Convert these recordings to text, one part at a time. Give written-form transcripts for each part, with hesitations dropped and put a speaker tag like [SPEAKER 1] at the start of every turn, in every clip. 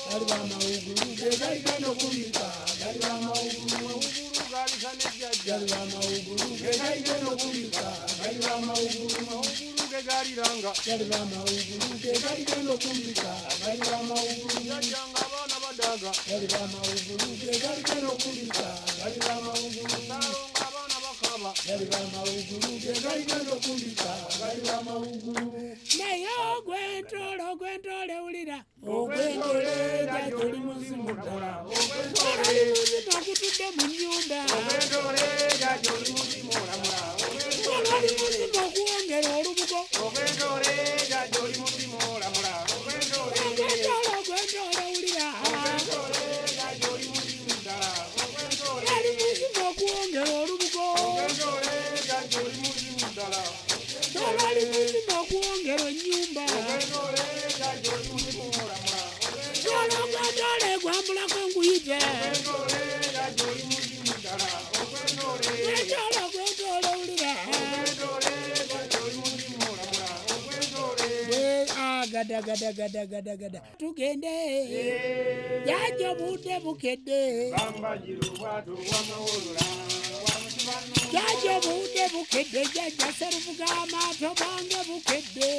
[SPEAKER 1] galibama ugulu gegaligano kubika galibama ugulu galibama ugulu gegaligano kubika galibama ugulu gegaliranga galibama ugulu gegaligano kubika galibama ugulu janga abana badaga galibama ugulu gegaligano kubika galibama ugulu abana bakaba galibama ugulu gegaligano kubika galibama ugulu nayo gwentole ulira ogwentole jajoli muzimudala ogwentole nakutudde mu nyumba ogwentole jajoli muzimulamula ogwentole muzima okuwongera olubugo ogwentole jajoli muzimulamula ogwentole ulira ogwentole jajoli muzimudala ogwentole ali muzima okuwongera olubugo ogwentole jajoli muzimudala ali muzima okuwongera ennyumba ogwentole jajoli muzimulamula ogwentole gwambulako enguyite ogwentole jajoli muzimudala ogwentole ulira ogwentole jajoli muzimulamula ogwentole gada tugende jajo budde bukedde bambajiro bwatu wamawulula jajo budde bukedde jaja serufuga amaato bange bukedde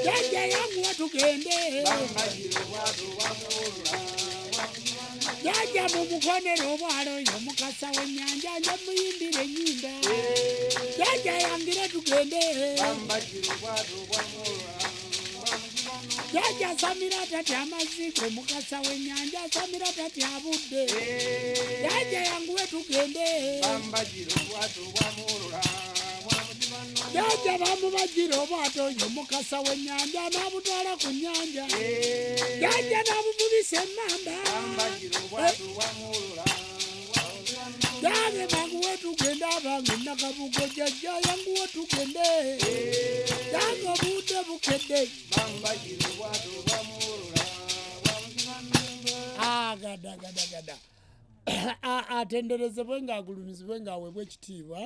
[SPEAKER 1] jaja yanguwa tugende bambajiro bwatu wamawulula jaja mumukonera obwalo yo mukasa w'ennyanja nje muyimbire ennyimba jaja yangire tugende bambajiro bwatu wamawulula jaja samira tati amaziko mukasa w'ennyanja samira tati abudde jaja yanguwe tugende bambajiro bwatu wamawulula jaja bamubajira obwato oyo mukasa w'ennyanja n'abutwala ku nnyanja jaja n'abuvubisa emmamba jage banguwe tugende abange nakabugo jajja yanguwe tugende jage obudde bukedde gada atenderezebwe ng'agulumizibwe ng'aweebwa ekitiibwa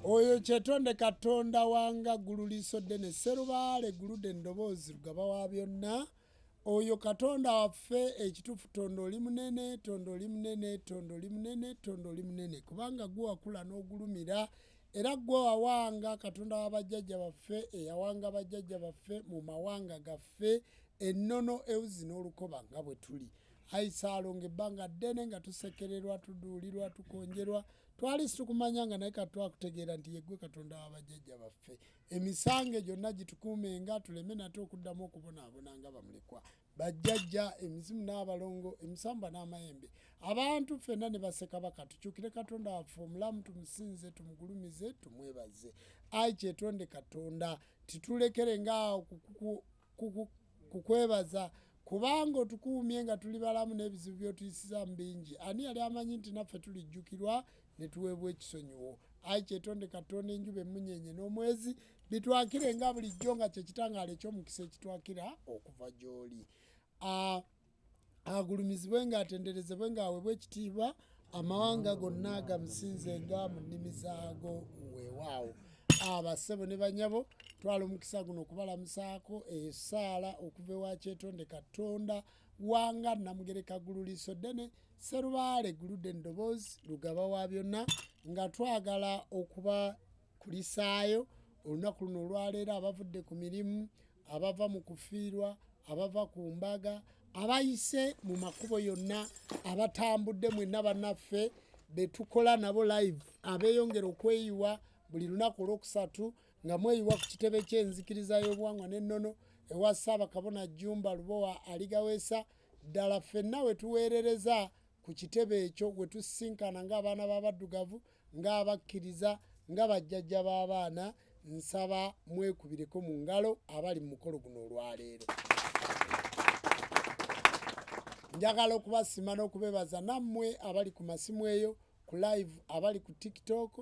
[SPEAKER 1] oyo kyetonde katonda wanga ggulu liisodde ne sserubaale guludde endoboozi lugaba wa byonna oyo katonda waffe ekituufu tonda oli munene tonda oli munene tonda oli munene tonda oli munene kubanga gwe wakula n'ogulumira era gwe wawanga katonda w'abajjajja baffe eyawanga bajjajja baffe mu mawanga gaffe ennono ewuzi n'olukoba nga bwe tuli ayisalonga ebbanga ddene nga tusekererwa tuduulirwa tukonjerwa twali situkumanya nga naye katwakutegeera nti yeggwe katonda w'abajjajja baffe emisango gyonna gitukuumenga tuleme nate okuddamu okubonaabona nga bamulekwa bajjajja emizimu n'abalongo emisamba n'amayembe abantu ffenna ne baseka baka tukyukire katonda waffe omulamu tumusinze tumugulumize tumwebaze ayi kyetonde katonda titulekere ngaawo kukwebaza kubanga otukuumye nga tuli balamu n'ebizibu by'otuyisizaamu bingi ani yali amanyi nti naffe tulijjukirwa ne tuweebwa ekisonyiwo ayi kyetonde katonda enjuba emunyenye n'omwezi bitwakire nga bulijjo nga kyekitangaala eky'omukisa ekitwakira okuva gy'oli agulumizibwe ng'atenderezebwe ng'aweebwa ekitiibwa amawanga gonna agamusinzenga mu nnimi zaago weewaawo abassebo ne banyabo twala omukisa guno okubalamusaako esaala okuva ewa kyetonde katonda wanga namugereka ggulu liisoddene sserubaale guludde endoboozi lugaba wa byonna nga twagala okuba kulisaayo olunaku luno olwaleero abavudde ku mirimu abava mu kufiirwa abava ku mbaga abayise mu makubo yonna abatambudde mwenna bannaffe betukola nabo live abeeyongera okweyiwa buli lunaku olwokusatu nga mweyiwa ku kitebe ky'enzikiriza y'obuwangwa n'ennono ewa Ssaabakabona JJUMBA LUBOWA ALIGAWEESA ddala ffenna we tuweerereza ku kitebe ekyo we tusisinkana ng'abaana b'abaddugavu ng'abakkiriza nga bajjajja b'abaana nsaba mwekubireko mu ngalo abali mu mukolo guno olwaleero njagala okubasima n'okubebaza nammwe abali ku masimu eyo ku live abali ku TikTok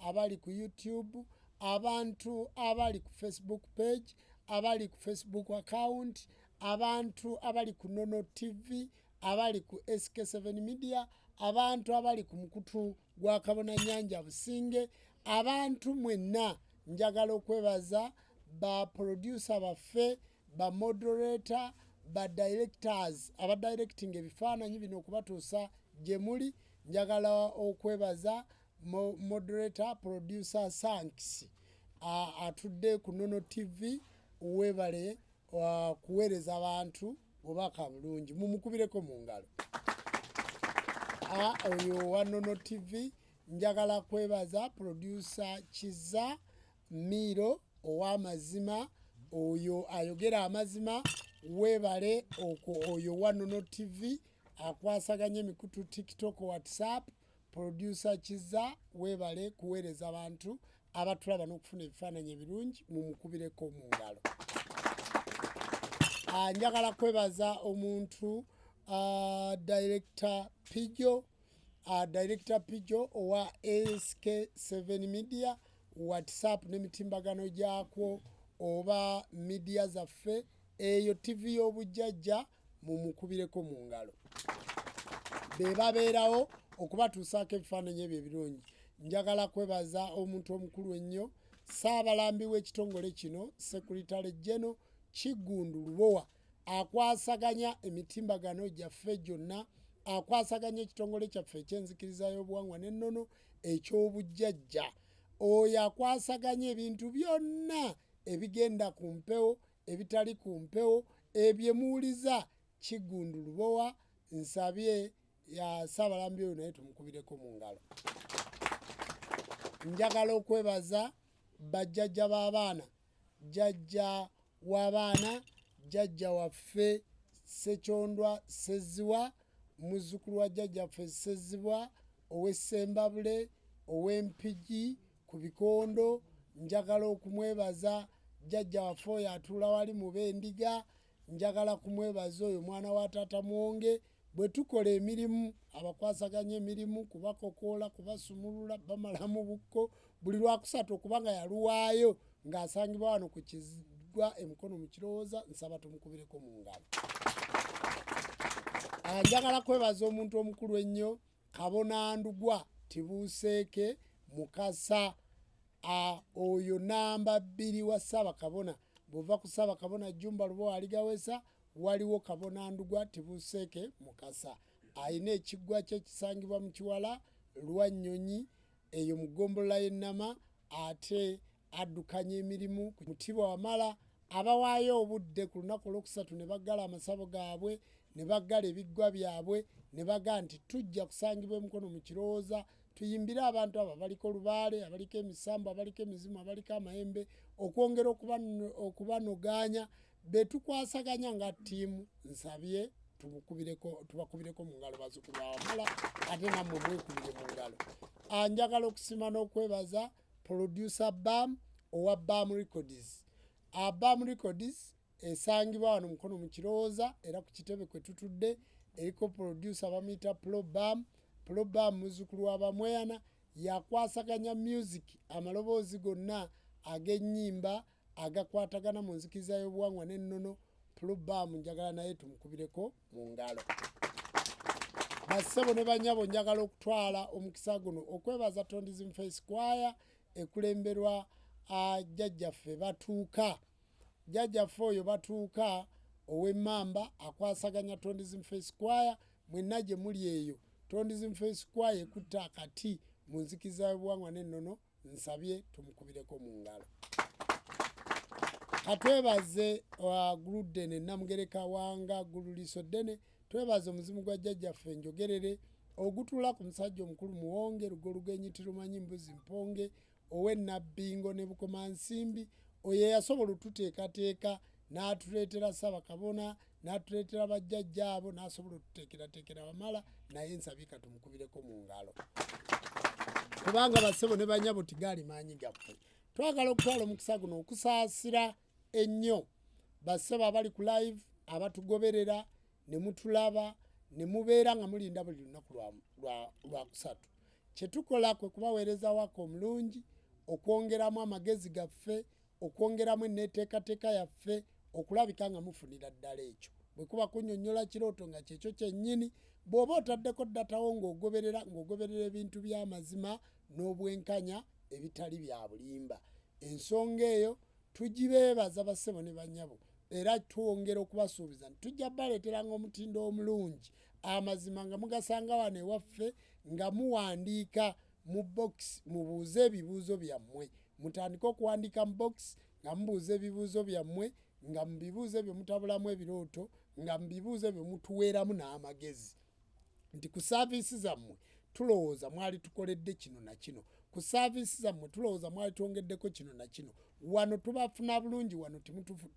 [SPEAKER 1] abali ku YouTube abantu abali ku Facebook page abali ku Facebook account abantu abali ku Ennono TV abali ku SK7 Media abantu abali ku mukutu gwa Kabona Nyanja Businge abantu mwenna njagala okwebaza ba producer baffe ba moderator ba directors aba directing ebifaananyi bino okubatuusa gye muli. Njagala okwebaza moderator producer Sanks atudde ku Ennono TV. Webale kuweereza abantu obubaka bulungi, mumukubireko mu ngalo. Oyo wa Ennono TV. Njagala kwebaza producer Kiza Miro ow'amazima, oyo ayogera amazima. Webale oyo wa Ennono TV akwasaganya emikutu TikTok, WhatsApp. Producer Kiza webale kuweereza abantu abatulaba n'okufuna ebifaananyi ebirungi, mumukubireko mu ngalo. Njagala kwebaza omuntu Director Pijo, Director Pijo owa ASK7 Media, WhatsApp n'emitimbagano gyakwo oba media zaffe, eyo TV y'obujjajja, mumukubireko mu ngalo. Bebabeerawo okubatuusaako ebifaananyi ebyo ebirungi. Njagala kwebaza omuntu omukulu ennyo, Ssaabalambi w'ekitongole kino, Secretary General Kigundu Lubowa, akwasaganya emitimbagano gyaffe gyonna, akwasaganya ekitongole kyaffe eky'enzikiriza y'obuwangwa n'ennono eky'obujjajja. Oyo akwasaganya ebintu byonna ebigenda ku mpewo, ebitali ku mpewo, ebyemuwuliza Kigundu Lubowa. Nsabye ya Ssaabalambi oyo naye tumukubireko mu ngalo. Njagala okwebaza bajjajja b'abaana, jjajja w'abaana, jjajja waffe Ssekyondwa Sseziwa, muzzukulu wa jjajjaffe Sseziwa ow'Essembabule, ow'Empigi ku Bikondo. Njagala okumwebaza jjajja waffe oyo atuula wali mu Bendiga. Njagala kumwebaza oyo mwana wa taata Mwonge. Bwe tukola emirimu, abakwasaganya emirimu, kubakokoola, kubasumulula, bamalamu bukko, buli lwakusatu okubanga yaluwaayo ng'asangibwa wano ku Kizigwa Emikono mu Kirowooza, nsaba tumukubireko mu ngalo. Njagala kwebaza omuntu omukulu ennyo, Kabona Ndugwa Tibuuseeke Mukasa, oyo namba 2 wa Ssaabakabona. Bw'ova ku Ssaabakabona JJUMBA Lubowa Aligaweesa, waliwo Kabona Ndugwa Tibuuseeke Mukasa. Ayina ekiggwa kye kisangibwa mu Kiwala Lwannyonyi, eyo mu ggombolola y'Ennama, ate addukanya emirimu ku Mutibwa Wamala. Abawaayo obudde ku lunaku olwokusatu ne baggala amasabo gaabwe, ne baggala ebiggwa byabwe, ne baga nti tujja kusangibwa Emikono mu Kirowooza, tuyimbire abantu abo abaliko Lubaale, abaliko emisambo, abaliko emizimu, abaliko amayembe, okwongera okubanoganya, be tukwasaganya nga ttiimu. Nsabye tubakubireko mu ngalo bazzukulu ba Wamala, ate nammwe mwekubire mu ngalo. Njagala okusima n'okwebaza producer Bam owa Bam Records. Bam Records esangibwa wano Mukono mu Kirowooza, era ku kitebe kwe tutudde eriko producer bamuyita Pro Bam. Pro Bam muzzukulu wa Bamweyana, yakwasaganya music, amaloboozi gonna ag'ennyimba agakwatagana mu nzikiriza y'obuwangwa n'ennono. Pro Bam njagala naye tumukubireko mu ngalo. Bassebo ne banyabo, njagala okutwala omukisa guno okwebaza Tondizimu Face Choir ekulemberwa jjajjaffe Batuuka. Jjajjaffe oyo Batuuka ow'Emmamba akwasaganya Tondizimu Face Choir. Mwenna gye muli eyo, Tondizimu Face Choir ekutta akati mu nzikiriza y'obuwangwa n'ennono. Nsabye tumukubireko mu ngalo. Katwebaze Guludene Namugereka Wanga Gululiso Dene. Twebaze omuzimu gwa jjajjaffe Njogerere ogutuula ku musajja omukulu Muwonge, Lugo Lugenyi Tirumanyi Mbuzi Mponge, ow'Enabbingo ne Bukomansimbi. Oyo yasobola otuteekateeka n'atuleetera Ssaabakabona, n'atuleetera bajjajja abo, n'asobola otuteekerateekera Wamala, naye nsabye katumukubireko mu ngalo. Kubanga bassebo ne banyabo tigaali maanyi gaffe. Twagala okutwala omukisa guno okusaasira ennyo bassebo abali ku live, abatugoberera ne mutulaba ne mubeera nga mulinda buli lunaku lwa kusatu. Kye tukola kwe kubaweereza waka omulungi, okwongeramu amagezi gaffe, okwongeramu enneeteekateeka yaffe, okulabika nga mufunira ddala ekyo. Bwe kuba kunnyonnyola kirooto nga kyekyo kyennyini, bw'oba otaddeko ddatawo ng'ogoberera ebintu by'amazima n'obwenkanya ebitali bya bulimba. Ensonga eyo tugibeebaza bassebo ne bannyabo era twongera okubasuubiza nti tujja baleeteranga omutindo omulungi amazima nga mugasanga wano ewaffe nga muwandiika mu box mubuuze ebibuuzo byammwe mutandike okuwandiika mu box nga mubuuza ebibuuzo byammwe nga mu bibuuzo byo mutabulamu ebirooto nga mu bibuuzo byo mutuweeramu n'amagezi nti ku saaviisi zammwe tulowooza mwali tukoledde kino na kino ku saaviisi zammwe tulowooza mwali twongeddeko kino na kino wano tubafuna bulungi wano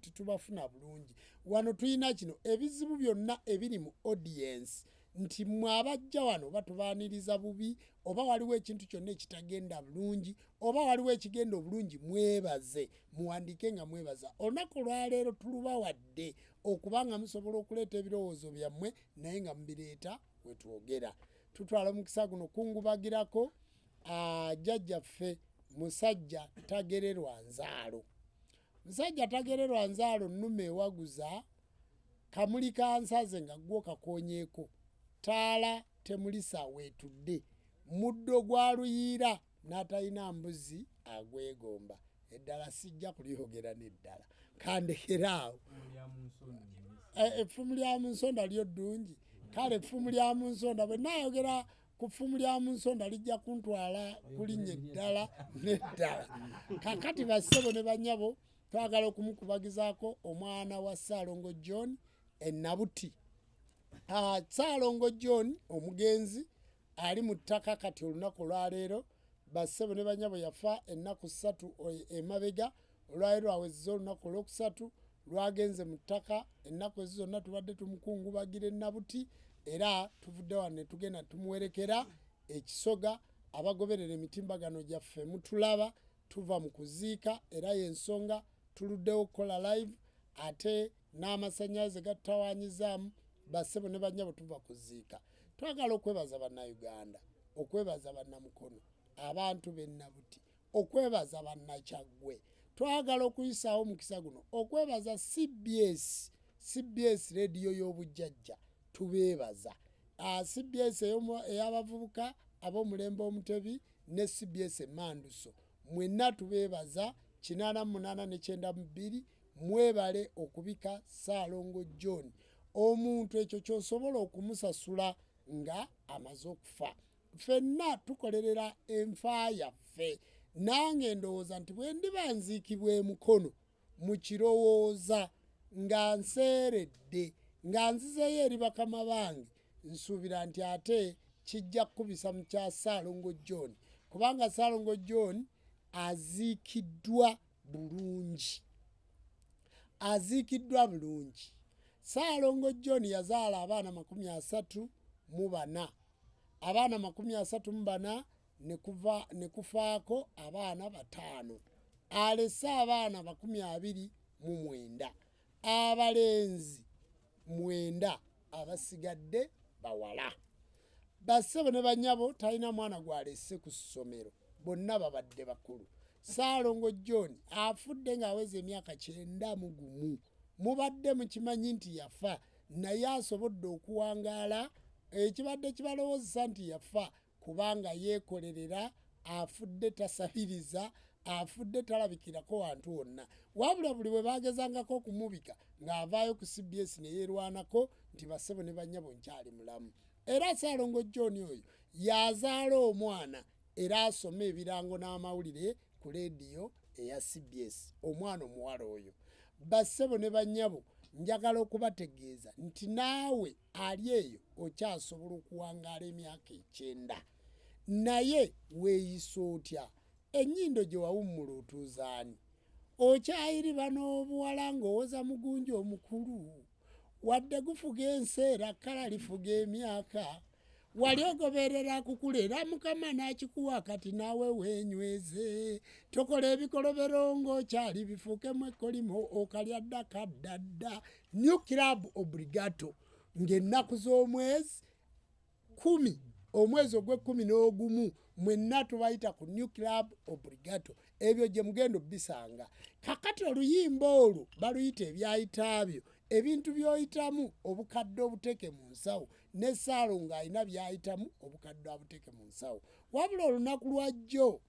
[SPEAKER 1] titubafuna bulungi wano tulina kino ebizibu byonna ebiri mu audience nti mwabajja wano batubaaniriza bubi oba waliwo ekintu kyonna ekitagenda bulungi oba waliwo ekigenda obulungi mwebaze muwandiike nga mwebaza olunaku olwaleero tulubawadde okubanga musobola okuleeta ebirowoozo byammwe naye nga mubireeta wetwogera tutwala omukisa guno kungubagirako jjajjaffe musajja tagererwa nzaalo musajja tagererwa nzaalo nnume ewaguza kamuli kansaze nga gwo kakonyeeko taala temulisa weetudde muddo gwa luyiira n'atalina mbuzi agwegomba eddala sijja kulyogera n'eddala kandekeraawo effumu lya mu nsonda lyo ddungi kale effumu lya mu nsonda bwe naayogera ku ffumu lya mu nsonda lijja kuntwala kulinnya eddala n'eddala kakati bassebo ne bannyabo twagala okumukubagizaako omwana wa Ssaalongo John Ennabuti. Ssaalongo John omugenzi ali mu ttaka kati olunaku olwaleero bassebo ne bannyabo yafa ennaku 3 emabega olwaleero awezezza olunaku olwokusatu lwagenze mu ttaka ennaku ezo zonna tubadde tumukungubagira Ennabuti era tuvudde wano ne tugenda tumuwerekera ekisoga abagoberera emitimbagano gyaffe mutulaba tuva mu kuziika era y'ensonga tuluddewo okukola live ate n'amasannyalaze gatutawanyizaamu bassebo ne bannyabo tuva kuziika twagala okwebaza bannayuganda okwebaza bannamukono abantu b'Ennabuti okwebaza bannakyaggwe twagala okuyisaawo omukisa guno okwebaza CBS rediyo y'obujjajja tubeebaza CBS ey'abavubuka ab'omulembe omutebi ne CBS emanduso mwenna tubeebaza 88.92 mwebale okubika Ssaalongo John omuntu ekyo ky'osobola okumusasula nga amaze okufa ffenna tukolerera enfa yaffe nange ndowooza nti bwe ndiba nziikibwa emukono mu kirowooza nga nseeredde nga nzizeeyo eri bakama bange nsuubira nti ate kijja kukubisa mu kya Ssaalongo John kubanga Ssaalongo John aziikiddwa bulungi Ssaalongo John yazaala abaana 34 abaana 34 ne kufaako abaana 5 alese abaana 29 abalenzi 9 abasigadde bawala bassebo ne bannyabo talina mwana gwalese ku ssomero bonna babadde bakulu Ssaalongo John afudde ng'aweza emyaka 91 mubadde mukimanyi nti yafa naye asobodde okuwangaala ekibadde kibalowoozesa nti yafa kubanga yeekolerera afudde tasabiriza afudde talabikirako wantu wonna wabula buli bwe bagezangako okumubika ng'avaayo ku CBS ne yeerwanako nti bassebo ne bannyabo nkyali mulamu era Ssaalongo John oyo yazaala omwana era asoma ebirango n'amawulire ku leediyo eya CBS omwana omuwala oyo bassebo ne bannyabo njagala okubategeeza nti naawe ali eyo okyasobola okuwangaala emyaka 9 naye weeyisa otya ennyindo gye wawummula otuuzaani okyayiriba n'obuwala ng'owoza mugunja omukulu wadde gufuga enseera kkala lifuga emyaka wali ogoberera kukulera mukama n'akikuwa kati naawe weenyweze tokola ebikolobero ng'okyali bifuukemu ekkolimo okalya ddaka ddadda New Club Obligato ng'ennaku z'omwezi 10 omwezi ogw'11 mwenna tubayita ku New Club Obligato ebyo gye mugendo bisanga kakati oluyimba olwo baluyita ebyayitaabyo ebintu by'oyitamu obukadde obuteke mu nsawo ne Ssaalongo alina by'ayitamu obukadde abuteke mu nsawo wabula olunaku lwa jjo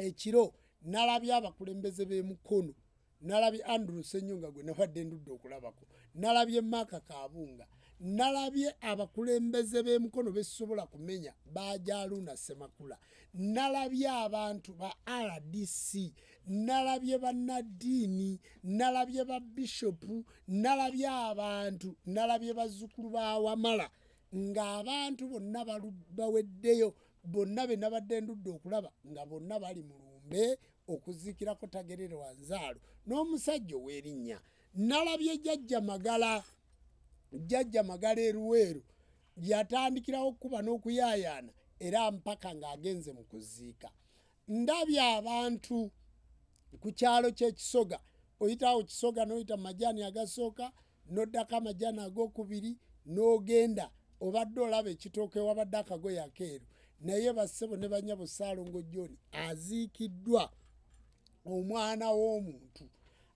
[SPEAKER 1] ekiro nalabye abakulembeze b'emukono nalabye Andrew Senyonga gwe nabadde ndudde okulabako, nalabye Maka Kabunga, nalabye abakulembeze b'emikono besobola kumenya Bajaluna Semakula, nalabye abantu ba RDC, nalabye bannaddiini, nalabye ba bishopu, nalabye abantu, nalabye bazzukulu ba Wamala, ng'abantu bonna baweddeyo, bonna be nabadde ndudde okulaba nga bonna bali mu lumbe okuziikirako Tagerere Wanzaalo n'omusajja ow'erinnya. Nalabye Jjajja Magala Eruweero yatandikirawo okukuba n'okuyaayaana era mpaka ng'agenze mu kuziika. Ndabye abantu ku kyalo ky'Ekisoga, oyitawo Kisoga n'oyita mu majaani agasooka n'oddako amajaani ag'okubiri n'ogenda obadde olaba ekitooke wabadde akagoye akeeru, naye bassebo ne bannyabo Ssaalongo John aziikiddwa omwana w'omuntu,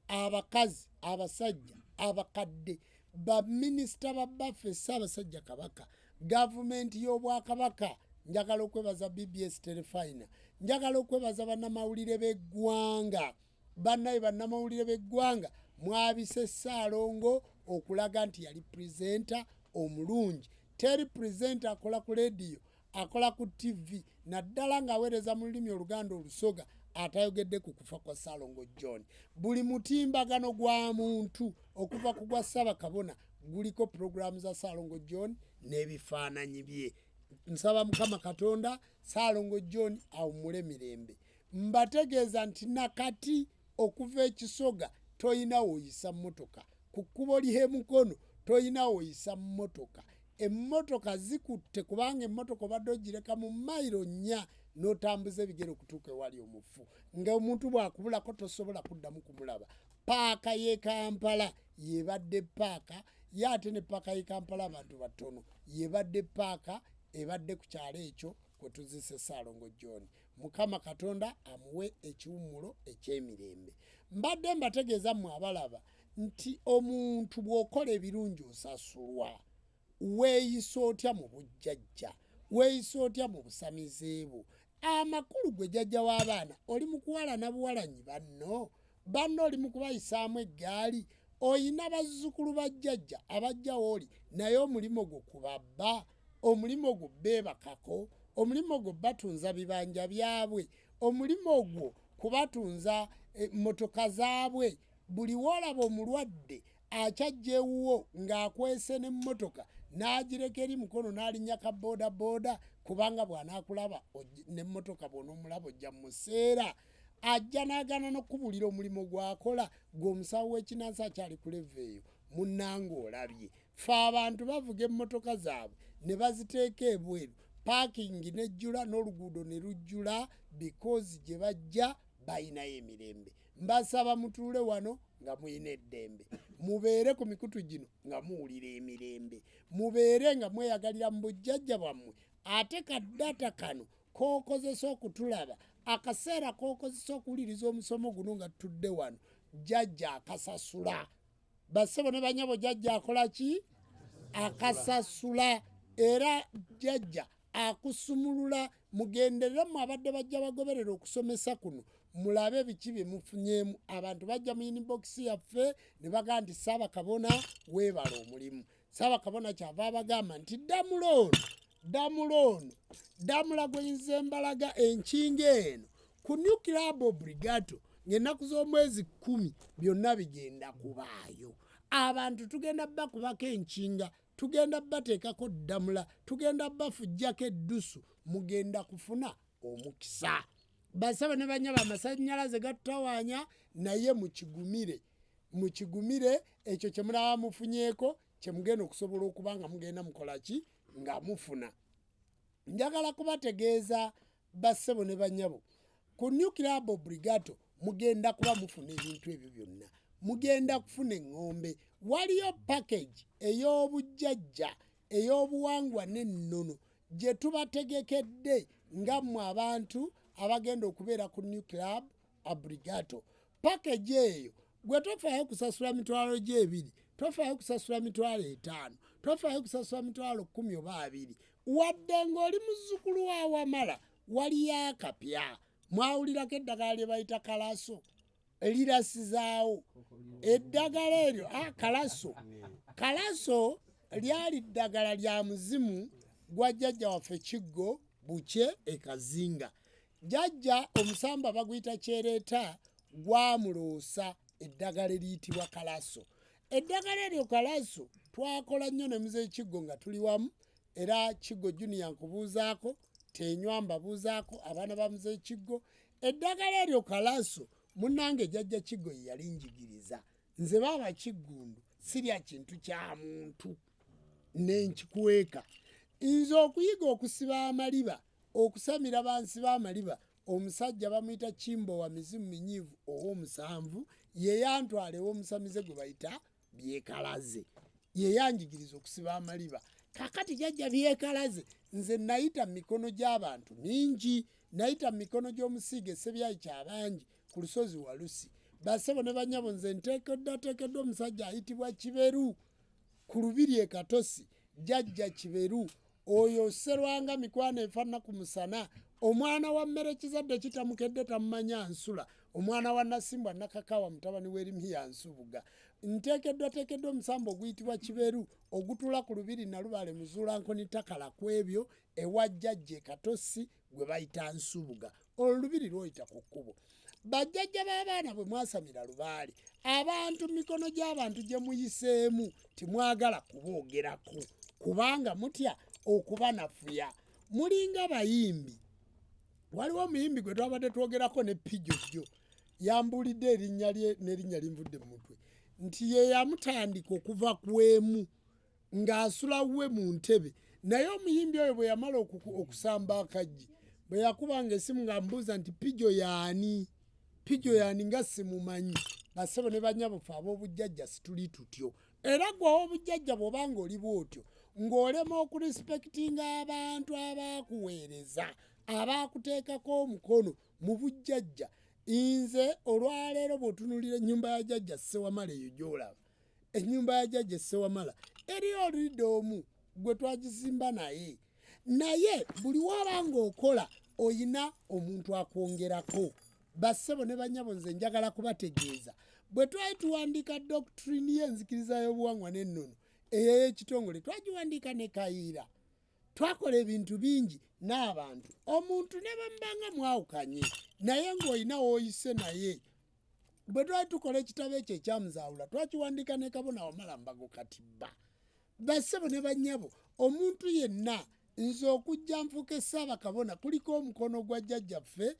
[SPEAKER 1] abakazi, abasajja, abakadde, baminisita babbaffe, Ssaabasajja Kabaka, gavumenti y'Obwakabaka. Njagala okwebaza BBS Telefina, njagala okwebaza bannamawulire b'eggwanga, bannaye bannamawulire b'eggwanga mwabise Ssaalongo okulaga nti yali purezenta omulungi. Teri purezenta akola ku lediyo, akola ku TV, naddala ng'aweereza mu lulimi Oluganda Olusoga, atayogedde ku kufa kwa Ssaalongo John. Buli mutimbagano gwa muntu okuva ku gwa Ssaabakabona guliko puroguramu za Ssaalongo John n'ebifaananyi bye. Nsaba Mukama Katonda Ssaalongo John awummule mirembe. Mbategeeza nti nakati okuva Ekisoga toyina woyisa mmotoka, ku kkubo ly'emukono toyina woyisa mmotoka. Emmotoka zikutte kubanga emmotoka obadde ogireka mu mayiro 4 n'otambuza ebigere okutuuka ewali omufu. Ng'omuntu bw'akubulako tosobola kuddamu kumulaba. Paaka y'e Kampala yebadde paaka, ye ate ne paaka y'e Kampala abantu batono yebadde paaka ebadde ku kyalo ekyo kwe tuzise Ssaalongo John. Mukama Katonda amuwe ekiwummulo eky'emirembe. Mbadde mbategeeza mmwe abalaba nti omuntu bw'okola ebirungi osasulwa. Weeyisa otya mu bujjajja, weeyisa otya mu busamize bwo. Amakulu gwe jjajja w'abaana oli mu kuwalana buwalanyi banno oli mu kubayisaamu eggaali, oyina bazzukulu ba jjajja abajja wooli, naye omulimo gwo kubabba, omulimo gwo beebakako, omulimo gwo batunza bibanja byabwe, omulimo gwo kubatunza mmotoka zaabwe. Buli woolaba omulwadde akyajja ewuwo ng'akwese n'emmotoka n'agireka eri mukono n'alinnya ka boodabooda, kubanga bw'anaakulaba n'emmotoka bw'onoomulaba ojja mu museera, ajja n'agaana n'okubulira omulimo gw'akola. Gwe omusawo w'ekinansi akyali ku leva eyo, munnange olabye. Ffe abantu bavuga emmotoka zaabwe ne baziteeka ebweru, paakingi nejjula n'oluguudo ne lujjula, because gye bajja bayinayo emirembe. Mbasaba mutuule wano nga muyina eddembe, mubeere ku mikutu gino nga muwulira emirembe, mubeere nga mweyagalira mu bujjajja bwammwe. Ate kaddata kano k'okozesa okutulaba, akaseera k'okozesa okuwuliriza omusomo guno nga tutudde wano, jjajja akasasula. Bassebo ne bannyabo, jjajja akola ki? Akasasula. Era jjajja akusumulula. Mugenderere mu abadde bajja bagoberera okusomesa kuno, mulabe biki bye mufunyeemu. Abantu bajja mu inbox yaffe ne bagamba nti Ssaabakabona weebala omulimu. Ssaabakabona kyava abagamba nti damula gwenyiza embalaga enkinga eno ku New Club Obligato ng'ennaku z'omwezi 10 byonna bigenda kubaayo. Abantu tugenda bakubako enkinga, tugenda bateekako ddamula, tugenda bafujjako eddusu, mugenda kufuna omukisa. Bassebo ne bannyabo, amasannyalaze gatutawaanya, naye mukigumire ekyo kye mulaba mufunyeeko, kye mugenda okusobola okuba nga mugenda mukola ki? Nga mufuna. Njagala kubategeeza bassebo ne bannyabo, ku New Club Obligato mugenda kuba mufuna ebintu ebyo byonna. Mugenda kufuna eŋŋombe. Waliyo package ey'obujjajja ey'obuwangwa n'ennono gye tubategekedde nga mmwe abantu abagenda okubeera ku New Club Obligato. Package eyo gwe tofaayo kusasula mitwalo gye 2, tofaayo kusasula mitwalo 5, tofaayo kusasula mitwalo 10 oba 20. Wadde ng'oli muzzukulu wa Wamala, waliyo akapya. Mwawulirako eddagala lye bayita kalaso. lirasizaawo eddagala eryo kalaso lyali ddagala lya muzimu gwa jjajja waffe Kiggo Bukye Kazinga. Jjajja omusamba baguyita kyereeta gwamuloosa eddagala eriyitibwa kalaso. Eddagala eryo kalaso twakola nnyo ne muzeeyi Kiggo nga tuli wamu, era Kiggo Junior nkubuuzaako, Tenywa mbabuuzaako, abaana ba muzeeyi Kiggo. Eddagala eryo kalaso munnange jjajja Kiggo ye yali njigiriza. Nze baaba Kiggundu sirya kintu kya muntu n'enkikweka. Nze okuyiga okusiba amaliba, okusamira bansi b'amaliba, omusajja bamuyita Kimbo wa mizimu minyiivu ow'omusanvu ye yantwala ew'omusamize gwe bayita Byekalaze. Ye yanjigiriza okusiba amaliba. Kakati jjajja Byekalaze nze nayita mikono gy'abantu mingi, nayita mikono gy'omusiige Sebyayi Kyabangi ku lusozi Walusi. Basebo ne banyabo nze nteekeddwa omusajja ayitibwa Kiberu ku Lubiri Katosi, jjajja Kiberu oyo Sserwanga mikwano efaanana ku musana, omwana wa mmere kizadde kitamukedde tamumanya nsula, omwana wa Nasimbwa Nakakawa mutabani w'Erimiya Nsubuga. Nteekeddwa omusambo oguyitibwa Kiberu ogutula ku Lubiri Nalubale Muzuulankoni Takala ku ebyo ewa jjajja Katosi gwe bayita Nsubuga. Olwo Lubiri lwoyita ku kkubo. Bajjajja b'abaana bwe mwasamira Lubaale, abantu mikono gy'abantu gye muyiseemu timwagala kuboogerako kubanga mutya okubanafuya. Mulinga bayimbi. Waliwo omuyimbi gwe twabadde twogerako ne Pijjojjo yambuulidde erinnya lye n'erinnya linvudde mu mutwe nti ye yamutandika okuva ku emu ng'asula we mu ntebe, naye omuyimbi oyo bwe yamala okusamba akaggi bwe yakubanga essimu ng'amubuuza nti Pijjo yaani nga simumanyi. Basebo ne banyabo ffe ab'obujjajja situli tutyo, era gwe ow'obujjajja bw'obanga oli bw'otyo ng'olema okurespektinga abantu abaakuweereza, abaakuteekako omukono mu bujjajja. Nze olwaleero bw'otunuulira ennyumba ya jjajja Ssewamala eyo gy'olaba, ennyumba ya jjajja Ssewamala eriyo oludde omu gwe twagizimba naye buli w'obanga okola oyina omuntu akwongerako. Bassebo ne banyabo nze njagala kubategeeza bwe twali tuwandiika doctrine y'enzikiriza y'obuwangwa n'ennono ey'ekitongole twagiwandiika ne kayiira, twakola ebintu bingi n'abantu, omuntu ne bamubanga mwawukanye naye ng'olina w'oyise naye. Bwe twali tukola ekitabo ekyo ekyamuzaawula twakiwandiika ne Kabona Wamala Mbago Katibba. Bassebo ne banyabo omuntu yenna nze okujja nfuuke Ssaabakabona kuliko omukono gwa jjajjaffe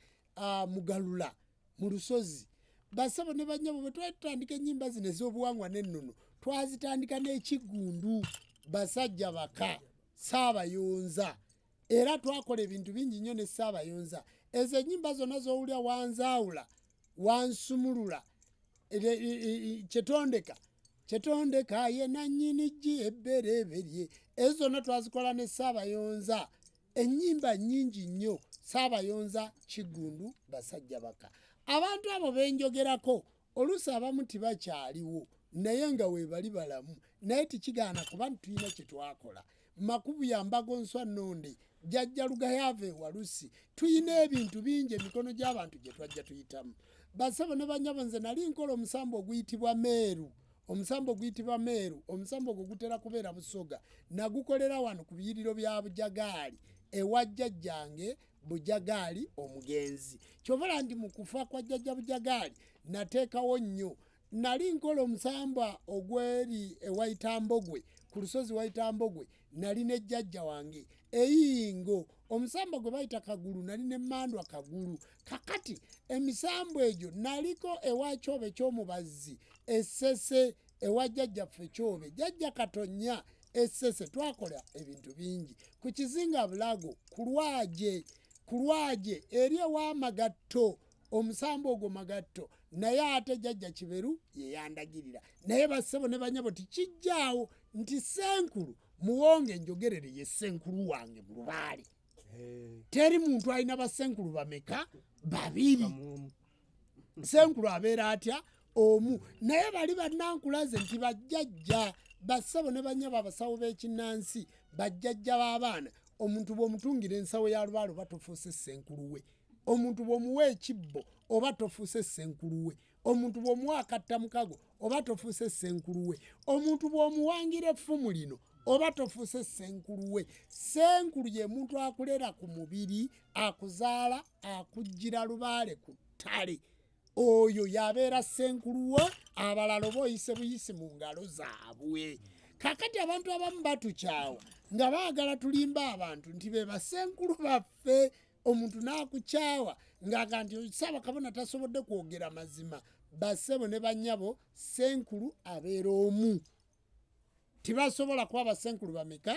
[SPEAKER 1] Mugalula mu Lusozi. Bassebo ne banyabo bwe twali tutandika ennyimba zino ez'obuwangwa n'ennono twazitandika n'Ekiggundu, basajja baka, Ssaabayonza, era twakola ebintu bingi nnyo ne Ssaabayonza. Ezo ennyimba zonna z'owulira wanzaawula, wansumulula, kyetondeka ye nannyini ggi ebbereberye, ezo zonna twazikola ne Ssaabayonza. Ennyimba nnyingi nnyo, Ssaabayonza, Kiggundu, basajja baka. Abantu abo benjogerako oluusi abamu tibakyaliwo naye nga weebali balamu, naye tikigaana kuba tulina kye twakola. Makubu ya Mbago Nswa Nnonde, jjajja Lugayava Walusi, tuyina ebintu bingi emikono gy'abantu gye twajja tuyitamu. Bassebo ne banyabo nze nali nkola omusambo oguyitibwa Meeru. Omusambo guyitibwa Meeru, omusambo gwe gutera kubeera Busoga, nagukolera wano ku biyiriro bya Bujagaali ewa jjajjange Bujagaali omugenzi. Kyova ndi mu kufa kwa jjajja Bujagaali nateekawo nnyo. Nali nkola omusamba ogweri ewayitambogwe ku lusozi Wayitambogwe, nali ne jjajja wange Eyingo, omusamba gwe bayita Kagulu nali ne Mandwa Kagulu. Kakati emisambo egyo naliko ewa Kyobe ky'omubazzi Essese ewa jjajjaffe Kyobe, jjajja Katonnya Essese. Twakola ebintu bingi ku Kizinga Bulago, ku Lwaje eri ewa Magatto, omusambo ogwo Magatto naye ate jjajja Kiberu ye yandagirira. Naye bassebo ne banyabo tikijjaawo nti Ssenkulu Muwonge njogerere ye Ssenkulu wange mu Lubaale. Teri muntu alina bassenkulu bameka? Babiri. Ssenkulu abeera atya? Omu. Naye bali bannankulaze nti bajjajja. Bassebo ne banyabo abasawo b'ekinnansi, bajjajja b'abaana. Omuntu bw'omutungira ensawo ya Lubaale oba tofuuse Ssenkulu we. Omuntu bw'omuwa ekibbo oba tofuuse Ssenkulu we. omuntu bw'omuwa akatta mukago oba tofuuse ssenkulu we omuntu bw'omuwangira effumu lino oba tofuuse ssenkulu we ssenkulu ye muntu akulera ku mubiri akuzaala akujjira lubaale ku ttale oyo yabeera ssenkulu wo abalala oba oyise buyisi mu ngalo zaabwe kakati abantu abamu batukyawa nga baagala tulimba abantu nti be bassenkulu baffe omuntu n'akukyawa ng'aga nti Ssaabakabona tasobodde kwogera mazima bassebo ne bannyabo ssenkulu abeera omu tibasobola kuba bassenkulu bameka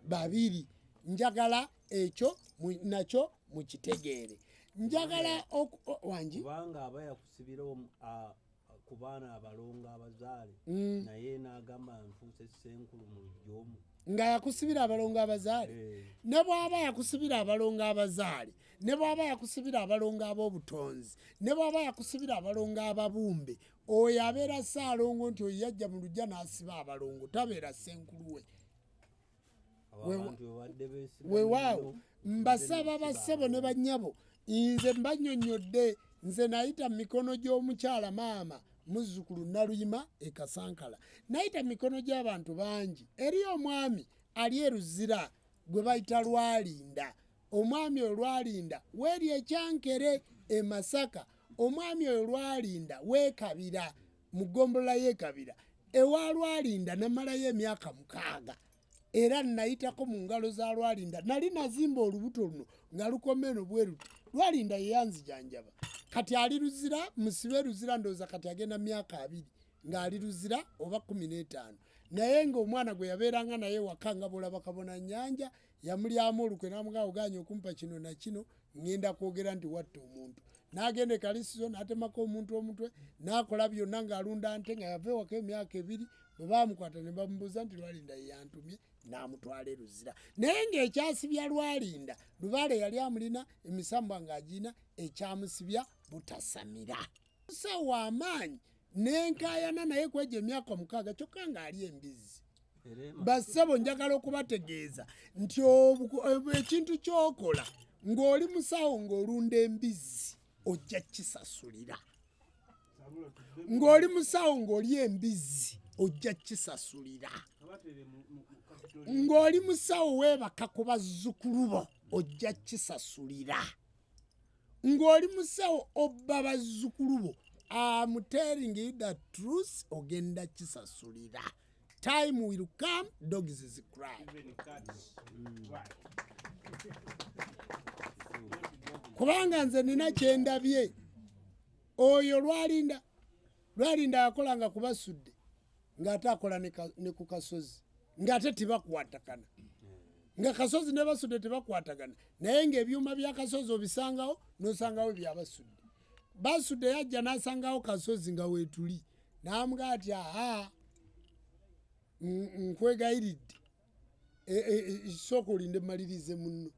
[SPEAKER 1] babiri njagala ekyo nakyo mukitegeere njagala wangi
[SPEAKER 2] kubanga aba yakusibira ku baana abalongo abazaale naye n'agamba nfuuse ssenkulu mu lujjoomu
[SPEAKER 1] nga yakusibira abalongo abazaale ne bw'aba yakusibira abalongo abazaale ne bw'aba yakusibira abalongo ab'obutonzi ne bw'aba yakusibira abalongo ababumbe oyo abeera ssaalongo nti oyo yajja mu lujja n'asiba abalongo tabeera ssenkulu we weewaawo mbasaba bassebo ne bannyabo nze mbanyonyodde nze nayita mu mikono gy'omukyala maama muzzukulu Naluyima e Kasankala nayita mikono gy'abantu bangi eri omwami ali eruzira gwe bayita Lwalinda omwami oyo Lwalinda weeri ekyankere e Masaka omwami oyo Lwalinda weekabira mu ggombolola y'ekabira ewa Lwalinda namalayo emyaka 6 era nayitako mu ngalo za Lwalinda nali nazimba olubuto luno nga lukomeno bwe luti Lwalinda yeyanzijanjaba kati ali luzira musibe luzira ndooza kati agenda myaka 2 ng'ali luzira oba 15 naye ng'omwana gwe yabeeranga naye wakanga bulaba kabona nnyanja yamulyamu olukwe n'amugaa oganye okumpa kino na kino ngenda kwogera nti watta omuntu n'agenda ekalisizo n'atemako omuntu omutwe n'akola byonna ng'alunda nte nga yava ewaka emyaka 2 bwe baamukwata ne bamubuuza nti Lwalinda ye yantumye n'amutwala eruzira naye ng'ekyasibya Lwalinda Lubaale yali amulina emisambwa ng'agiina ekyamusibya butasamira musawo amaanyi n'enkaayana naye kwegyo emyaka 6 kyokka ng'ali embizzi bassebo njagala okubategeeza nti ekintu ky'okola ng'oli musawo ng'olunda embizzi ojja kisasulira ng'oli musawo ng'oli embizzi ojja kisasulira ng'oli musawo weebaka ku bazzukulu bo ojja kisasulira ng'oli musawo obba bazzukulu bo I'm telling you the truth ogenda kisasulira time will come dogs is cry kubanga nze nina kyendabye oyo Lwalinda yakolanga kubasudde ng'ate akola ne ku kasozi ng'ate tibakwatagana nga kasozi ne basudde tebakwatagana naye ng'ebyuma bya kasozi obisangawo n'osangawo byabasudde basudde yajja n'asangawo kasozi nga weetuli n'amugaa ati aha nkwegayiridde sooka olinde malirize munno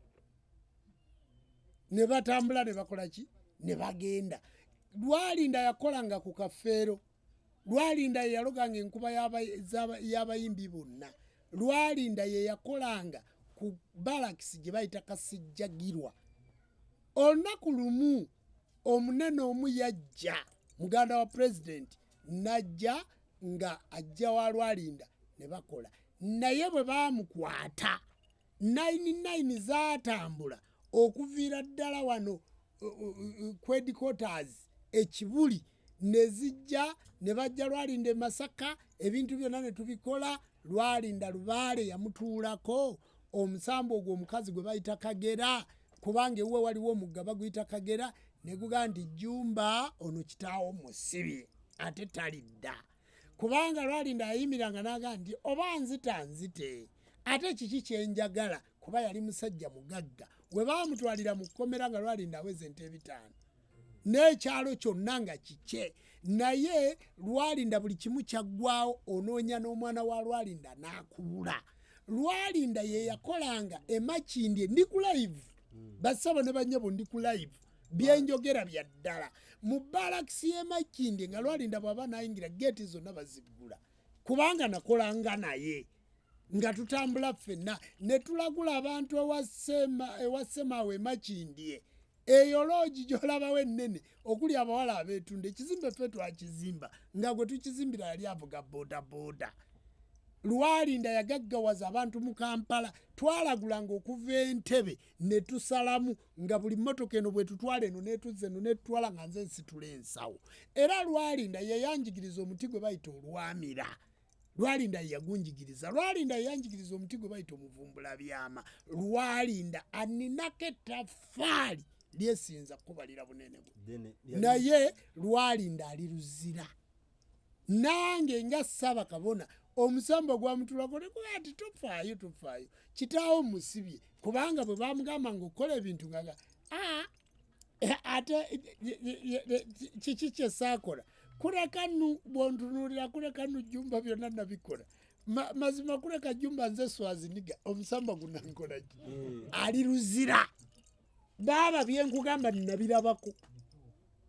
[SPEAKER 1] ne batambula ne bakola ki ne bagenda Lwalinda yakolanga ku kafeero Lwalinda ye yaloganga enkuba y'abayimbi bonna Lwalinda ye yakolanga ku balakisi gye bayita Kasijjagirwa olunaku lumu omunene omu yajja muganda wa pulezidenti najja nga ajja wa Lwalinda ne bakola naye bwe baamukwata 99 zaatambula okuviira ddala wano headquarters ekibuli ne zijja ne bajja Lwalinda e Masaka ebintu byonna ne tubikola Lwalinda Lubaale yamutuulako omusambo ogwo omukazi gwe bayita Kagera kubanga ewuwe waliwo omugga baguyita Kagera ne gugaa nti Jjumba ono kitaawo musibye ate talidda kubanga Lwalinda yayimiranga n'agaa nti oba nzita nzite ate kiki kyenjagala kuba yali musajja mugagga we baamutwalira mu kkomera nga Lwalinda aweze ente 5 n'ekyalo kyonna nga kike naye Lwalinda buli kimu kyaggwawo onoonya n'omwana wa Lwalinda n'akuula Lwalinda ye yakolanga emakindye ndi ku live bassabo ne bannyabo ndi ku live byenjogera bya ddala mu balakisi y'emakindye nga Lwalinda bw'aba nayingira geeti zonna baziggula kubanga nakolanga naye nga tutambula ffenna ne tulagula abantu ewa Semaawo emakindye eyo loogi gy'olabawo ennene okuli abawala abeetunda ekizimbe ffe twakizimba nga gwe tukizimbira yali avuga boodabooda Lwalinda yagaggawaza abantu mu Kampala twalagulanga okuva Entebbe ne tusalamu nga buli mmotoka eno bwe tutwala eno n'etuzza eno n'etutwala nga nze nsitula ensawo era Lwalinda yeyanjigiriza omuti gwe bayita olwamira Lwalinda yagunjigiriza Lwalinda yeyanjigiriza omuti gwe bayita omuvumbula byama Lwalinda aninako ettaffaali lyesinza kubalira bunene bwe naye Lwalinda ali luzira nange nga Ssaba Kabona omusamba gwamutulako nekuba ati tofaayo kitaawo musibye kubanga bwe bamugamba ng'okola ebintu ngaga ate kiki kye saakola kuleka bwontunuulira kuleka Jjumba byonna nabikola mazima kuleka Jjumba nze Swaziniga omusamba gunankolaki ali luzira baaba byenkugamba nabirabako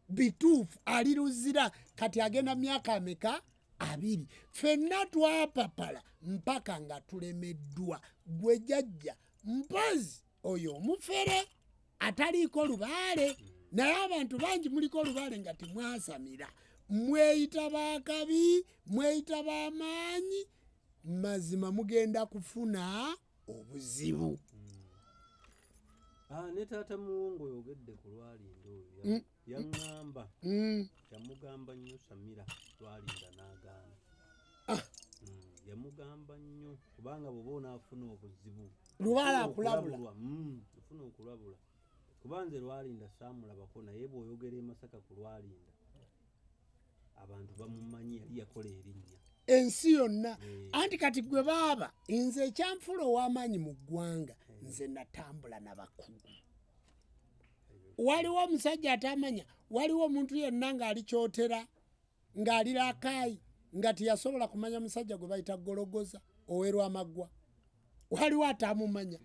[SPEAKER 1] bituufu ali luzira kati agenda myaka ameka 2 ffenna twapapala mpaka nga tulemeddwa gwe jjajja mpozi oyo omufere ataliiko lubaale naye abantu bangi muliko olubaale nga temwasamira mweyita baakabi mweyita b'amaanyi mazima mugenda kufuna obuzibu
[SPEAKER 2] ne taata muwongo oyogedde ku Lwalinda oyo yaŋŋamba yamugamba nnyo Samira Lwalinda n'agaana yamugamba nnyo kubanga bw'oba onaafuna obuzibu
[SPEAKER 1] lubaala akulabula
[SPEAKER 2] ofuna okulabula kuba nze Lwalinda saamulabako naye bw'oyogera e Masaka ku Lwalinda abantu bamumanyi yali yakola erinnya
[SPEAKER 1] ensi yonna anti kati gwe baaba nze ekyanfula ow'amaanyi mu ggwanga nze natambula n'abakulu waliwo omusajja atamanya waliwo omuntu yenna ng'ali kyotera ng'ali Rakai nga teyasobola kumanya musajja gwe bayita Gologoza owerwa amaggwa waliwo atamumanya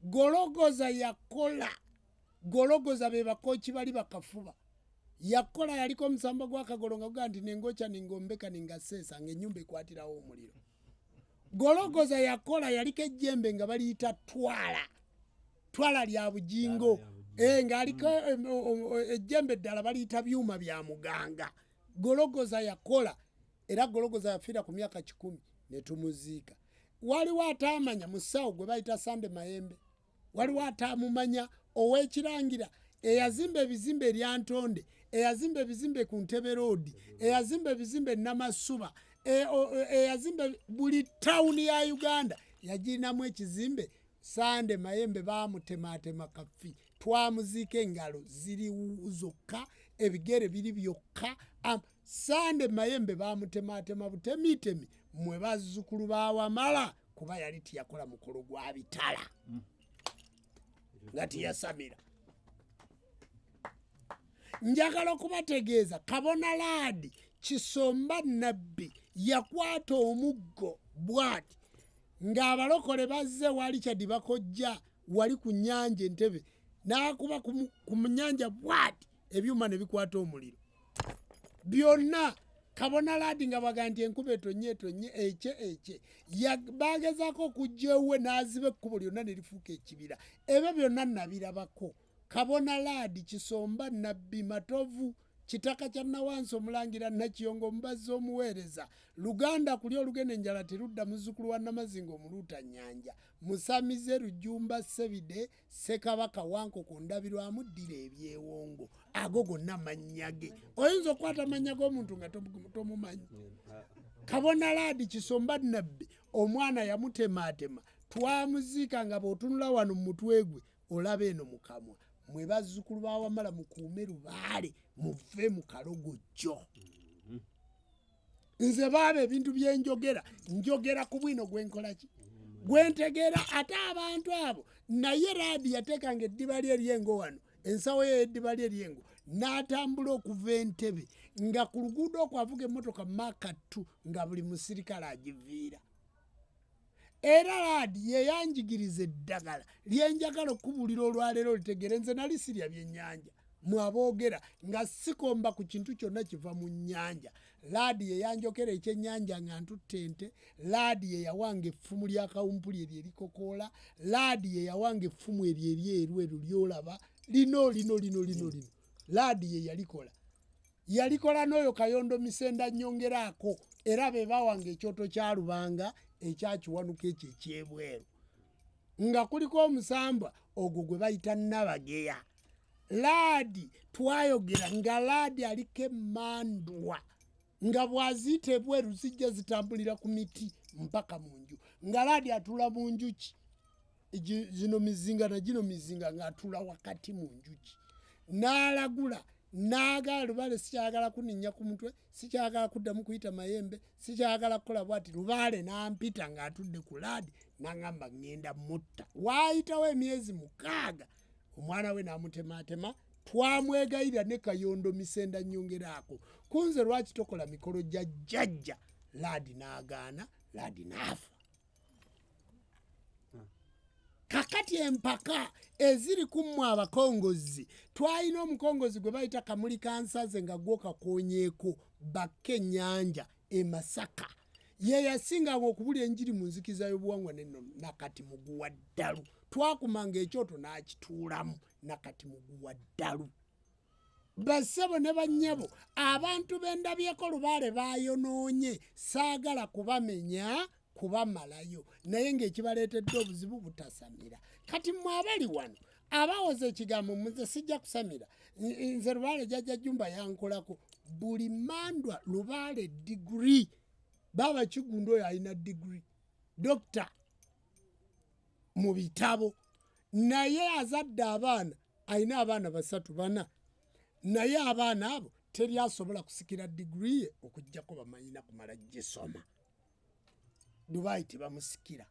[SPEAKER 1] Gologoza yakola Gologoza be bakoki bali bakafuba yakola yaliko omusamba gw'akagolo nga guga nti nengocha ningombeka ningaseesa ng'ennyumba ekwatirawo omuliro Gologoza yakola yaliko ejjembe nga baliyita twala lya bujingo ng'aliko ejjembe eddala baliyita byuma bya muganga Gologoza yakola era Gologoza yafiira ku myaka 10 ne tumuziika waliwo atamanya musawo gwe bayita Sande Mayembe waliwo atamumanya ow'ekirangira eyazimba ebizimbe erya Ntonde eyazimba ebizimbe ku Ntebe Road eyazimba ebizimbe Namasuba eyazimba buli tawuni ya Uganda yagirinamu ekizimbe Sande Mayembe baamutematema kafi twamuziika engalo ziri zokka ebigere biri byokka Sande Mayembe baamutematema butemitemi mwe bazzukulu bawamala kuba yali tiyakola mukolo gwa bitala nga tiyasamira njagala okubategeeza Kabona Laadi Kisomba Nabbi yakwata omuggo bwati ng'abalokole bazze wali kyadi bakojja wali ku nnyanja Entebbe n'akuba ku nnyanja bwati ebyuma ne bikwata omuliro byonna Kabona Laadi nga baga nti enkuba etonye ece bagezaako okujja ewe n'aziba ekkubo lyonna ne lifuuka ekibira ebyo byonna nabirabako Kabona Laadi Kisomba Nabbi Matovu Kitaka kya Nawansi omulangira Nakiyongo omubazzi omuweereza Luganda kuli olugenda enjala terudda muzzukulu wa Namazinga omuluuta nnyanja Musamize Rujjumba Sebide Ssekabaka Wankoko ndabirwamu ddira ebyewongo ago gonna mannya ge oyinza okwata amannya g'omuntu nga tomumanyi Kabona Laadi Kisomba Nabbi omwana yamutematema twamuziika nga bw'otunula wano mu mutwe gwe olaba eno mu kamwa mwe bazzukulu bawamala mukuume lubaale muve mu kalogojjo nze baaba ebintu njogera ku bwino gwenkolaki gwentegeera ate abantu abo naye Laadi yateekanga eddiba lye eryengo wano ensawo ye eddiba lye eryengo n'atambula okuva Entebbe nga ku luguudo okwavuga emmotoka Maka 2 nga buli musirikale agiviira era Laadi yeyanjigiriza eddagala lyenjagala okubuulira olwaleero litegere nze nali sirya byennyanja mwaboogera nga sikomba ku kintu kyonna kiva mu nnyanja Laadi yeyanjokera ekyennyanja nga ntutte ente Laadi ye yawanga effumu lya kawumpuli eryo erikokoola Laadi ye yawanga effumu eryo eryeru lyolaba lino laadi ye yalikola n'oyo Kayondo Misenda Nyongeraako era be bawanga ekyoto kya Lubanga ekyakiwanuka ekyo ekyebweru nga kuliko omusambwa ogwo gwe bayita Nabageya. Laadi twayogera nga laadi aliko emmandwa nga bwaziyita ebweru zijja zitambulira ku miti mpaka mu nju nga laadi atula mu njuki zino mizinga na gino mizinga ng'atula wakati mu njuki n'alagula n'agala Lubaale sikyagala kuninnya ku mutwe sikyagala kuddamu kuyita mayembe sikyagala kukola bwati Lubaale n'ampita ng'atudde ku laadi n'angamba ngenda mutta. Waayitawo emyezi 6 omwana we n'amutematema twamwegayira ne Kayondo Misenda Nyongeraako kunze lwaki tokola mikolo gya jjajja laadi n'agaana laadi n'afa. Kakati empaka eziri kummwe abakongozi twalina omukongozi gwe bayita Kamuli Kansaze nga gwo kakonyeeko bakke ennyanja e Masaka ye yasinganga okubulya enjiri mu nzikiza y'obuwangwa n'ennono nakati muguwa ddalu twakumanga ekyoto n'akituulamu nakati muguwa ddalu. Bassebo ne bannyabo abantu bendabyeko Lubaale bayonoonye saagala kubamenya kubamalayo naye ng'ekibaleetedde obuzibu butasamira. Kati mmwe abali wano abawoza ekigambo muze sijja kusamira nze Lubaale JJUMBA yankolako buli mandwa Lubaale degree baba Kigundo oyo alina degree dokita mu bitabo naye azadde abaana alina abaana 3-4 naye abaana abo teri asobola kusikira degree ye okujjako bamanyina kumala gisoma. Dubai tebamusikira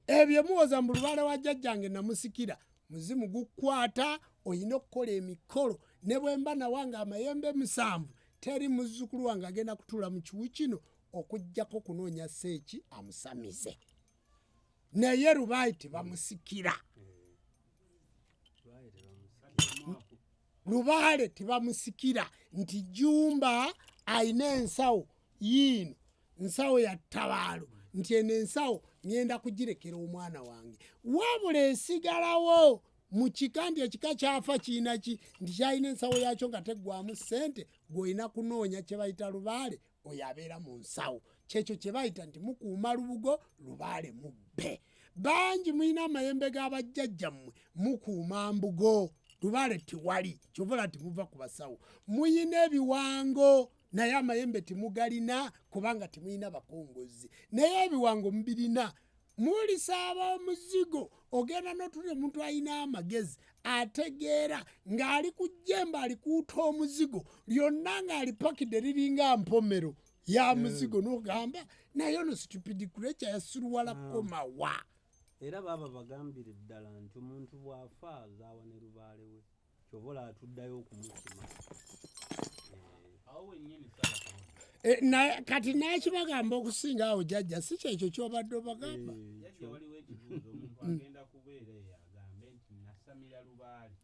[SPEAKER 1] ebyo muwoza mu Lubaale wa jjajjange namusikira muzimu gukwata oyina okukola emikolo ne bwemba nawanga amayembe 7 teri muzzukulu wange agenda kutuula mu kiwu kino okujjako kunoonya seeki amusamize naye Lubaale tebamusikira. Lubaale tebamusikira nti Jumba ayina ensawo yiino nsawo ya Tabaalo nti eno ensawo ngenda kugirekera omwana wange wabula esigalawo mu kika nti ekika kyafa kiina ki nti kyalina ensawo yakyo nga teggwamu ssente gw'olina kunoonya kye bayita Lubaale oyo abeera mu nsawo kyekyo kye bayita nti mukuuma lubugo Lubaale mubbe. Bangi mulina amayembe g'abajjajjammwe mukuuma mbugo Lubaale tiwali kyovula timuva ku basawo muyina ebiwango naye amayembe timugalina kubanga timuyina bakongozi naye ebiwango mubirina mulisaaba omuzigo ogenda n'otulya omuntu alina amagezi ategeera ng'ali ku jjemba alikuuta omuzigo lyonna ng'alipakidde liringa mpomero ya muzigo n'ogamba naye ono stupid creature yasuluwala komawa.
[SPEAKER 2] Era baba bagambire ddala nti omuntu bw'afa azaawa ne Lubaale we kyobola atuddayo okumukima. Kati nakibagamba okusinga awo jjajja si kyekyo kyobadde obagamba.
[SPEAKER 3] Waliwo ekibuuzo omuntu agenda kubeera agambe nti nasamira Lubaale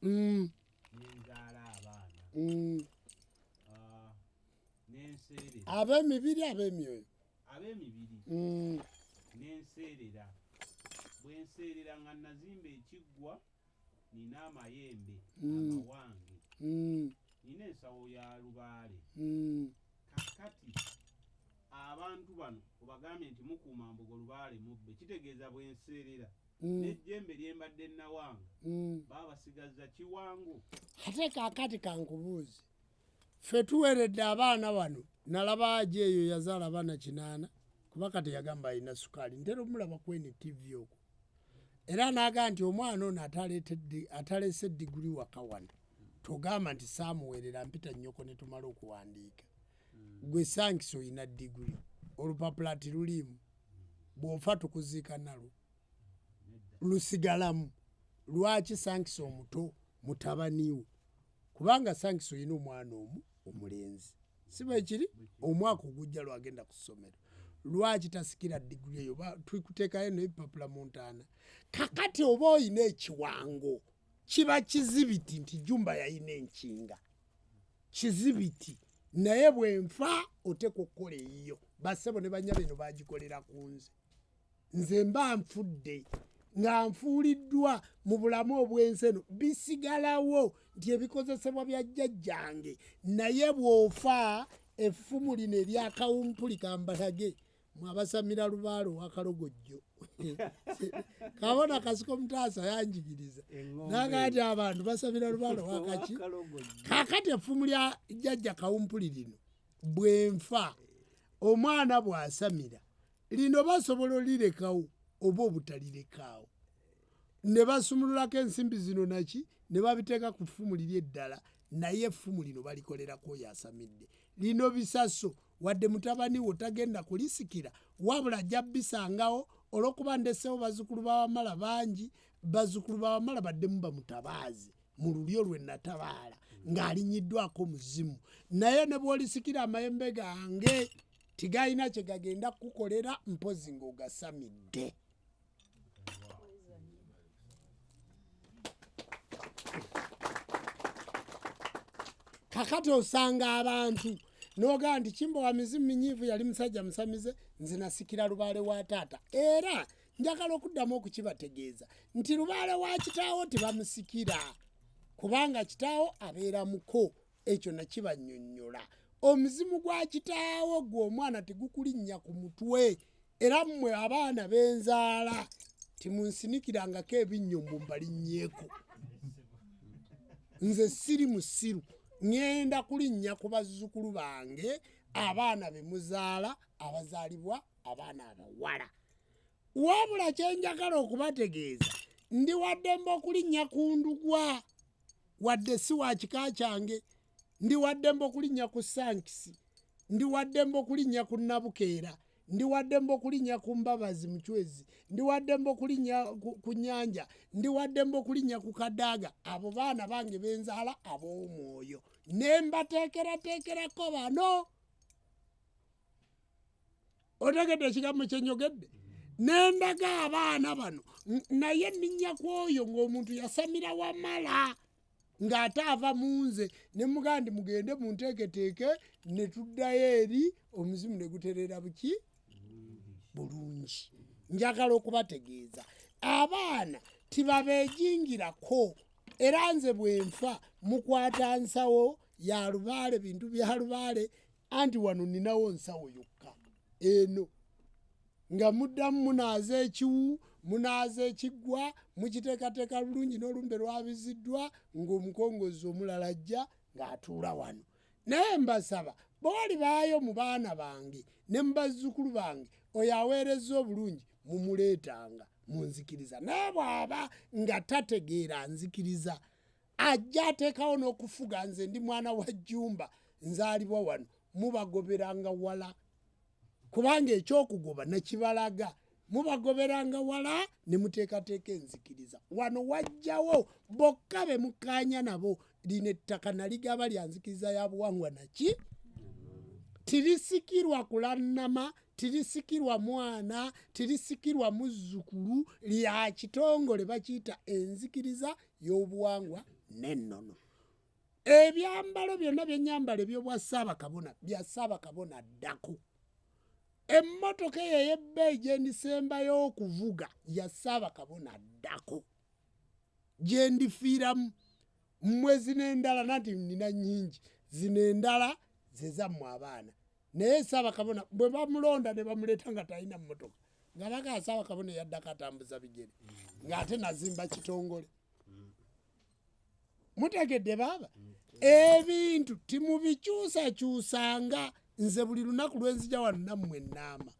[SPEAKER 3] nenzaala abaana nenseerera
[SPEAKER 1] ab'emibiri ab'emyoyo
[SPEAKER 3] nenseerera bwenseerera nga nazimba ekiggwa nina amayembe amawange nina ensawo ya Lubaale kakati abantu bano obagambye nti mukuuma mbugo Lubaale mubbe kitegeeza bwenseerera n'ejjembe lyembadde nawanga baba basigaza kiwango.
[SPEAKER 1] Ate kakati kankubuuzi ffe tuweredde abaana bano nalaba aje eyo yazaala abaana 8 kuba kati yagamba alina sukaali ntera omulaba kwene TV okwo era n'agamba nti omwana ono atalese diguli waka wano togamba nti saamuweerera mpita nnyoko ne tumala okuwandiika gwe Sankisi oyina diguli olupapula tiruliimu bw'ofa tukuziika nalwo lusigalamu. Lwaki Sankisi omuto mutabaniwo kubanga Sankisi oyina omwana omu omulenzi si bwe kiri omwaka ogujja lwagenda ku ssomero lwaki tasikira diguli eyo tukuteekayo n'ebipapula mu ntaana. Kakati oba oyina ekiwango kiba kizibiti nti Jumba yayina enkinga kizibiti naye bwenfa oteka okukola eyiyo bassebo ne banya bino bagikolera ku nze mba nfudde nga nfuuliddwa mu bulamu obw'ensi eno bisigalawo nti ebikozesebwa bya jjajjange naye bw'ofa effumu lino eryakawumpuli kambalage mwabasamira lubaale owakalogojjo kabona kasiko mutaasa yanjigiriza nagati abantu basamira lubaale owakaki kakati effumu lya jjajja kawumpuli lino bwenfa omwana bw'asamira lino basobola olirekawo oba obutalirekawo ne basumululako ensimbi zino naki ne babiteeka ku ffumu liri eddala naye effumu lino balikolerako oyo asamidde lino bisaso wadde mutabani wo tagenda kulisikira wabula ajja bisangawo olw'okuba ndesewo bazzukulu bawamala bangi bazzukulu bawamala baddemu bamutabaaze mu lulyo lwe natabaala ng'alinyiddwako muzimu naye ne bw'olisikira amayembe gange tigayina kye gagenda kukolera mpozi ng'ogasamidde. Kakati osanga abantu noga nti Kimbo wa mizimu minyiivu yali musajja musamize nze nasikira lubaale wa taata era njagala okuddamu okukibategeeza nti lubaale wa kitaawo tebamusikira kubanga kitaawo abeera muko ekyo nakibannyonnyola omuzimu gwa kitaawo gw'omwana tegukulinnya ku mutwe era mmwe abaana b'enzaala timunsinikirangako ebinnyombo mbalinnyeeko nze siri musiru ngenda kulinnya ku bazzukulu bange abaana be muzaala abazaalibwa abaana abawala wabula kyenjagala okubategeeza ndi waddemba okulinnya ku ndugwa wadde si wa kika kyange ndi waddemba okulinnya ku sankisi ndi waddemba okulinnya ku nabukeera ndi waddemba okulinnya ku mbabazi mucwezi ndi waddemba okulinnya ku nyanja ndi waddemba okulinnya ku kadaaga abo baana bange benzaala ab'omwoyo ne mbateekerateekerako bano otegedde ekigambo kyenyogedde ne ndaga abaana bano naye nninnya ku oyo ng'omuntu yasamira wamala ng'ate ava mu nze ne mugaa ndi mugende munteeketeeke ne tuddayo eri omuzimu ne guterera buki bulungi. Njagala okubategeeza abaana tibabeejingirako era nze bwenfa mukwata nsawo ya lubaale bintu bya lubaale anti wano ninawo nsawo yokka eno nga muddamu munaaza ekiwu munaaza ekiggwa mukiteekateeka bulungi n'olumbe lwabiziddwa ng'omukongozi omulala ajja ng'atuula wano naye mbasaba bwali baayo mu baana bange ne mu bazzukulu bange oyo aweereza obulungi mumuleetanga munzikiriza naye bw'aba nga tategeera nzikiriza ajja ateekawo n'okufuga nze ndi mwana wa jjumba nzaalibwa wano mubagoberanga wala kubanga ekyokugoba nekibalaga mubagoberanga wala ne muteekateeka enzikiriza wano wajjawo bokka be mukkaanya nabo lino ettaka naligaba lya nzikiriza ya buwangwa naki tirisikirwa kulannama tirisikirwa mwana tirisikirwa muzzukulu lya kitongole bakiyita enzikiriza y'obuwangwa n'ennono. Ebyambalo byonna byennyambala ebyobwa Ssaabakabona bya Ssaabakabona ddako. Emmotoka eyo ey'ebbeeyi gye ndisembayo okuvuga ya Ssaabakabona ddako gye ndifiiramu mmwe zino endala nanti nina nnyingi zino endala ze zammwe abaana naye Ssaabakabona bwe bamulonda ne bamuleeta nga talina mmotoka nga bagaa Ssaabakabona yaddako atambuza bigere ng'ate nazimba kitongole. Mutegedde baaba ebintu timubikyusakyusanga nze buli lunaku lwenzija wano nammwe ennaama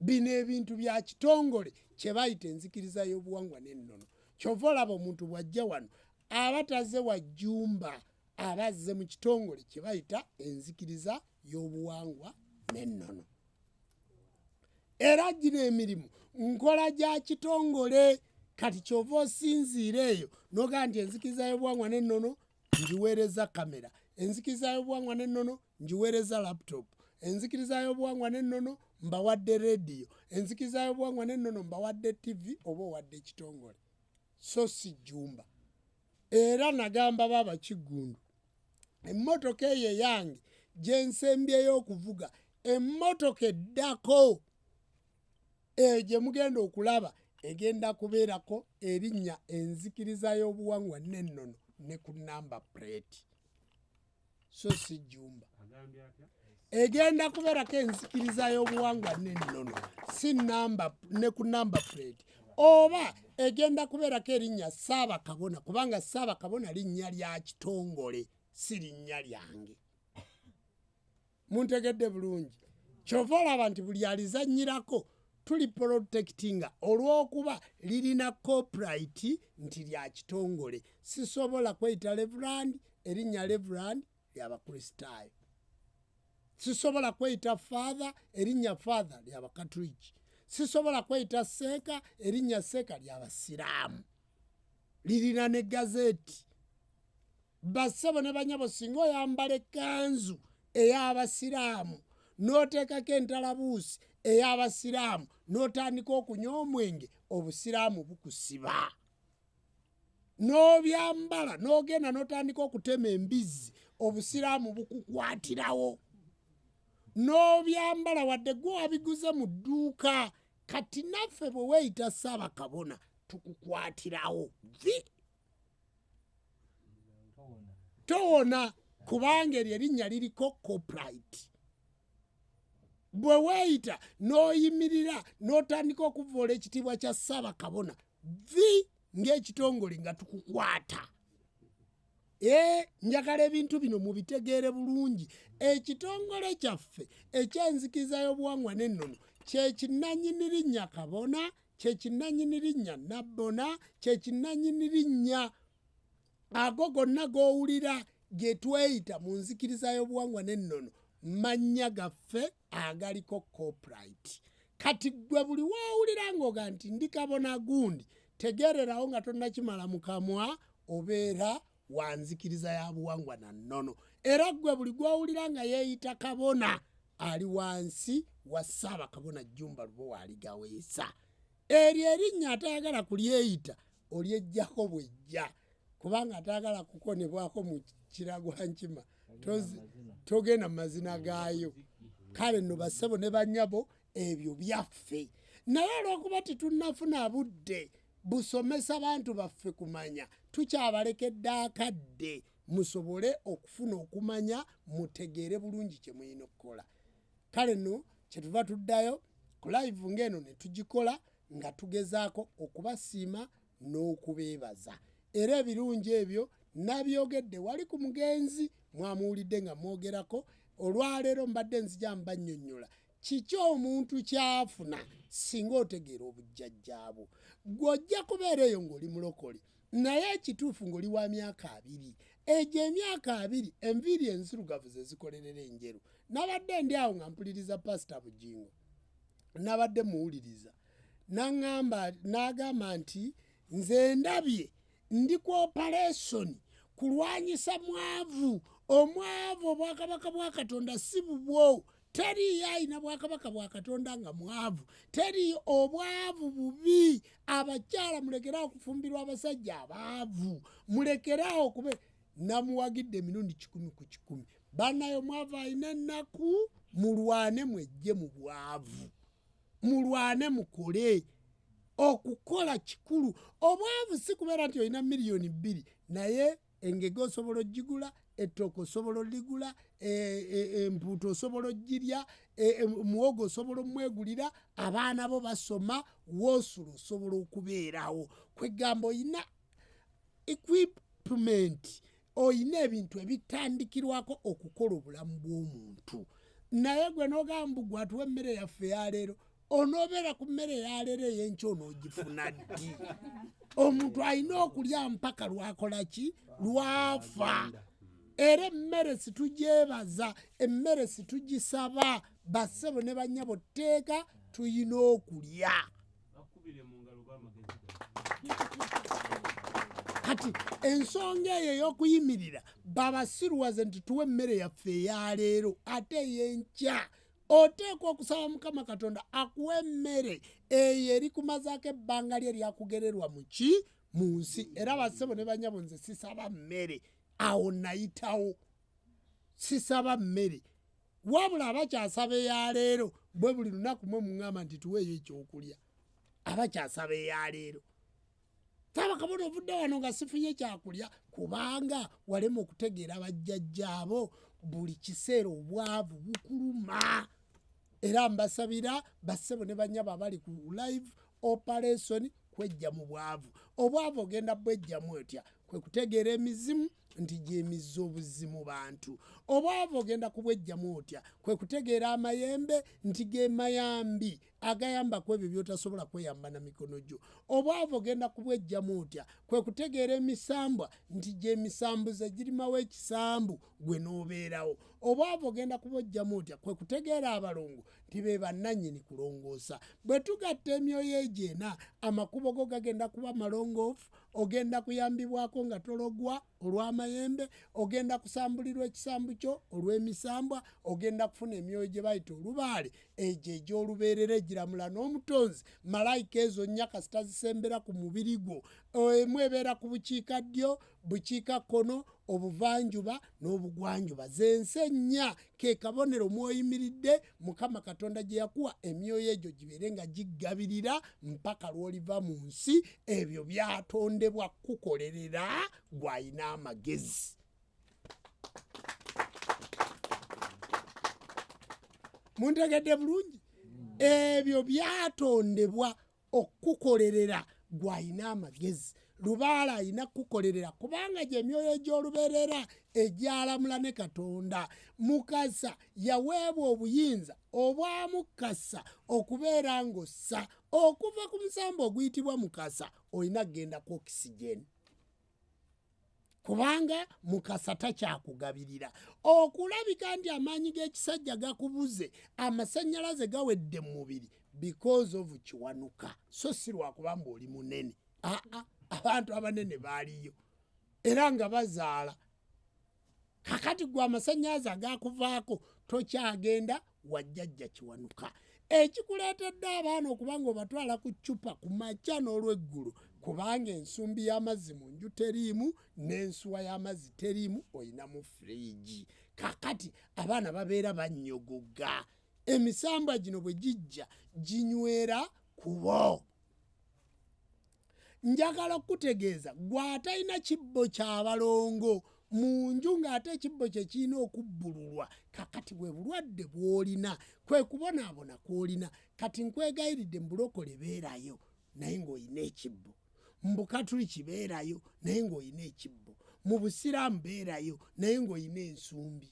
[SPEAKER 1] bino ebintu bya kitongole kye bayita enzikiriza y'obuwangwa n'ennono kyova olaba omuntu bw'ajja wano aba tazze wa jjumba aba azze mu kitongole kye bayita enzikiriza y'obuwangwa n'ennono era gino emirimu nkola gya kitongole kati kyova osinziira eyo nogaa nti enzikiriza y'obuwangwa n'ennono ngiweereza kamera enzikiriza y'obuwangwa n'ennono ngiweereza laptop enzikiriza y'obuwangwa n'ennono mbawadde rediyo enzikiriza y'obuwangwa n'ennono mbawadde tv oba owadde ekitongole so si jjumba. Era nagamba baaba Kiggundu emmotoka eyo eyange gye nsembyeyo okuvuga emmotoka eddako eyo gye mugenda okulaba egenda kubeerako erinnya enzikiriza y'obuwangwa n'ennono ne ku namba plate. So si jjumba. Egenda kubeerako enzikiriza y'obuwangwa n'ennono si namba ne ku namba plate. Oba egenda kubeerako erinnya Ssaabakabona kubanga Ssaabakabona linnya lya kitongole si linnya lyange. Muntegedde bulungi. Kyova olaba nti buli alizannyirako tuli protectinga olw'okuba lirina copyright nti lya kitongole. Sisobola kweyita Reverend erinnya Reverend ly'Abakristaayo. Sisobola kweyita Father erinnya Father ly'Abakatuliki. Sisobola kweyita Seeka erinnya Seeka ly'Abasiraamu. Lirina ne gazeti. Bassebo ne banyabo singa oyambala ekkanzu ey'Abasiraamu n'oteekako entalabuusi ey'Abasiraamu n'otandika okunywa omwenge, Obusiraamu bukusiba. N'obyambala n'ogenda n'otandika okutema embizzi, Obusiraamu bukukwatirawo. N'obyambala wadde gwe wabiguze mu dduuka, kati naffe bwe weeyita Ssaabakabona tukukwatirawo. Towona kubanga eryo erinnya liriko copyright. Bwe weeyita n'oyimirira n'otandika okuvoola ekitiibwa kya Ssaabakabona ng'ekitongole nga tukukwata. Njagala ebintu bino mubitegeere bulungi. Ekitongole kyaffe eky'enzikiriza y'obuwangwa n'ennono kye kinnannyini linnya Kabona, kye kinnannyini linnya Nabbona, kye kinnannyini linnya ago gonna g'owulira ge tweyita mu nzikiriza y'obuwangwa n'ennono, mannya gaffe agaliko copyright. Kati gwe buli w'owulira ng'oga nti ndi Kabona gundi, tegeererawo nga tonnakimala mu kamwa obeera wa nzikiriza ya buwangwa na nnono. Era gwe buli gw'owulira nga yeeyita Kabona ali wansi wa Ssaabakabona Jjumba Lubowa Aligaweesa. Eryo erinnya atayagala kulyeyita olyeggyako bw'ejja kubanga atayagala kukonebwako mu Kiragwankima togenda mu mazina gaayo. Kale nno bassebo ne bannyabo ebyo byaffe. Naye olw'okuba tetunnafuna budde busomesa bantu baffe kumanya, tukyabalekedde akadde musobole okufuna okumanya mutegeere bulungi kye muyina okukola. Kale nno kyetuva tuddayo ku live ng'eno ne tugikola nga tugezaako okubasiima n'okubeebaza. Era ebirungi ebyo nabyogedde wali ku mugenzi mwamuwulidde nga mwogerako. Olwaleero mbadde nzija mbannyonnyola kiki omuntu kyafuna singa otegeera obujjajjaabwo. Gw'ojja kubeera eyo ng'oli mulokole naye ekituufu ng'oli wa myaka 2. Egyo emyaka 2 enviiri enzirugavu ze zikolerera enjeru. Nabadde ndi awo nga mpuliriza Pastor Bujingo, nabadde muwuliriza n'agamba nti nze ndabye ndi ku operation kulwanyisa mwavu. Omwavu obwakabaka bwa Katonda si bubwo. Teri yayina bwakabaka bwa Katonda nga mwavu. Teri obwavu bubi. Abakyala mulekerawo kufumbirwa abasajja abaavu. Mulekerawo kube namuwagidde emirundi 10 ku 10. Bannayo mwavu alina ennaku, mulwane mwejje mu bwavu. Mulwane mukole. Okukola kikulu. Obwavu si kubeera nti olina miliyoni 2 naye engege osobola ogigula, ettooke osobola oligula, empuuta osobola ogirya, muwogo osobola omwegulira, abaana bo basoma, woosulo osobola okubeerawo. Kwegamba oyina equipment, oyina ebintu ebitandikirwako okukola obulamu bw'omuntu. Naye gwe n'ogamba gwe atuwa emmere yaffe eyaleero, onoobeera ku mmere eyaleero ey'enkya onoogifuna ddi? Omuntu alina okulya mpaka lwakola ki? Lwafa. Era emmere situgyebaza, emmere situgisaba. Bassebo ne bannyabo tteeka tuyina okulya. Kati ensonga eyo ey'okuyimirira babasiruwaze nti tuwe emmere yaffe eyaleero ate ey'enkya. Oteekwa okusaba Mukama Katonda akuwa emmere eyo erikumazaako ebbanga lye lyakugererwa mu nsi. Era bassebo ne bannyabo nze sisaba mmere. Awo nayitawo. Sisaba mmere. Wabula abakyasaba eyaleero bwe buli lunaku mwe muŋŋamba nti tuweeyo ekyokulya. abakyasaba eya leero. Taba kabona ovudde wano nga sifunye kyakulya kubanga walema okutegeera bajjajjaabo buli kiseera obwavu bukuluma. Era mbasabira bassebo ne banyaba abali ku live operation kwejja mu bwavu. Obwavu ogenda bwejjamu otya? Kwe kutegeera emizimu nti gyemizza obuzimu bantu. Obwavu ogenda kubwejjamu otya? Kwe kutegeera amayembe nti ge mayambi agayamba ku ebyo by'otasobola kweyamba na mikono gyo. Obwavu ogenda kubwejjamu otya? Kwe kutegeera emisambwa nti gy'emisambuze girimawo ekisambu gwe n'obeerawo. Obwavu ogenda kubwejjamu otya? Kwe kutegeera abalongo nti be bannannyini kulongoosa. Bwe tugatta emyoyo egyo ena amakubo go gagenda kuba malongoofu. Ogenda kuyambibwako nga tologwa olw'amayembe, ogenda kusambulirwa ekisambu kyo olw'emisambwa, ogenda kufuna emyoyo gye bayita olubaale egyo egy'olubeerera egiramula n'omutonzi. Malayika ezo nnya kasita zisembera ku mubiri gwo. Emu ebeera ku bukiikaddyo, bukiikakkono, obuvanjuba n'obugwanjuba. Zense ennya ke kabonero mw'oyimiridde Mukama Katonda gye yakuwa emyoyo egyo gibeere nga giggabirira mpaka lw'oliva mu nsi. Ebyo byatondebwa kukolerera gw'ayina amagezi. Muntegedde bulungi? Ebyo byatondebwa okukolerera gw'ayina amagezi. Lubaala ayina kukolerera kubanga gye myoyo gy'olubeerera egyalamula ne Katonda. Mukasa yaweebwa obuyinza obwamukasa okubeera ng'ossa. Okuva ku musambo oguyitibwa mukasa olina kugenda ku okisigeni kubanga mukasa takyakugabirira. Okulabika nti amaanyi g'ekisajja gakubuze, amasannyalaze gawedde mu mubiri because of kiwanuka, so si lwakuba mbu oli munene. Abantu abanene baaliyo era nga bazaala. Kakati gwe amasannyalaze agakuvaako tokyagenda wajjajja kiwanuka. Ekikuleetedde abaana okuba nga obatwala ku ccupa ku makya n'olw'eggulu kubanga ensumbi y'amazzi mu nju teriimu n'ensuwa y'amazzi teriimu, oyina mu firiigi. Kakati abaana babeera bannyogoga. Emisambwa gino bwe gijja ginywera kubo. Njagala okutegeeza gw'atalina kibbo ky'abalongo mu nju ng'ate ekibbo kye kirina okubbululwa. Kakati bwe bulwadde bw'olina, kwe kubonaabona kw'olina. Kati nkwegayiridde mbulokole beerayo naye ng'olina ekibbo. Mu Bukatuliki beerayo naye ng'olina ekibbo. Mu Busiraamu beerayo naye ng'olina ensumbi.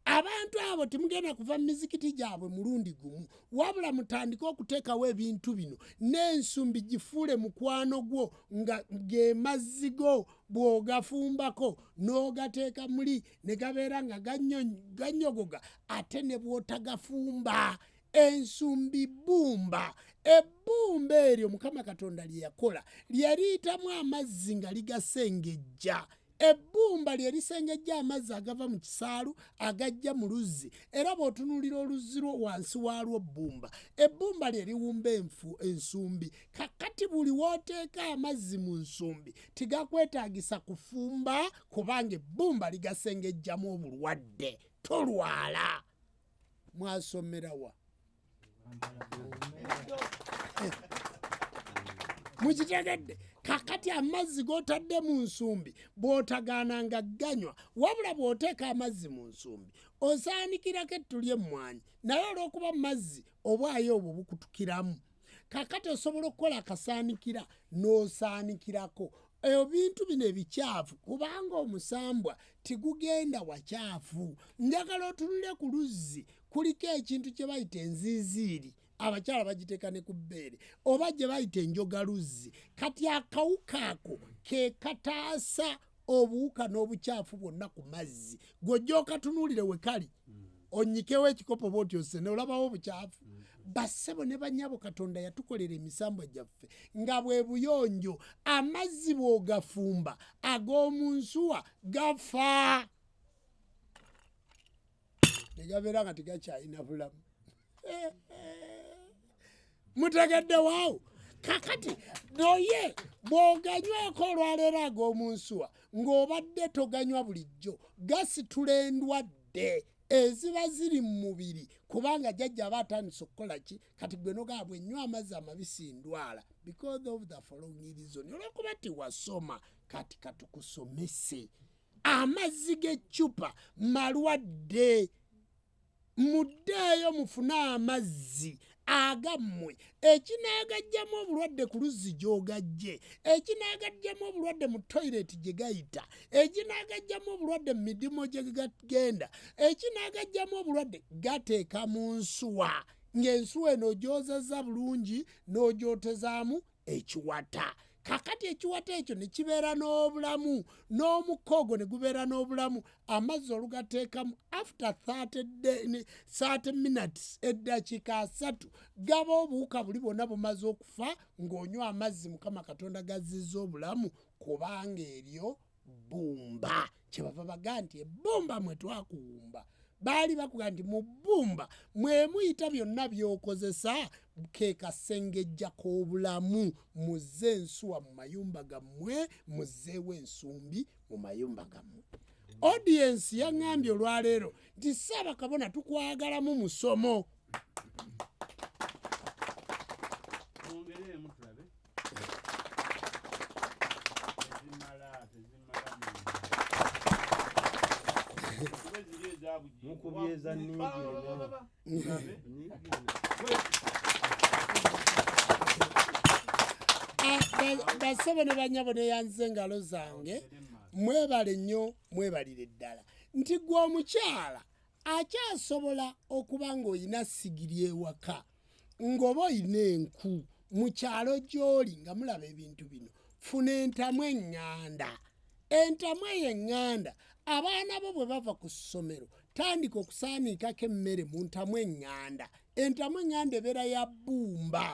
[SPEAKER 1] Abantu abo temugenda kuva mu mizikiti gyabwe mulundi gumu, wabula mutandike okuteekawo ebintu bino n'ensumbi gifuule mukwano gwo nga ge mazzi go bw'ogafumbako n'ogateeka muli ne gabeera nga ganyogoga ate ne bw'otagafumba. Ensumbi bbumba. Ebbumba eryo Mukama Katonda lye yakola lye liyitamu amazzi nga ligasengejja. Ebbumba lye lisengejja amazzi agava mu kisaalu agajja mu luzzi, era bw'otunuulira oluzzi lwo wansi waalwo bbumba. Ebbumba lye liwumba ensumbi. Kakati buli w'oteeka amazzi mu nsumbi tigakwetaagisa kufumba kubanga ebbumba ligasengejjamu obulwadde. Tolwala. Mwasomerawa? Mukitegedde? Kakati amazzi g'otadde mu nsumbi bw'otagaananga ganywa, wabula bw'oteeka amazzi mu nsumbi osaanikirako ettu ly'emmwanyi, naye olw'okuba mazzi obwayo obwo bukutukiramu. Kakati osobola okukola akasaanikira n'osaanikirako. Ebintu bino ebikyafu kubanga omusambwa tigugenda wakyafu. Njagala otunule ku luzzi kuliko ekintu kye bayita enziiziiri. Abakyala bagiteeka ne ku bbeere oba gye bayita enjogaluzzi. Kati akawuka ako ke kataasa obuwuka n'obukyafu bwonna ku mazzi. Gw'ojja okatunuulire we kali onnyikewo ekikopo bw'oti ose n'olabawo obukyafu. Bassebo ne bannyabo Katonda yatukolera emisambwa gyaffe nga bwe buyonjo. Amazzi bw'ogafumba ag'omu nsuwa gafa ne gabeera nga tegakyalina bulamu. Mutegedde waawo? Kakati noye bw'oganywako olwaleero ag'omu nsuwa ng'obadde toganywa bulijjo gasitula endwadde eziba ziri mu mubiri kubanga jjajja aba atandise okukola ki kati gwe nogaa bwennywa amazzi amabisi ndwala because of the following reason olwokuba tiwasoma kati katukusomese amazzi g'eccupa malwadde muddeeyo mufune amazzi agammwe ekinaagajjamu obulwadde ku luzzi gy'ogajje ekinaagajjamu obulwadde mu toyireti gye gayita ekinaagajjamu obulwadde mu midimu gye gagenda ekinaagajjamu obulwadde gateeka mu nsuwa ng'ensuwa eno ogyozezza bulungi n'ogyotezaamu ekiwata kakati ekiwata ekyo ne kibeera n'obulamu n'omukka ogwo ne gubeera n'obulamu amazzi olugateekamu after 30 minutes eddakiika 3 gaba obuwuka buli bwonna bumaze okufa ng'onywa amazzi mukama katonda gazzizza obulamu kubanga eryo bbumba kyebava baga nti ebbumba mwe twakuwumba baali bakuga nti mu bbumba mwe muyita byonna by'okozesa ke kasengejja k'obulamu muzze ensuwa mu mayumba gammwe muzzeewo ensumbi mu mayumba gammwe audiensi yaŋŋambye olwaleero nti Ssaabakabona tukwagalamu musomo
[SPEAKER 2] mukubyeza
[SPEAKER 1] basebe ne banyabo neyanze engalo zange mwebale nnyo mwebalire ddala nti gwe omukyala akyasobola okuba ng'olina sigiri ewaka ng'oba olina enku mu kyalo gy'oli nga mulaba ebintu bino funa entamu eŋŋanda entamu eyo eŋŋanda abaana bo bwe bava ku ssomero tandika okusaaniikako emmere mu ntamu eŋŋanda entamu eŋŋanda ebeera ya bbumba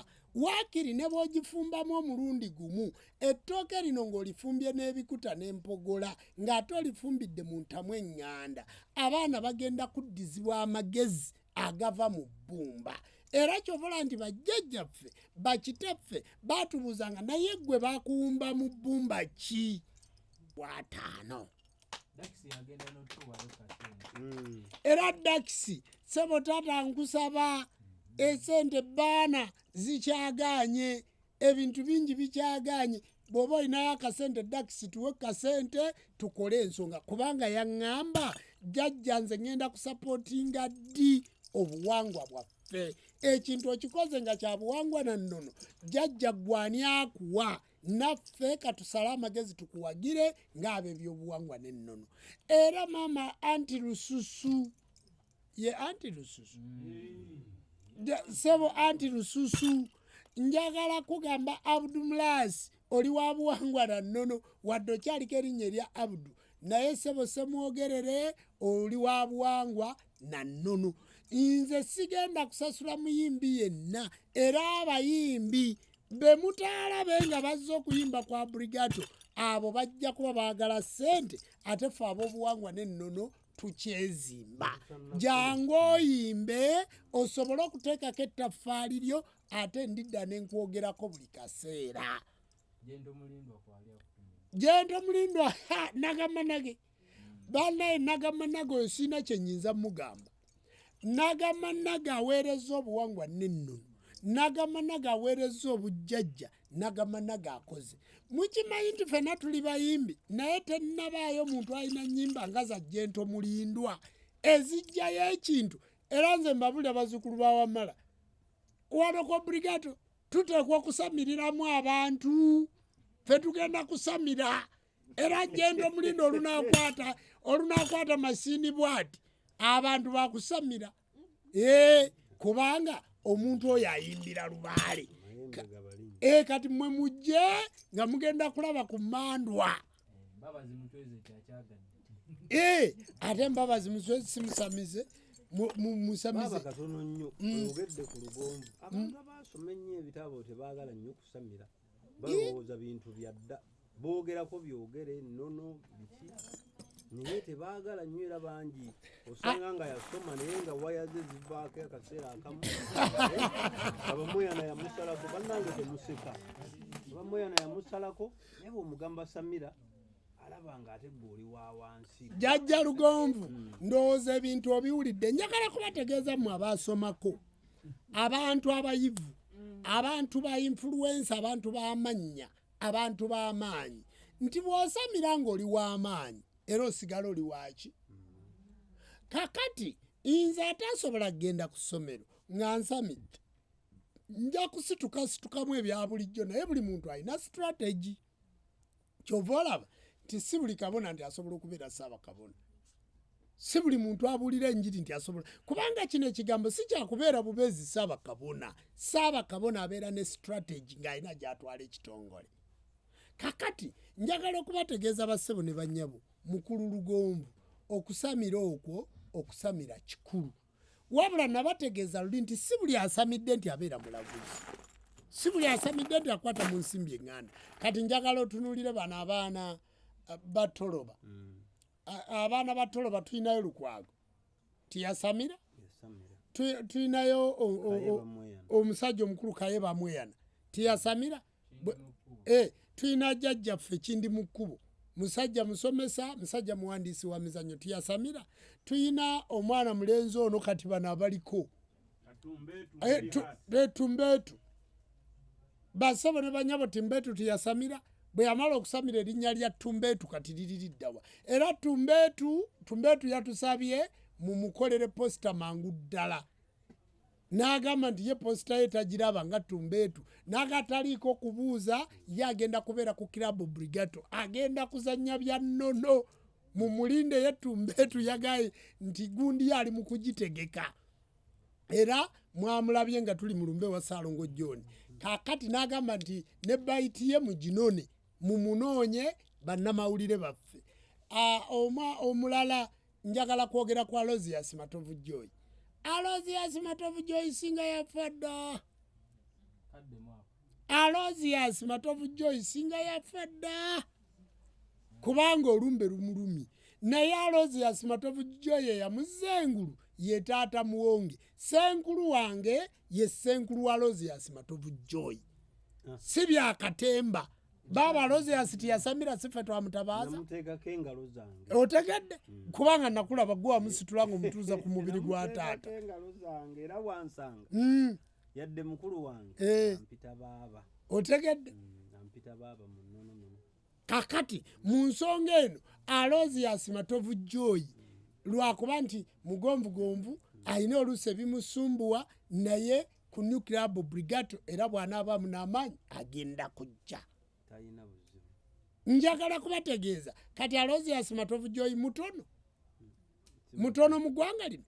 [SPEAKER 1] waakiri ne bw'ogifumbamu omulundi gumu ettooke lino ng'olifumbye n'ebikuta n'empogola ng'ate olifumbidde mu ntamu eŋŋanda abaana bagenda kuddizibwa amagezi agava mu bbumba era kyovola nti bajjajjaffe bakitaffe baatubuuzanga naye ggwe bakuwumba mu bbumba ki bw'ataano era dakisi sebo taata nkusaba esente baana zikyaganye ebintu bingi bikyaganye bw'oba olinayo akasente dakisi tuwe kasente tukole ensonga kubanga yaŋŋamba jjajja nze ŋŋenda kusapootinga ddi obuwangwa bwaffe ekintu okikoze nga kya buwangwa na nnono jjajja gwani akuwa naffe katusale amagezi tukuwagire ng'abo ebyobuwangwa n'ennono era maama anti lususu ye anti lususu sebo anti lususu njagala kugamba Abdumulaasi oli wa buwangwa na nnono wadde okyaliko erinnya erya Abdu naye sebo semwogerere oli wa buwangwa na nnono nze sigenda kusasula muyimbi yenna era abayimbi be mutaalabe nga bazze okuyimba kwa brigato abo bajja kuba baagala ssente ate ffe ab'obuwangwa n'ennono tukyezimba jangu oyimbe osobole okuteekako ettaffaali lyo ate ndidda ne nkwogerako buli kaseera Jendo Mulindwa nagamanage banaye nagamanage oyo sirina kye nnyinza mugamba nagamanage aweereza obuwangwa n'ennono nagamanaga aweereza obujjajja nagamanaga akoze mukimanyi nti ffenna tuli bayimbi naye tennabaayo omuntu alina nnyimba nga za Jento Mulindwa ezijjayo ekintu era nze mbabulira bazzukulu ba Wamala wano ko brigato tuteekwa okusamiriramu abantu ffe tugenda kusamira era Jento Mulindwa olunakwata masiini bwati abantu bakusamira kubanga omuntu oyo ayimbira lubaale kati mwe mujje nga mugenda kulaba ku Mandwa ate Mbabazi Muswezi simusamize musamize
[SPEAKER 2] katono nnyo oyogedde ku lubombo abantu abasoma ennyo ebitabo tebaagala nnyo kusamira balowooza bintu byadda boogerako byogere nnono biki naye tebaagala nnyo era bangi osanga nga yasoma naye nga waya ze zivaako akaseera akamu abamuyana yamusalako bannange temuseka abamuyana yamusalako naye bw'omugamba Samira alaba ng'ate gwe oli wa wansi.
[SPEAKER 1] Jjajja Lugonvu ndowooza ebintu obiwulidde. Njagala kubategeeza mmwe abaasomako, abantu abayivu, abantu ba influensa, abantu b'amannya, abantu b'amaanyi, nti bw'osamira ng'oli w'amaanyi era osigala oli waki. Kakati nze atasobola kgenda ku ssomero nga nsamidde, nja kusitukamu ebya bulijjo, naye buli muntu alina strategy. Kyova olaba nti si buli kabona nti asobola okubeera ssaabakabona, si buli muntu abuulira enjiri nti asobola, kubanga kino ekigambo si kyakubeera bubezi ssaabakabona. Ssaabakabona abeera ne strategy ng'alina gy'atwala ekitongole. Kakati njagala okubategeeza bassebo ne bannyabo, mukulu Lugonvu, okusamira okwo okusamira kikulu. Wabula nabategeeza luli nti si buli asamidde nti abeera mulaguzi, si buli asamidde nti akwata mu nsimbi eŋŋanda. Kati njagala otunuulire bano abaana batoloba. Abaana batoloba tulinayo Lukwago tiyasamira, tulinayo omusajja omukulu Kayeba Mweyana tiyasamira, tulina jjajjaffe Kindi mu kkubo, musajja musomesa, musajja muwandiisi wa mizannyo tiyasamira, tulina omwana mulenzi ono kati bano abaliko Tumbeetu, bassebo ne bannyabo Tumbeetu tiyasamira. Bwe yamala okusamira erinnya lya Tumbeetu kati liri liddawa. Era Tumbeetu yatusabye mumukolere posita mangu ddala. N'agamba nti ye posita ye tagiraba nga Tumbeetu. N'agataliiko kubuuza ye agenda kubeera ku Club Brigato. Agenda kuzannya bya nnono. Mumulinde ye Tumbeetu yagaye nti gundi ali mu kugitegeka. Era mwamulabye nga tuli mu lumbe wa Saalongo John. Kakati n'agamba nti ne bayiti ye muginone. Mumunoonye bannamawulire baffe. Omulala njagala kwogera kwa Alozias Matovu Joy. Alozias Matovu Joy singa yafadda. Alozias Matovu Joy singa yafadda. Kubanga olumbe lumulumi. Naye Alozias Matovu Joy yamuzza engulu ye taata muwonge. Senkulu wange ye Senkulu wa Alozias Matovu Joy. Si byakatemba. Baba Alozias tiyasamira sife twamutabaza.
[SPEAKER 2] Namuteekako engalo zange.
[SPEAKER 1] Otegedde? Kubanga nakulaba gwe wamusitula ng'omutuuza ku mubiri gwa taata.
[SPEAKER 2] Namuteekako engalo zange era wansanga. Yadde mukulu wange. Ampita baaba.
[SPEAKER 1] Otegedde?
[SPEAKER 2] Ampita baaba mu nnono muno.
[SPEAKER 1] Kakati mu nsonga eno Alozias Matovu Joy lwakuba nti mugonvugonvu alina oluusi ebimusumbuwa naye ku New Club Brigato era bw'anaabaamu n'amaanyi agenda kujja.
[SPEAKER 2] Talina buzibu.
[SPEAKER 1] Njagala kubategeeza kati Alozias Matovu Joy mutono mu ggwanga lino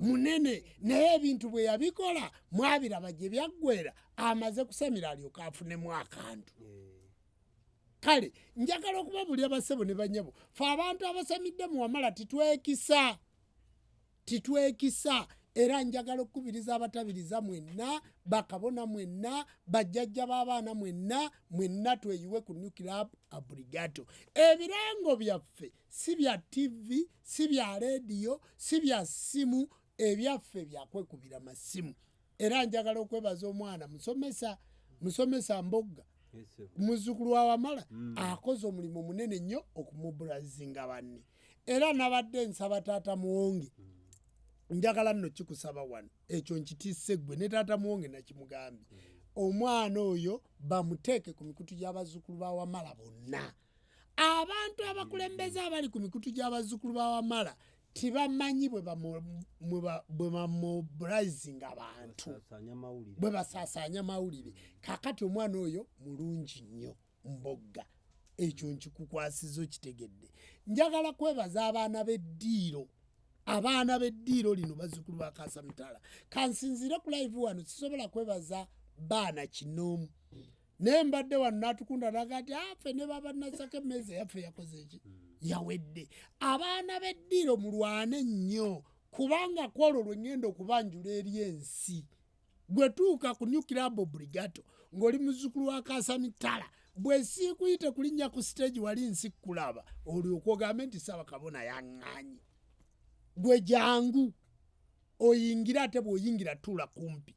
[SPEAKER 1] munene, naye ebintu bwe yabikola mwabiraba gye byaggwera, amaze kusamira alyoka afunemu akantu. Kale njagala okubabuulira bassebo ne bannyabo, fe abantu abasamidde mu wamala titwekisa. Era njagala okukubiriza abatabiriza mwenna, bakabona mwenna, bajjajja b'abaana mwenna tweyiwe ku New Club Brigato. Ebirango byaffe si bya TV, si bya rediyo, si bya simu, ebyaffe byakwekubira masimu. Era njagala okwebaza omwana musomesa Mbogga, muzzukulu wa Wamala, akoze omulimu munene nnyo okumubulazinga banne. Era nabadde nsaba taata muwonge, njagala nno kikusaba wano, ekyo nkitiise ggwe ne taata muwonge nakimugambye. Omwana oyo bamuteeke ku mikutu gy'abazzukulu ba Wamala bonna. Abantu abakulembeze abali ku mikutu gy'abazzukulu ba Wamala tibamanyi bwe bamobilizinga abantu, bwe basaasaanya mawulire. Kakati omwana oyo mulungi nnyo Mbogga, ekyo nkikukwasiza okitegedde. Njagala kwebaza abaana b'eddiiro. Abaana b'eddiiro lino bazzukulu ba Kasamutala. Kansinzire ku live wano sisobola kwebaza baana kinoomu. Naye mbadde wano n'atukunda n'agati ffe ne baba Nasaka emmeeza yaffe yakoze eki? Yawedde. Abaana b'eddiiro mulwane nnyo kubanga kwolwo lwe ngenda okubanjula eri ensi. Gwe tuuka ku New Club Brigato ng'oli muzzukulu wa Kasamutala, bwe siikuyite kulinnya ku stage wali nsi kulaba olyoka ogambe nti Ssaabakabona yaŋŋaanye. Gwe jangu oyingira, ate bw'oyingira tuula kumpi.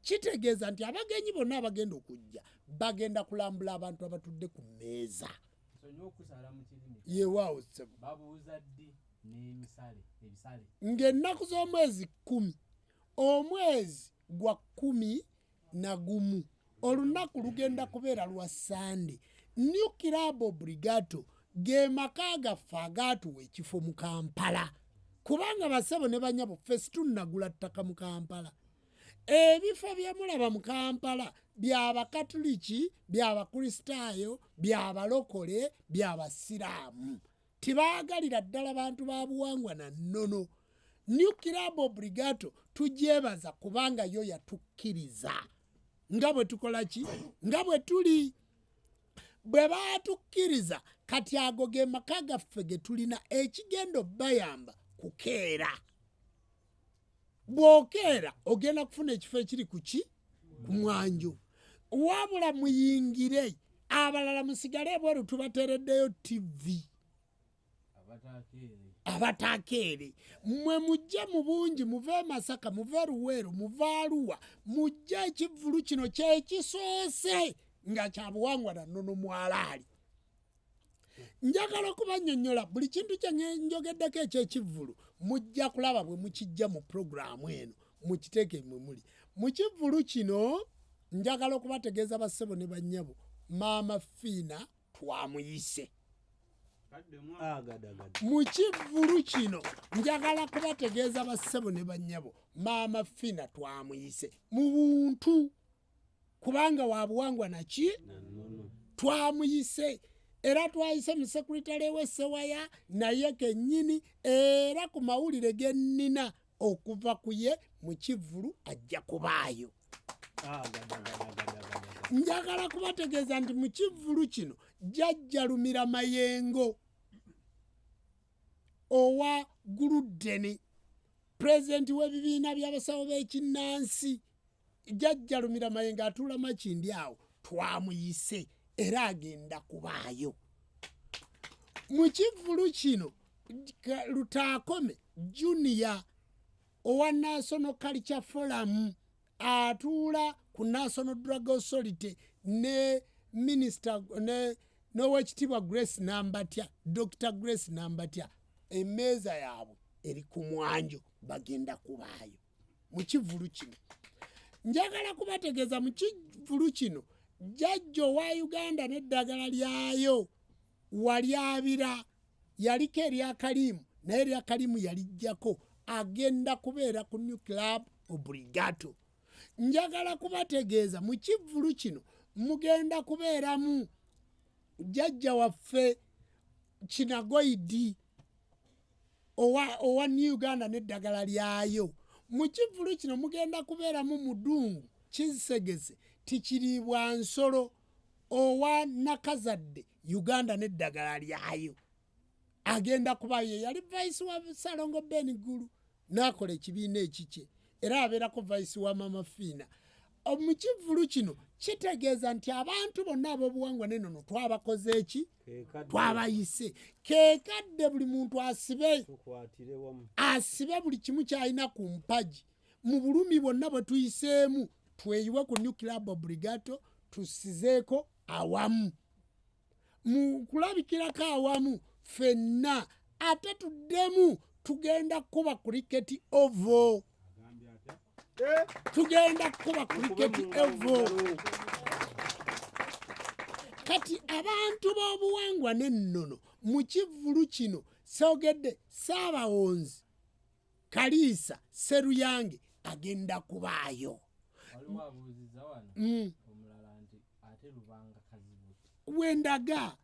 [SPEAKER 1] Kitegeeza nti abagenyi bonna abagenda okujja bagenda kulambula abantu abatudde ku mmeeza.
[SPEAKER 3] So
[SPEAKER 1] ye waawo ssebo
[SPEAKER 3] babuuza ddi n'emisale ebisale
[SPEAKER 1] ng'ennaku z'omwezi 10 omwezi gwa 11 olunaku lugenda kubeera lwa Sande. New Club Obligato ge maka gaffe agaatuwa ekifo mu Kampala kubanga basebo ne banyabo ffe tunnagula ttaka mu Kampala. Ebifo bye mulaba mu Kampala by'Abakatuliki, by'Abakristaayo, by'Abalokole, by'Abasiraamu. Tibaagalira ddala bantu ba buwangwa na nnono. New Club Obligato tugyebaza kubanga yo yatukkiriza. Nga bwe tukola ki? Nga bwe tuli. Bwe baatukkiriza kati ago ge maka gaffe ge tulina ekigendo bayamba kukeera. Bw'okeera ogenda kufuna ekifo ekiri ku ki? Ku mwanjo. Wabula muyingire abalala musigale ebweru tubateereddeyo TV. Abatakeere mmwe mujje mu bungi muve Masaka muve Luweero muve Arua mujje ekivvulu kino kyekisoose nga kya buwangwa na nnono mwalaali. Njagala okubannyonnyola buli kintu kye njogeddeko ekyekivvulu mujja kulaba bwe mukijja mu puroguraamu eno mukiteeke mwe muli. Mu kivvulu kino njagala okubategeeza bassebo ne bannyabo maama Fiina twamuyise. Mu kivvulu kino njagala kubategeeza bassebo ne bannyabo maama Fiina twamuyise mu buntu kubanga wa buwangwa naki twamuyise era twayise mu sekuritale w'essewaya naye kennyini era ku mawulire ge nnina okuva ku ye mu kivvulu ajja kubaayo. Njagala kubategeeza nti mu kivvulu kino Jjajja Lumira Mayengo owa Guludeni pulezidenti w'ebibiina by'abasawo b'ekinnansi Jjajja Lumira Mayengo atuula Makindi awo twamuyise era agenda kubaayo. Mu kivvulu kino Lutaakome Junior owa National Culture Forum atuula ku National Drug Authority ne Minister n'Oweekitiibwa Grace Nambatya, Dr. Grace Nambatya emmeeza yaabwe eri ku mwanjo bagenda kubaayo mu kivvulu kino. Njagala kubategeeza mu kivvulu kino Jjajja owa Uganda n'eddagala lyayo Walyabira yaliko erya Kalimu naye erya Kalimu yalijjako agenda kubeera ku New Club Obligato. Njagala kubategeeza mu kivvulu kino mugenda kubeeramu Jjajja waffe Kinagoidi owa New Uganda n'eddagala lyayo. Mu kivvulu kino mugenda kubeeramu Mudungu Kisegese Tikiriibwa Nsolo owa Nakazadde Uganda n'eddagala lyayo agenda kubayo. Yali vice wa Salongo Ben Gulu n'akola ekibiina ekikye era abeerako vice wa Mama Fiina. Mu kivvulu kino kitegeeza nti abantu bonna ab'obuwangwa n'ennono twabakoze eki? Twabayise. Keekadde buli muntu asibe buli kimu ky'alina ku mpagi. Mu bulumi bwonna bwe tuyiseemu tweyiwe ku New Club Obligato tusizeeko awamu. Mu kulabikirako awamu ffenna ate tuddemu tugenda kuba cricket ovo. Tugenda kuba cricket ovo. Kati abantu b'obuwangwa n'ennono mu kivvulu kino soogedde Saabawonzi Kaliisa Seruyange agenda kubaayo. Wendaga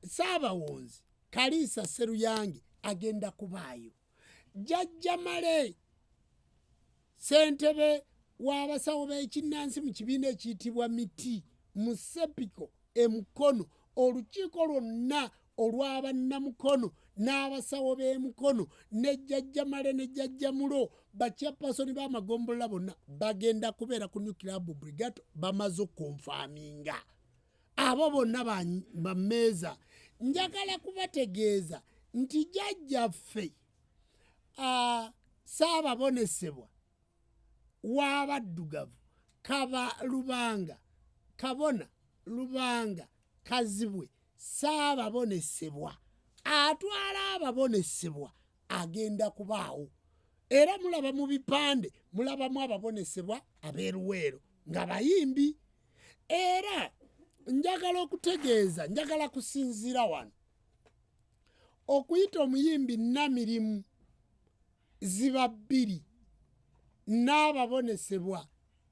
[SPEAKER 1] Saabawonzi Kaliisa Seruyange agenda kubaayo. Jjajja Male ssentebe w'abasawo b'ekinnansi mu kibiina ekiyitibwa Miti mu Sepiko e Mukono olukiiko lwonna olw'abannamukono n'abasawo b'e Mukono ne Jjajja Male ne Jjajja Mulo bakyapasoni b'amagombolola bonna bagenda kubeera ku New Club Obligato bamaze okunfaaminga. Abo bonna bammeeza. Njagala kubategeeza nti jjajjaffe Saababonesebwa w'abaddugavu Kabona Lubanga Kazibwe saababonesebwa atwala ababonesebwa agenda kubaawo era mulaba mu bipande mulabamu ababonesebwa abeeruweero nga bayimbi era njagala okutegeeza njagala kusinziira wano okuyita omuyimbi Namirimu ziba bbiri n'ababonesebwa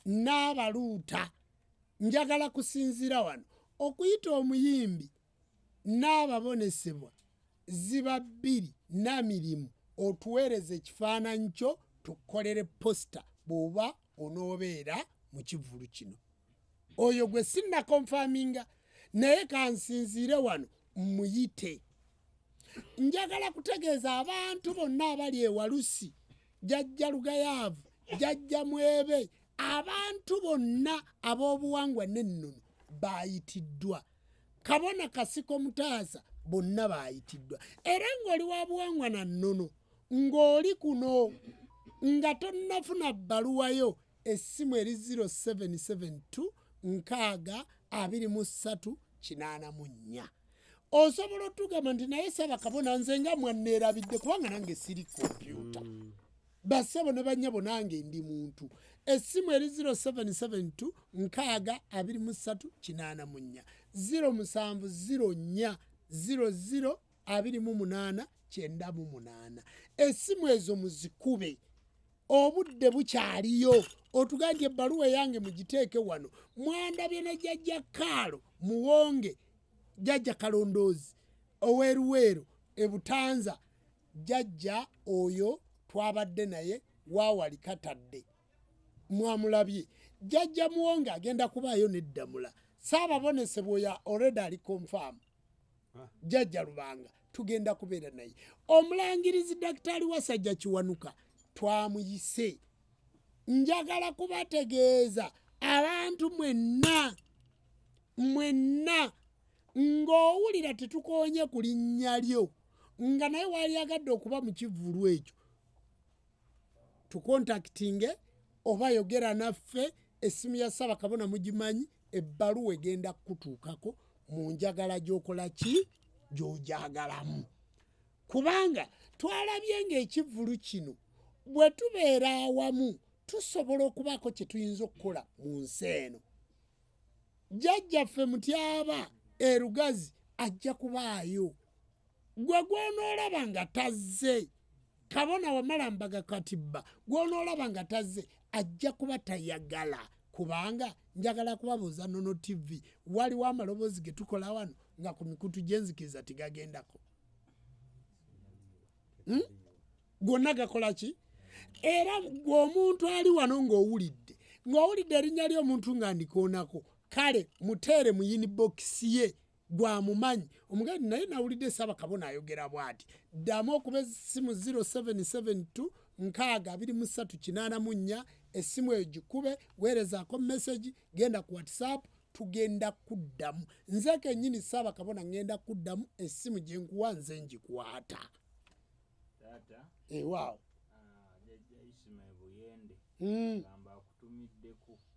[SPEAKER 1] n'abaluuta njagala kusinziira wano okuyita omuyimbi n'ababonesebwa ziba bbiri Namirimu otuweereze ekifaananyi kyo tukolere posita bw'oba onoobeera mu kivulu kino oyo gwe sinna konfaminga naye kansinziire wano muyite njagala kutegeeza abantu bonna abali ewalusi jjajja Lugayaavu jjajja Mwebe abantu bonna ab'obuwangwa n'ennono baayitiddwa Kabona Kasiko Mutaasa bonna baayitiddwa era ng'oli wa buwangwa na nnono ng'oli kuno nga tonnafuna bbaluwayo essimu eri 0772 623 osobola otugamba nti naye saba kabona nze nga mwanneerabidde kubanga nange siri kompyuta bassebo ne bannyabo nange ndi muntu essimu eri 0772 623 0704 0028 essimu ezo muzikube obudde bukyaliyo otugambye ebbaluwa yange mugiteeke wano mwandabye ne jjajja Kaalo Muwonge jjajja Kalondoozi oweeruweero ebutanza jjajja oyo twabadde naye waawali katadde mwamulabye jjajja Muwonge agenda kubaayo n'eddamula saababonesebwa oyo already ali confirm jjajja Lubanga tugenda kubeera naye omulangirizi Daktari Wasajja Kiwanuka twamuyise njagala kubategeeza abantu mwenna ng'owulira tetukoonye ku linnya lyo nga naye waali agadde okuba mu kivulu ekyo tukontakitinge oba yogera naffe essimu ya Ssaabakabona mugimanyi ebbaluwa egenda kutuukako mu njagala gy'okola ki gy'ojagalamu kubanga twalabye ng'ekivulu kino bwe tubeera awamu tusobola okubaako kye tuyinza okukola mu nsi eno jjajjaffe Mutyaba Erugazi ajja kubaayo gwe gwonoolaba nga tazze Kabona Wamalambaga Katibba gwonoolaba nga tazze ajja kuba tayagala kubanga njagala kubabuuza Nnono TV waliwo amaloboozi ge tukola wano nga ku mikutu gyenzikiriza tigagendako gonna gakola ki era omuntu ali wano ng'owulidde erinnya ly'omuntu nga ndikoonako kale muteere mu inibokisi ye gwamumanyi omugandi naye nawulidde Ssaabakabona ayogera bw'ati ddamu okuba essimu 0772 623 essimu eyo gikube weerezaako message genda ku WhatsApp tugenda kuddamu nze kennyini Ssaabakabona ngenda kuddamu essimu gye nkuwa nze ngikwata
[SPEAKER 3] Tata
[SPEAKER 1] waaw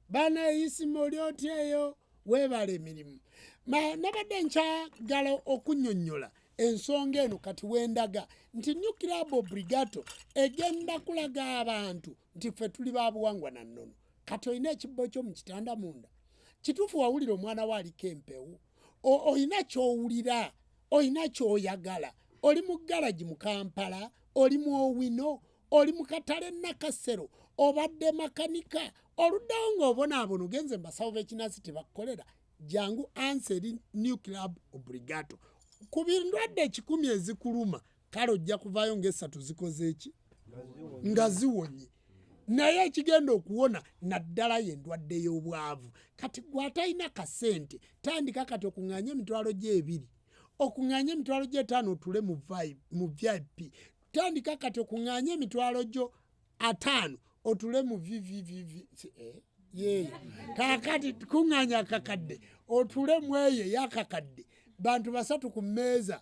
[SPEAKER 1] bana isimu oli otyeyo weebala emirimu nabadde nkyagala okunnyonnyola ensonga eno kati wendaga nti Nuclear Obligato egenda kulaga abantu nti ffe tuli ba buwangwa na nnono kati olina ekibbo kyo mu kitanda munda kituufu wawulira omwana we aliko empewo olina ky'owulira olina ky'oyagala oli mu garagi mu Kampala oli mu Owino oli mu katale Nakasero obadde makanika oluddawo ng'obonaabona ogenze mbasawo b'ekinasi tebakukolera jangu anseri Nuclear Obligato ku bindwadde 10 ezikuluma kale ojja kuvaayo ng'esatu zikoze eki nga ziwonye naye ekigenda okuwona naddala y'endwadde y'obwavu kati gwatalina kasente tandika kati okuŋŋaanya emitwalo gy'ebiri okuŋŋaanya emitwalo gy'etaano otule mu VIP tandika kati okuŋŋaanya emitwalo gyo 5 otule mu VVV yeeyo kakati kuŋŋaanya akakadde otule mu eyo ey'akakadde bantu 3 ku mmeeza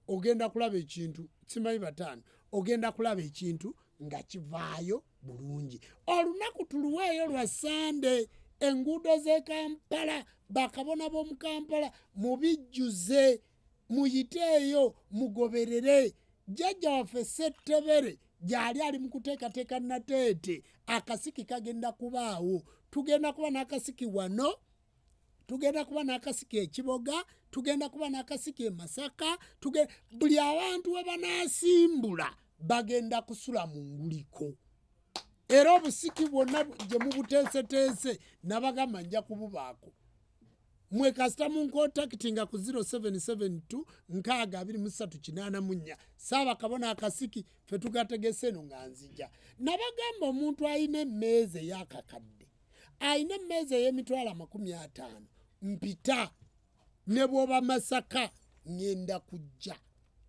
[SPEAKER 1] ogenda kulaba ekintu simanyi 5 ogenda kulaba ekintu nga kivaayo bulungi olunaku tuluweeyo lwa Sande enguudo z'e Kampala bakabona b'omu Kampala mubijjuze muyiteeyo mugoberere jjajja waffe Ssettebere gyali ali mu kuteekateeka Nateete akasiki kagenda kubaawo tugenda kuba n'akasiki wano tugenda kuba n'akasiki e Kiboga tugenda kuba n'akasiki e Masaka buli abantu we banaasimbula bagenda kusula mu nguliko era obusiki bwonna gye mubuteeseteese nabagamba nja kububaako mwe kasita munkontakitinga ku 0772 62384 Ssaabakabona akasiki fe tugategese eno nga nzija nabagamba omuntu ayina emmeeza ey'akakadde ayina emmeeza ey'emitwalo 50 mpita ne bw'oba Masaka ngenda kujja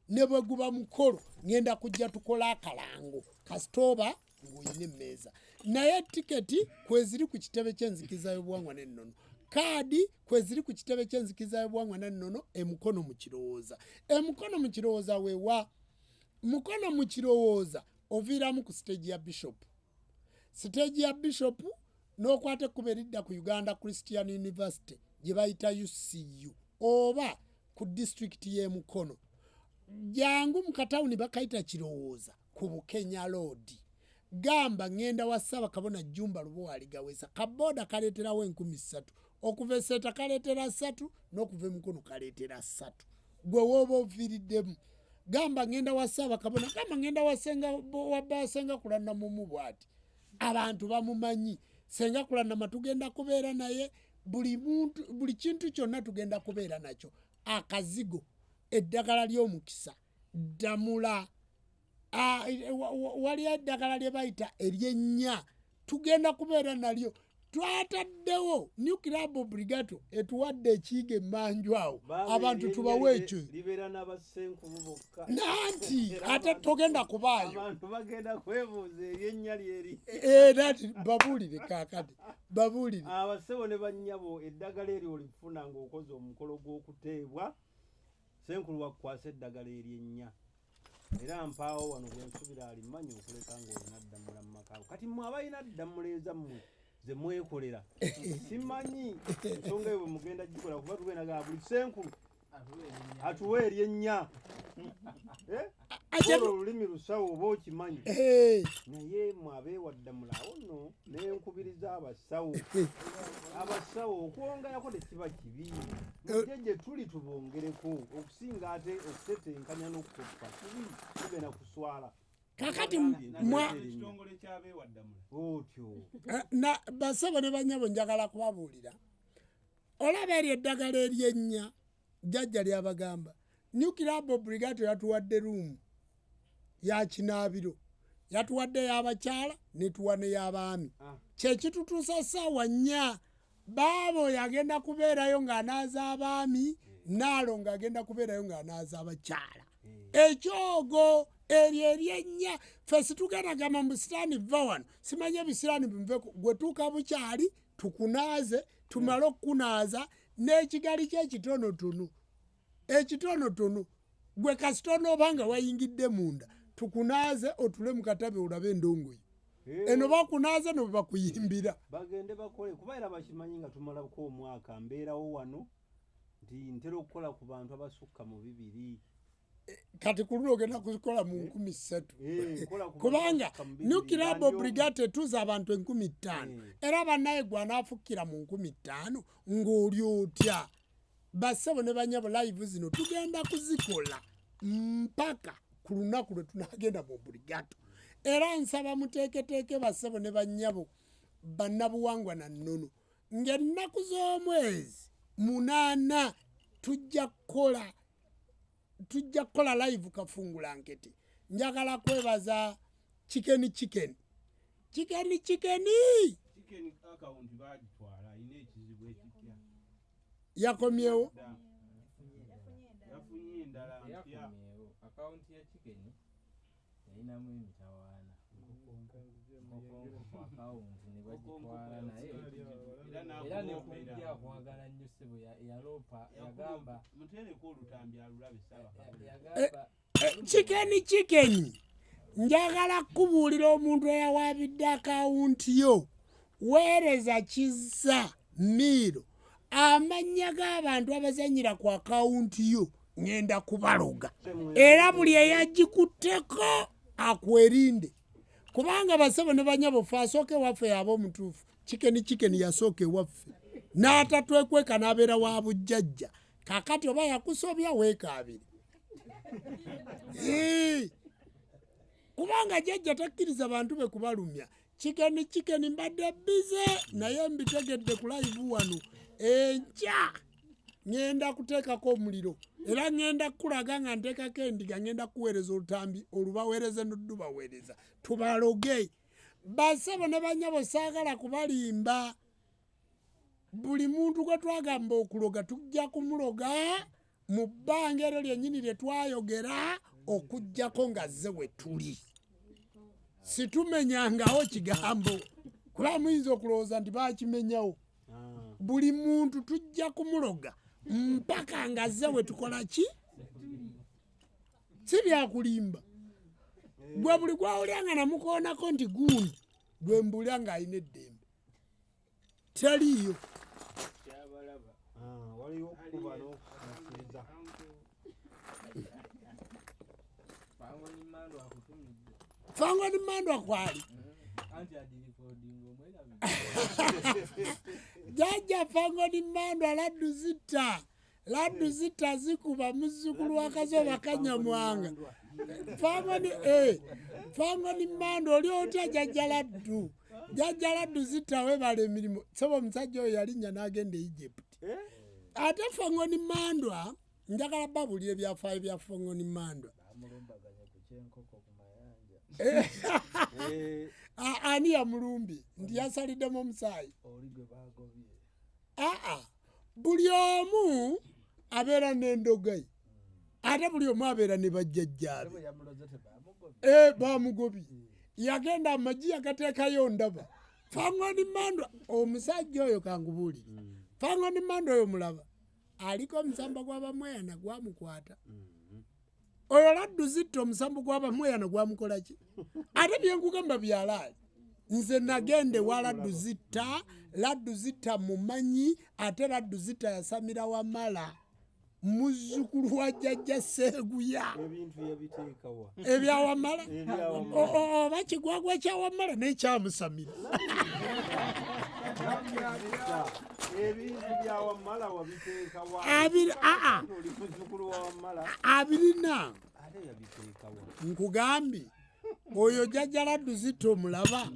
[SPEAKER 1] ne bwe guba mukolo ngenda kujja tukola akalango kasitooba ng'oyina emmeeza naye tiketi kweziri ku kitebe ky'enzikiza y'obuwangwa n'ennono kaadi kweziri ku kitebe ky'enzikiza y'obuwangwa n'ennono emukono mu kirowooza emukono mu kirowooza wewa mukono mu kirowooza oviiramu ku siteegi ya bishopu siteegi ya bishopu n'okwata ekkubo eridda ku Uganda Christian University gye bayita UCU oba ku disitulikiti y'e Mukono jangu mu katawuni bakayita kirowooza ku Bukenya Road gamba ngenda wa Ssaabakabona JJUMBA LUBOWA ALIGAWEESA kabooda kaleeterawo 3000 okuva e Seeta kaleetera 3 n'okuva e Mukono kaleetera 3 gwe wooba oviiriddemu gamba ngenda wa Ssaabakabona gamba ngenda wa Ssenkulu Namumu bw'ati abantu bamumanyi Ssenkulu tugenda kubeera naye buli kintu kyonna tugenda kubeera nakyo akazigo eddagala ly'omukisa ddamula waliyo eddagala lye bayita eryennya tugenda kubeera nalyo twataddewo nuclear obligato etuwadde ekiyiga emmanju awo abantu tubawe ekyo
[SPEAKER 2] libeera n'abassenkulu bokka
[SPEAKER 1] nanti ate togenda kubaayo
[SPEAKER 2] abantu bagenda kwebuuza eryennya lyeri
[SPEAKER 1] nati babuulire kaakati babuulire
[SPEAKER 2] abassebo ne bannyabo eddagala eryo olifuna ng'okoze omukolo gw'okuteebwa Ssenkulu wakwasa eddagala eryennya era mpaawo wano bwensubira alimanyi okuleka ng'olina ddamula mu makaawo kati mmwe abalina ddamula ezammwe ze mwekolera simanyi ensonga eyo bwe mugenda gikola kuba tugenda gaa buli Ssenkulu atuwe eryennya olulimi lusawo oba okimanyi naye mmwe abeewaddamula awo nno nenkubiriza abasawo okwongerako tekiba kibi mujje gye tuli tubongereko okusinga ate okutetenkanya n'okukoppa kibi tugenda kuswala
[SPEAKER 1] kakati
[SPEAKER 3] ekitongole ky'abeewaddamula
[SPEAKER 2] otyo
[SPEAKER 1] na basabo ne banyabo njagala kubabuulira olaba eryo eddagala eryennya jjajja lyabagamba nuclear obligato yatuwadde ruumu ya kinaabiro yatuwadde y'abakyala netuwa n'ey'abaami kyekitutuusa ssaawa 4 baabo yagenda kubeerayo ng'anaaza abaami naalo ng'agenda kubeerayo ng'anaaza abakyala ekyogo eryo eryennya ffe situgenda gamba mbusiraani vva wano simanye ebisiraani bimuveko gwe tuuka bukyali tukunaaze tumale okukunaaza n'ekigali ky'ekitonotono gwe kasita onoobanga wayingidde munda tukunaaze otule mu katabe olabe endongoyi eno bakunaaze no bakuyimbira
[SPEAKER 2] bagende bakole kuba era bakimanyi nga tumalako omwaka mbeerawo wano nti ntera okukola ku bantu abasukka mu 2
[SPEAKER 1] kati ku luno ogenda kuzikola mu 3,000 kubanga nuclear obligato etuuza abantu 5,000 era bannaye gwe anaafukkira mu 5,000 ng'oli otya bassebo ne banyabo live zino tugenda kuzikola mpaka ku lunaku lwe tunagenda mu obligato era nsaba muteeketeeke bassebo ne banyabo bannabuwangwa na nnono ng'ennaku z'omwezi 8 tujja kukola live kafungula nkete njagala kwebaza chicken
[SPEAKER 3] account bagitwala ine ekizibu ekipya
[SPEAKER 1] yakomyewo
[SPEAKER 3] yafunye endala mpya
[SPEAKER 4] account ya chicken yayinamu emitawaana account ne bagitwala naye era nekujja kwagala nnyo ssebo yaloopa yagamba
[SPEAKER 3] mutereko olutambi alulabe
[SPEAKER 4] yagamba
[SPEAKER 1] chicken njagala kubuulira omuntu eyawaabidde akawunti yo weereza Kizza Miiro amanya g'abantu abazanyira ku akawunti yo ngenda kubaloga era buli eyagikutteko akwerinde kubanga basebo ne banyabo fe asooka ewaffe yaba omutuufu Chicken yasooka ewaffe n'atatwekweka n'abeera wa bujjajja kakati oba yakusobya weekaabiri kubanga jjajja takkiriza bantu be kubalumya Chicken mbadde bize naye mbitegedde ku live wano enkya ngenda kuteekako omuliro era ngenda kukulaga nga nteekako endiga ngenda kuweereza olutambi olubaweereze noddubaweereza tubaloge basebo ne banyabo saagala kubalimba buli muntu gwe twagamba okuloga tujja kumuloga mu bbanga eryo lyennyini lye twayogera okuggyako nga zze we tuli situmenyangawo kigambo kuba muyinza okulowooza nti baakimenyawo buli muntu tujja kumuloga mpaka nga zze we tukola ki si byakulimba gwe buli gwawulya nga namukoonako nti gundi gwe mbulya ng'alina eddembe taliiyo
[SPEAKER 2] waliwo okukuba n'okukkiriza
[SPEAKER 1] Fango ni Mandwa kwali Jajja Fango ni Mandwa laddu zita zikuba muzzukulu wa Kazoba Kanyamwanga Fango ni Mandwa oli otya Jajja laddu zita webala emirimu sobo omusajja oyo yalinnya n'agenda Egypt ate Fango ni Mandwa njagala babuli ebyafaayo bya Fango ni Mandwa ani yamulumbi ndi yasaliddemu omusaayi buli omu abeera n'endogayi ate buli omu abeera ne bajjajjaabe bamugobi yagenda amagi yagateekayo ndaba Fango ni Mandwa omusajja oyo kangubuulire Fango ni Mandwa oyo mulaba aliko omusamba gw'abamweyana gwamukwata oyo laddu zita omusambo gw'abamweyana gwamukola ki ate byenkugamba byalaali nze nagende wa laddu zita mumanyi ate laddu zita yasamira Wamala muzzukulu wa jjajja Seeguya ebya Wamala oba kigwagwa kya Wamala n'ekyamusamira abirina nkugambye oyo jjajja laddu zita omulaba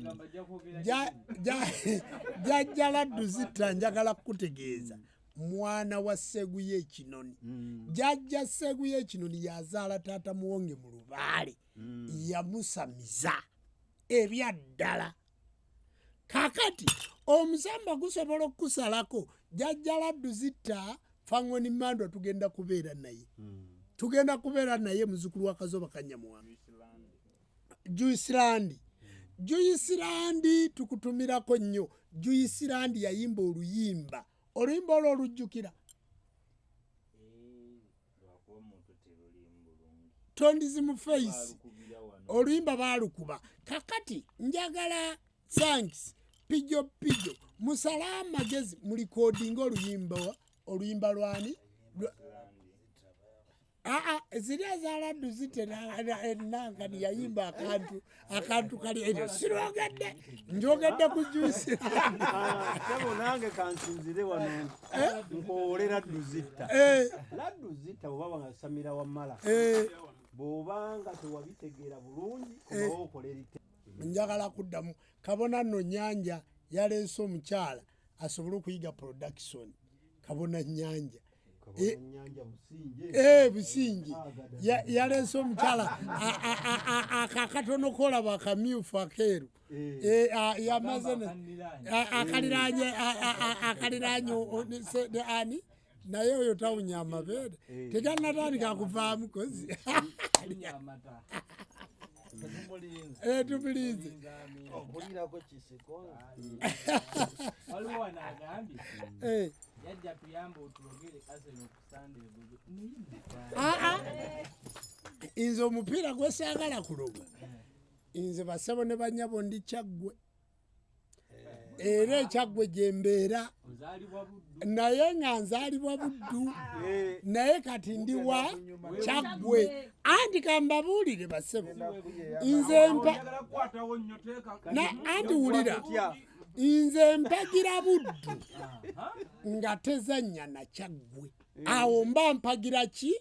[SPEAKER 1] jjajja laddu zita njagala kukutegeeza mwana wa Seeguya Ekinoni jjajja Seeguya Ekinoni yazaala taata Muwonge mu Lubaale yamusamiza ebyaddala kakati omusamba gusobola okusalako jjajja laddu zita Fango ni Mandwa tugenda kubeera naye muzzukulu wa Kazoba Kanyamwanga Juiceland tukutumirako nnyo Juiceland yayimba oluyimba olwo olujjukira tondizi mu face oluyimba baalukuba kakati njagala thanks pijo musala amagezi mulikodinga oluyimba lwani ziriya za laddu zite enankani yayimba akantu kali eryo sirogedde njogedde ku Juiceland
[SPEAKER 2] sebo nange kansinzire wano nkoole laddu zita oba bangasamira Wamala bw'obanga tewabitegeera bulungi kubawo okolerite
[SPEAKER 1] njagala kuddamu Kabona nno Nyanja yaleese omukyala asobole okuyiga production Kabona Nyanja Businge yaleese omukyala akakatono kolaba akamyufu akeeru yamaze akaliraanye ani naye oyo tawunya amabeere teganatandika kuvaamu kozi tubulize
[SPEAKER 4] okulirako kisiko waliwo wanagambye yajja tuyamba otulogere Arsenal ku Sunday
[SPEAKER 1] nze omupiira gwesaagala kuloga nze basebo ne banyabo ndi kyaggwe era ekyaggwe gye mbeera naye nga nzaalibwa Buddu naye kati ndi wa Kyaggwe. Anti kambabuulire bassebo nze anti wulira nze mpagira Buddu nga tezannya na Kyaggwe. Awo mba mpagira ki?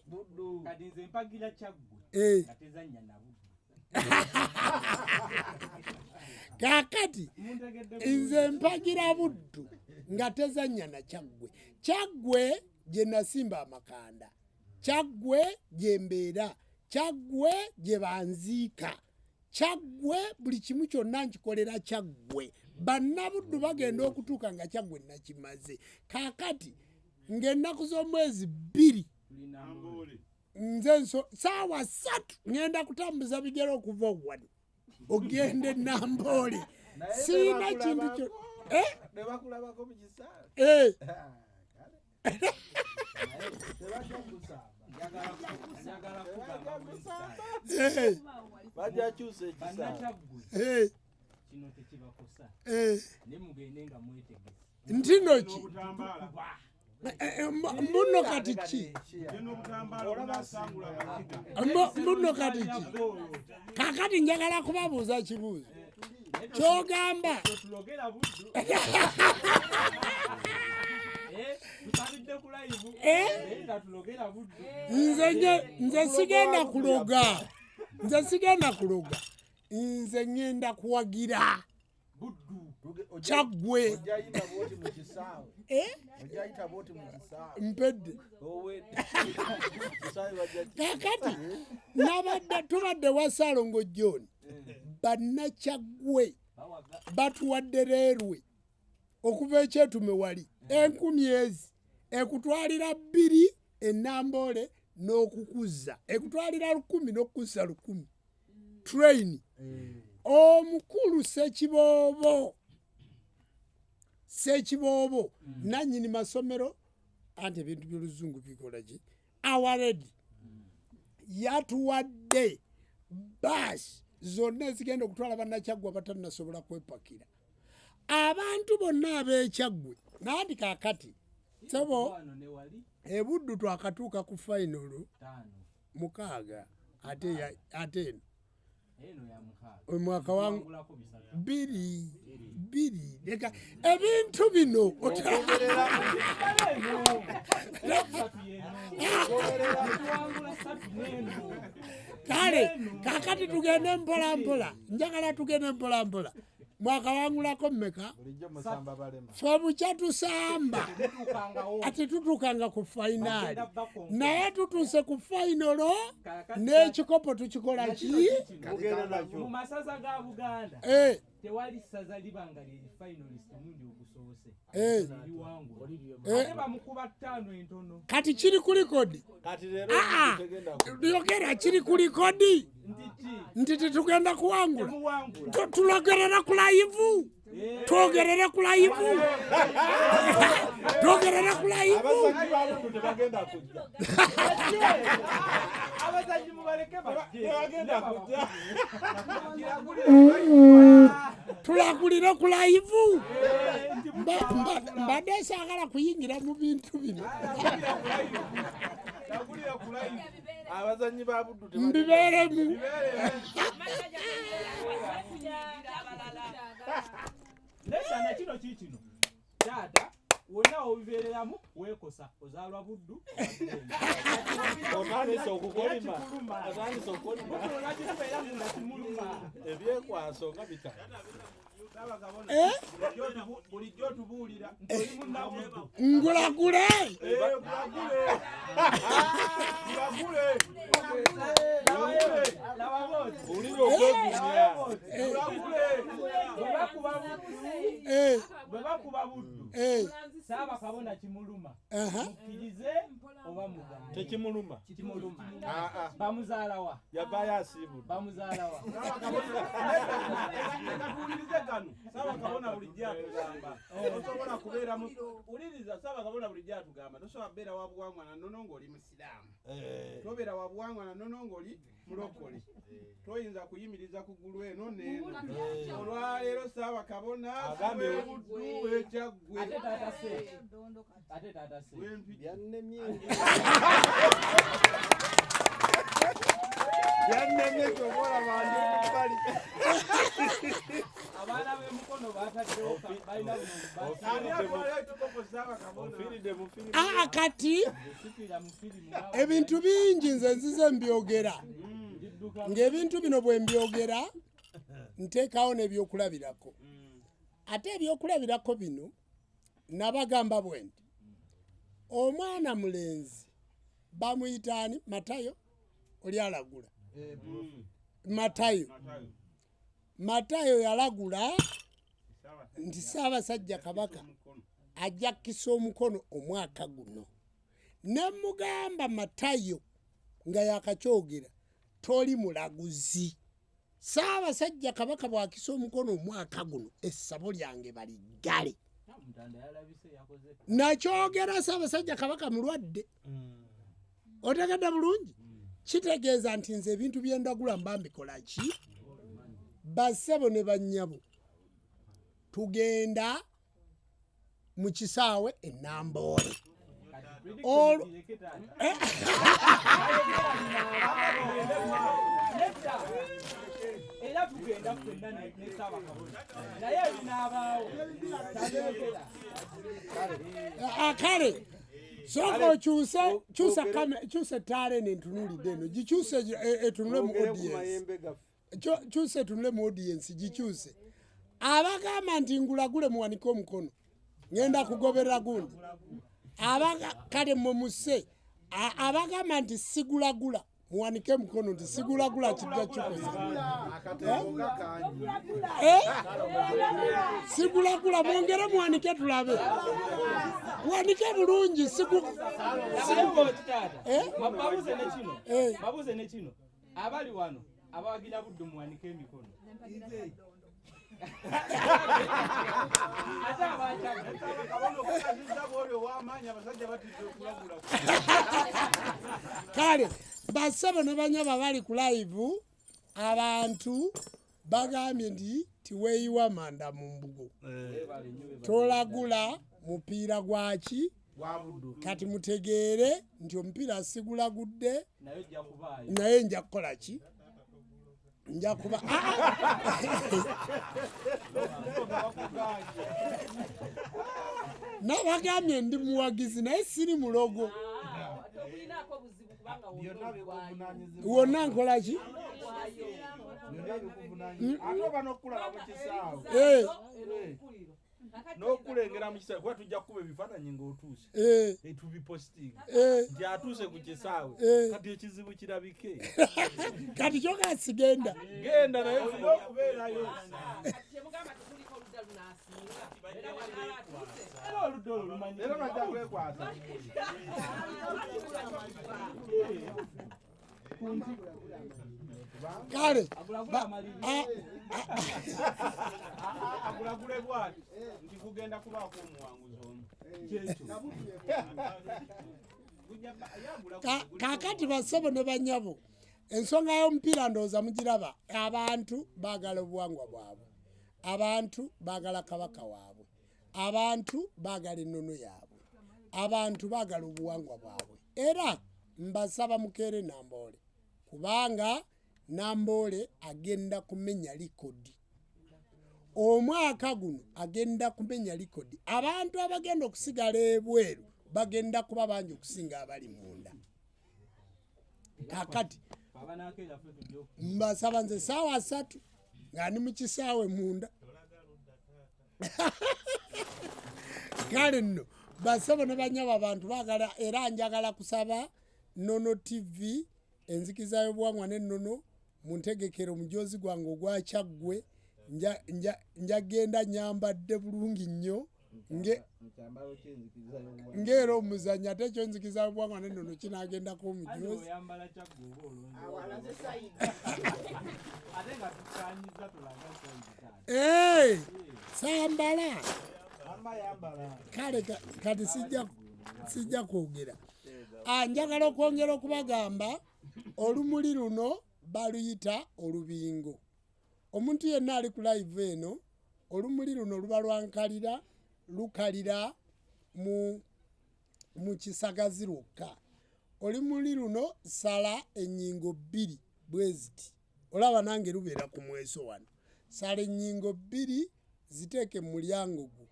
[SPEAKER 1] Kakati nze mpagira Buddu nga tezannya na Kyaggwe. Kyaggwe gye nasimba amakanda, Kyaggwe gye mbeera, Kyaggwe gye banziika, Kyaggwe buli kimu kyonna nkikolera Kyaggwe. Bannabuddu bagenda okutuuka nga Kyaggwe nakimaze. Kakati ng'ennaku z'omwezi 2 nze saawa 3 ngenda kutambuza bigere okuva wano ogende Namboole. Sirina kintu kyo
[SPEAKER 5] Nebakulabako mu kisaawe. Bajja kyuse ekisaawe.
[SPEAKER 1] Ntino ki? Muno kati ki? Muno kati ki? Kakati njagala kubabuuza kibuuzo. Kyogamba nze sigenda kuloga. Nze ngenda kuwagira Kyaggwe. Mpedde. Kakati tubadde wa Saalongo John. Bannakyaggwe batuwadde leerwe okuva ekyetume wali 10,000 ekutwalira 2 Namboole n'okukuza, ekutwalira 10 n'okukuza 10 train. Omukulu Sekiboobo nannyini masomero anti ebintu by'oluzungu bikola ki awaredi yatuwadde basi zonna ezigenda okutwala bannakyaggwe abatannasobola kwepakira. Abantu bonna ab'Ekyaggwe nandi kakati sebo Buddu twakatuuka ku final 6 ate omwaka wangu 2 leka ebintu bino kale kakati tugende mpola njagala tugende mpola mwaka wangulako mmeka fe bukya tusamba ati tutukanga ku fainali naye tutuse ku fainalo n'ekikopo tukikola ki
[SPEAKER 4] mu masaza ga Buganda tewali saza libanga lye finalist mundi okusoose bamukuba 5 entono
[SPEAKER 1] kati kiri ku likodi
[SPEAKER 5] kati lero
[SPEAKER 1] yogera kiri ku likodi nti tugenda kuwangula tulogerera ku live twogerere ku live twogerere ku live
[SPEAKER 5] tebagenda kujja
[SPEAKER 4] abazanyi mubaleke
[SPEAKER 5] tebagenda kujja
[SPEAKER 1] tulagulire ku live mbadde saagala kuyingira mu bintu bino
[SPEAKER 5] abazanyi ba Buddu
[SPEAKER 1] mbibeeremu
[SPEAKER 4] lesana kino kikino taata wonna obibeereramu weekosa ozaalwa Buddu
[SPEAKER 5] otandise okukolima
[SPEAKER 4] nakitubeera munda kimuluma
[SPEAKER 5] ebyekwaso nga bitano
[SPEAKER 4] bulijjo tubuulira ntoli munnabuddu
[SPEAKER 1] ngulagule
[SPEAKER 5] ulira okwegumya
[SPEAKER 4] bwe bakuba Buddu saaba kabona kimuluma mukkirize oba muganda
[SPEAKER 5] tekimuluma
[SPEAKER 4] kimuluma bamuzaala wa
[SPEAKER 5] yavaayo asiibudde
[SPEAKER 4] bamuzaala wa
[SPEAKER 3] Tuwulirize kano Ssaaba Kabona bulijjo atugamba tosobola kubeera uliriza Ssaaba Kabona bulijjo atugamba tosobola kubeera wa buwangwa na nnono ng'oli musiraamu tobeera wa buwangwa na nnono ng'oli mulokole toyinza kuyimiriza ku ggulu eno n'eno olwaleero Ssaaba Kabona agambye buddu ekyaggwe
[SPEAKER 4] ate taata se
[SPEAKER 2] byannemye
[SPEAKER 5] yannemye kyobola bandi kubali
[SPEAKER 4] abaana b'emikono baataddewo balina
[SPEAKER 3] ani atwalayo ekikopo Ssaaba Kabona
[SPEAKER 5] ofiiridde mu firimu
[SPEAKER 1] kati
[SPEAKER 4] busikira mu firimu
[SPEAKER 1] ebintu bingi nze nzize mbyogera ng'ebintu bino bwe mbyogera nteekawo n'ebyokulabirako ate ebyokulabirako bino nabagamba bwe nti omwana mulenzi bamuyitaani Matayo oli alagula Matayo yalagula nti Ssaabasajja Kabaka ajja kukisa omukono omwaka guno ne mugamba Matayo nga yakakyogera toli mulaguzi Ssaabasajja Kabaka bwakisa omukono omwaka guno essabo lyange baliggale nakyogera Ssaabasajja Kabaka mulwadde otegedde bulungi kitegeeza nti nze ebintu byendagula mba mbikola ki bassebo ne bannyabo tugenda mu kisaawe Enamboole
[SPEAKER 4] era tugenda kwenda ne Ssaaba Kabona naye ebinaabaawo
[SPEAKER 1] kale soka okyuse ttaala eno entunulidde eno gikyuse etunule mu audience kyuse etunule mu audience gikyuse abagamba nti ngulagule muwanike omukono ngenda kugoberera gundi kale mumuse abagamba nti sigulagula muwanike mukono nti sigulagula kijja kikoze sigulagula mwongere muwanike tulabe muwanike bulungi
[SPEAKER 4] babuze ne kino abali wano abawagira buddu muwanike emikono
[SPEAKER 1] kale bassebo ne banyaba bali ku live abantu bagambye nti tiweeyiwa manda mu mbugo tolagula mupiira gwaki kati mutegeere nti omupiira sigulagudde naye nja kukola ki nja kuba nabagambye ndi muwagizi naye siri mulogo wonna nkola ki
[SPEAKER 5] ate oba n'okulaba mu kisaawe n'okulengera mu kisaawe kuba tujja kukuba ebifaananyi ng'otuuse tubipositinga nti atuuse ku kisaawe kati ekizibu kirabike
[SPEAKER 1] kati kyoka sigenda
[SPEAKER 5] genda naye funa okubeerayo era bajja kwekwasa
[SPEAKER 1] kale
[SPEAKER 3] agulagule bwati nti kugenda kubaako omuwanguzi omu
[SPEAKER 1] kakati bassebo ne banyabo ensonga y'omupiira ndowooza mugiraba abantu baagala obuwangwa bwabwe abantu baagala kabaka waabwe abantu baagala ennono yaabwe abantu baagala obuwangwa bwabwe era mbasaba mukeere Namboole kubanga Namboole agenda kumenya likodi omwaka guno agenda kumenya likodi abantu abagenda okusigala ebweru bagenda kuba bangi okusinga abali munda kakati mbasaba nze saawa 3 nga ndi mu kisaawe munda kale nno basaba ne banyaba abantu baagala era njagala kusaba Ennono TV enzikiza y'obuwangwa n'ennono muntegekero omujozi gwange ogwakyaggwe njagenda nyambadde bulungi nnyo
[SPEAKER 4] kyambalo kyenzikiriza y'obuwangwa.
[SPEAKER 1] Ngero omuzannyo ate kyonzikiza y'obuwangwa n'ennono kinaagendako
[SPEAKER 4] Ate
[SPEAKER 1] omujoozi.
[SPEAKER 4] oyambala kyagguuba olungi.
[SPEAKER 3] Awalaze sayidi.
[SPEAKER 4] Ate nga tukaanyiza tulaga sayidi taata.
[SPEAKER 1] Sambala.
[SPEAKER 5] Mama yambala.
[SPEAKER 1] Kale kati sijja kwogera. Njagala okwongera okubagamba olumuli luno baluyita olubingo. Omuntu yenna ali ku live eno olumuli luno luba lwankalira lukalira mu kisagazi lwokka. Olumuli luno sala ennyingo 2 bweziti. Olaba nange lubeera ku mweso wano. Sala ennyingo 2 ziteeke mu mulyango gwo.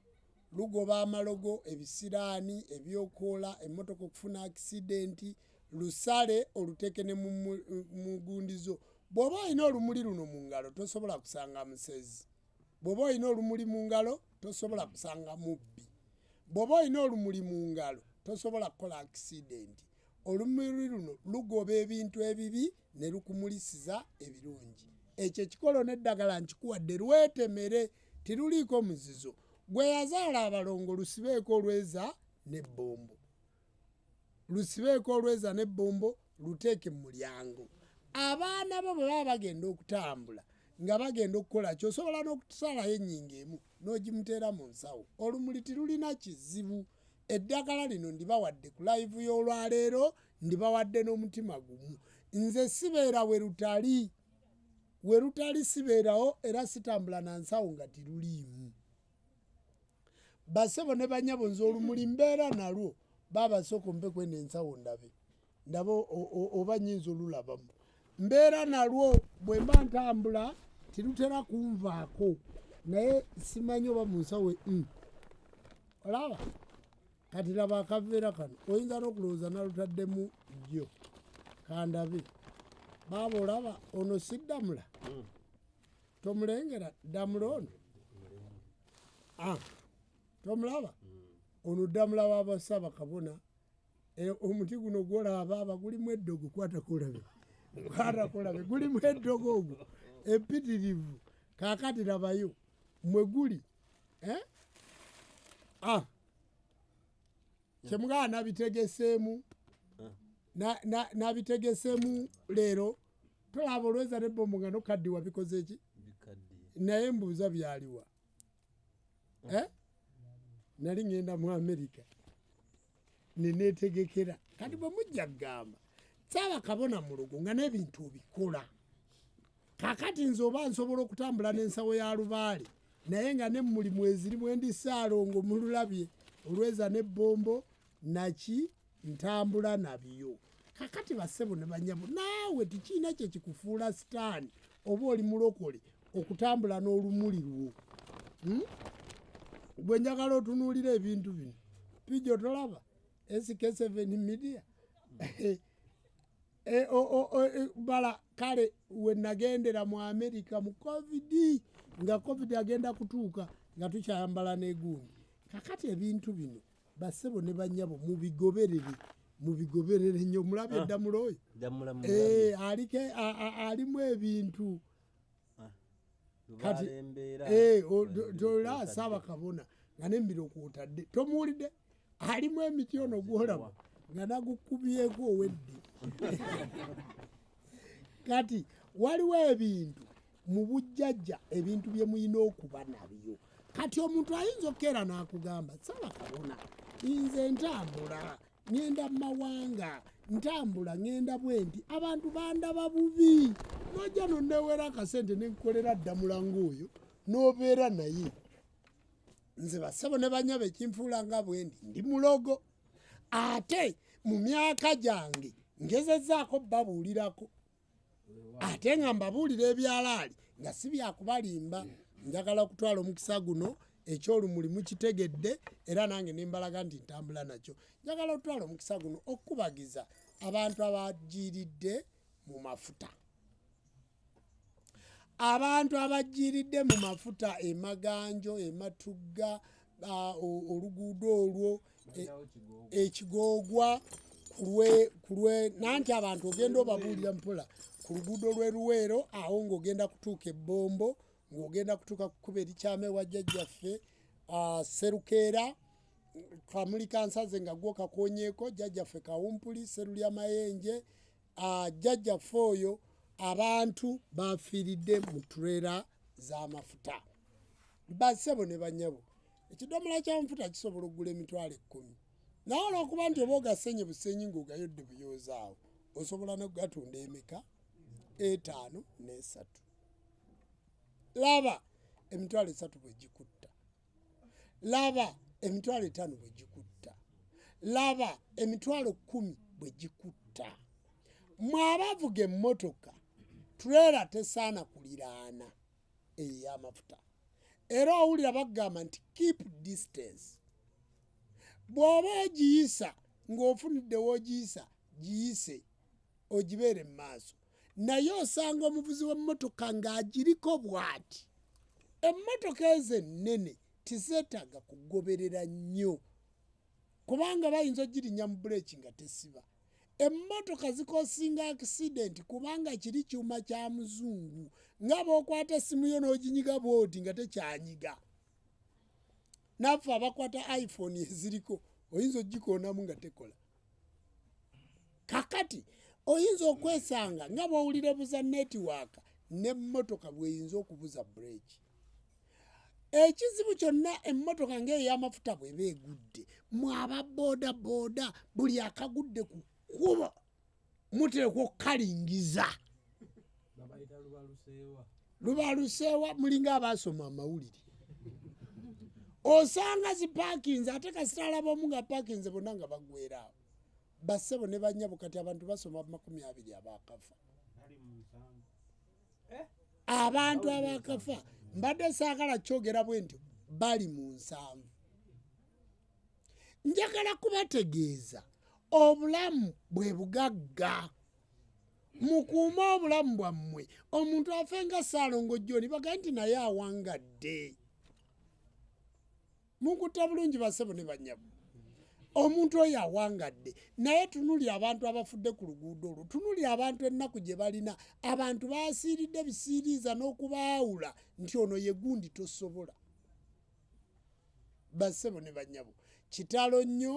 [SPEAKER 1] Lugoba amalogo, ebisiraani, ebyokoola, emmotoka okufuna akisidenti, lusale oluteeke ne mu gundizo. Bw'oba olina olumuli luno mu ngalo tosobola kusanga musezi. Bw'oba olina olumuli mu ngalo tosobola kusanga mubbi. Bw'oba olina olumuli mu ngalo tosobola kukola akisidenti. Olumuli luno lugoba ebintu ebibi ne lukumulisiza ebirungi. Ekyo ekikolo n'eddagala nkikuwadde lwetemere tiruliiko muzizo. Gwe yazaala abalongo lusibeeko olweza n'ebbombo. Lusibeeko olweza n'ebbombo luteeke mu mulyango. Abaana bo bwe baba bagenda okutambula nga bagenda okukola kyo osobola n'okutusalayo ennyingo emu n'ogimuteera mu nsawo. Olumuli tirulina kizibu. Eddagala lino ndibawadde ku live y'olwaleero ndibawadde n'omutima gumu. Nze sibeera we lutali. We lutali sibeerawo era sitambula na nsawo nga tiruliimu. Basebo ne banyabo nze olumuli mbeera nalwo baba soko mpe kwene ensawo ndabe. Ndabo oba nyinza olulabamu. Mbeera nalwo bwe mba ntambula tirutera kunvaako. Naye simanyi oba mu nsawo olaba kati laba akaveera kano oyinza n'okulowooza nalutaddemu jjo kandabe. Baaba olaba ono si ddamula. Tomulengera ddamula ono. Tomulaba? Ono ddamula w'abasaba kabona. Omuti guno gwolaba aba gulimu eddogo kwatakolabe. Kwatakolabe gulimu eddogo ogwo empitirivu. Kaakati labayo mwe guli. Kyemugala nabitegeseemu. Nabitegeseemu leero tolaba olweza n'ebbombo nga nokaddiwa bikoze eki? Naye mbuuza byaliwa. Nali ngenda mu Amerika neneetegekera kati bwe mujja kugamba saaba kabona mu lugo nga n'ebintu obikola. Kaakati nze oba nsobola okutambula n'ensawo ya lubaale naye nga ne mulimu ezirimu endisaalongo mululabye olweza n'ebbombo naki ntambula nabyo. Kaakati bassebo ne banyabo naawe tikiina kye kikufuula sitaani oba oli mulokole okutambula n'olumuli lwo. Gwe njagala otunuulira ebintu bino. Pijo tolaba SK7 media. Bala kale we nagendera mu Amerika mu COVID nga COVID agenda kutuuka nga tukyayambala n'egundi. Kakati ebintu bino bassebo ne banyabo mubigoberere nnyo mulabe eddamula oyo. Alimu ebintu kati tola saaba kabona nga n'embiro kwotadde tomuwulidde alimu emiti ono gwolaba nga nagukubyeko owedde. Kati waliwo ebintu mu bujjajja ebintu bye muyina okuba nabyo. Kati omuntu ayinza okkeera n'akugamba saaba kabona nze ntambula ngenda mu mawanga ntambula ngenda bwenti abantu bandaba bubi nojja nonnewera akasente nenkolera ddamula ng'oyo n'obeera naye. Nze bassebo ne banyaba ekinfuula nga bwendi ndi mulogo ate mu myaka gyange ngezezzaako babuulirako ate nga mbabuulira ebyalaali nga si byakubalimba. Njagala okutwala omukisa guno ekyolumuli mukitegedde era nange nembalaga nti ntambula nakyo. Njagala okutwala omukisa guno okubagiza abantu abajiiridde mu mafuta. Abantu abajiiridde mu mafuta emaganjo ematugga oluguudo olwo ekigoogwa kulwe nanti abantu ogenda obabuulira mpola ku luguudo lw'Eruweero awo ng'ogenda kutuuka ebbombo ng'ogenda kutuuka ku kkubo erikyama ewa jjajjaffe Serukeera kamuli kansaze nga gwo kakonyeko jjajjaffe kawumpuli serulya mayenje jjajjaffe oyo abantu bafiiridde mu turera z'amafuta bassebo ne banyabo ekidomola ky'amafuta kisobola okugula emitwalo 10 naye olw'okuba nti oba ogasenye busenyi ng'ogayodde buyoozaawo osobola n'okugatunda emeka 5 ne3 laba emitwalo 3 bwe gikutta laba emitwalo 5 bwe gikutta laba emitwalo 10 bwe gikutta mwabavuga emmotoka turera tesaana kuliraana ey'amafuta era owulira bagamba nti keep distance bw'oba ogiyisa ng'ofunidde w'ogiyisa giyise ogibeere mu maaso naye osanga omuvuzi w'emmotoka ng'agiriko bw'ati emmotoka ezo ennene tizeetaaga kugoberera nnyo kubanga bayinza ogirinnya mu buleeki nga tesiba emmotoka zikosinga accident kubanga kiri kyuma kya muzungu nga bw'okwata essimu yo n'oginyiga bw'oti nga tekyanyiga naffe abakwata iphone eziriko oyinza ogikoonamu nga tekola kakati oyinza okwesanga nga bw'owulira ebuza netiwaaka n'emmotoka bw'eyinza okubuza buleeki ekizibu kyonna emmotoka ng'ey'amafuta bw'eba egudde mwaba booda booda buli akagudde ku kkubo muteekwa okkalingiza lubaluseewa mulinga abaasoma amawulire osanga zipaakinze ate kasitala bomu nga paakinze bonna nga bagwera awo bassebo ne bannyabo kati abantu basoma 20 abakafa abantu abakafa mbadde saagala kyogera bwe ntyo bali mu 7 njagala kubategeeza obulamu bwe bugagga mukuuma obulamu bwammwe omuntu afenga Saalongo John baga nti naye awangadde mukutte bulungi bassebo ne bannyabo omuntu oyo awangadde naye tunuli abantu abafudde ku luguudo olwo tunuli abantu ennaku gye balina abantu baasiiridde bisiiriiza n'okubaawula nti ono ye gundi tosobola bassebo ne bannyabo kitalo nnyo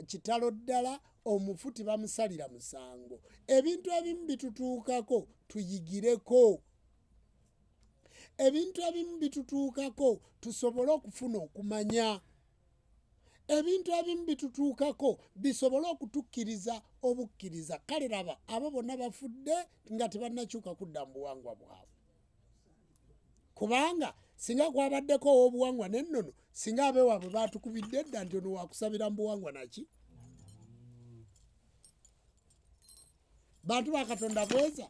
[SPEAKER 1] kitalo ddala omufu tibamusalira musango ebintu ebimu bitutuukako tuyigireko ebintu ebimu bitutuukako tusobole okufuna okumanya ebintu ebimu bitutuukako bisobole okutukkiriza obukkiriza kale laba abo bonna bafudde nga tebannakyuka kudda mu buwangwa bwabwe kubanga singa kwabaddeko ow'obuwangwa n'ennono singa abeewaabwe baatukubidde edda nti ono waakusabira mu buwangwa naki bantu ba Katonda bweza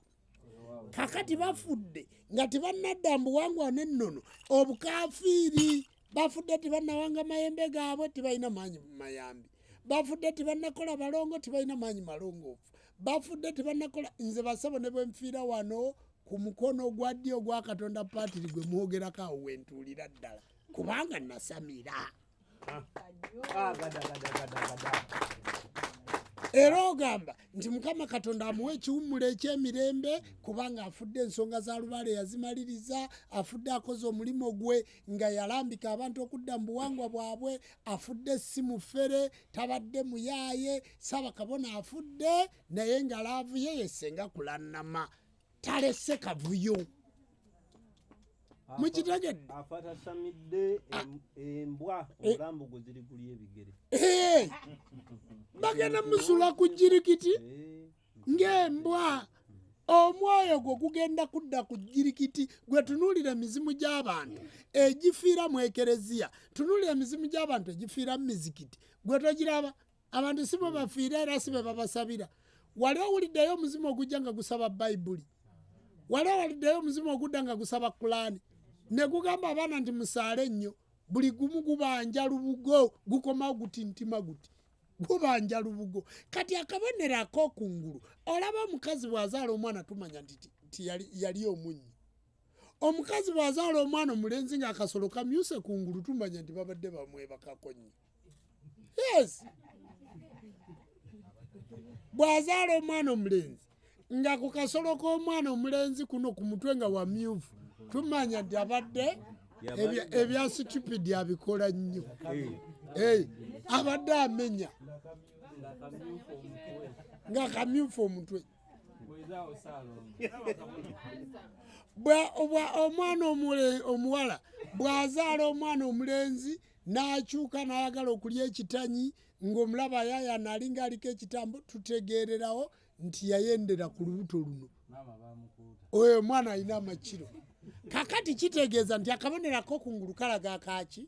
[SPEAKER 1] kakati bafudde nga tebannadda mu buwangwa n'ennono obukafiiri bafudde tibannawanga mayembe gaabwe tibalina maanyi mayambi bafudde tibannakola balongo tibalina maanyi malongoofu bafudde tibannakola nze bassebo ne bwe nfiira wano ku mukono gwa ddyo ogwa Katonda paatiri gwe mwogerako awo wentuulira ddala kubanga nasamira era ogamba nti Mukama Katonda amuwa ekiwummula eky'emirembe kubanga afudde ensonga za lubaale yazimaliriza afudde akoze omulimu gwe nga yalambika abantu okudda mu buwangwa bwabwe afudde si mufere tabadde muyaaye Ssaabakabona afudde naye nga laavu ye yesenga kulannama talese kavuyo mukitegedde
[SPEAKER 2] afata samidde embwa obulambugo ziri kulya ebigere
[SPEAKER 1] bagenda musula ku jirikiti ng'embwa omwoyo gwo gugenda kudda ku jirikiti gwe tunuulira emizimu gy'abantu egifiira mu ekereziya tunuulira emizimu gy'abantu egifiira mu mizikiti gwe togiraba abantu si bwe bafiira era si bwe babasabira wali owuliddeyo omuzimu ogujja nga gusaba bayibuli wali owuliddeyo omuzimu ogudda nga gusaba Kulaani ne gugamba abaana nti musaale nnyo buli gumu gubanja lubugo gukomawo gutintima guti gubanja lubugo kati akabonero ak'okungulu olaba omukazi bw'azaala omwana tumanya nti yali omunnyo omukazi bw'azaala omwana omulenzi ng'akasolo kamyuse kungulu tumanya nti babadde bamwebakako nnyo yes bw'azaala omwana omulenzi nga ku kasolo k'omwana omulenzi kuno ku mutwe nga wamyufu tumanya nti abadde ebya stupidi abikola nnyo abadde amenya nga kamyufu omutwe omwana omuwala bw'azaala omwana omulenzi n'akyuka n'ayagala okulya ekitanyi ng'omulaba yayana alinga aliko ekitambo tutegeererawo nti yayendera ku lubuto luno oyo omwana alina amakiro kakati kitegeeza nti akabonerako kungulu kalaga akaaki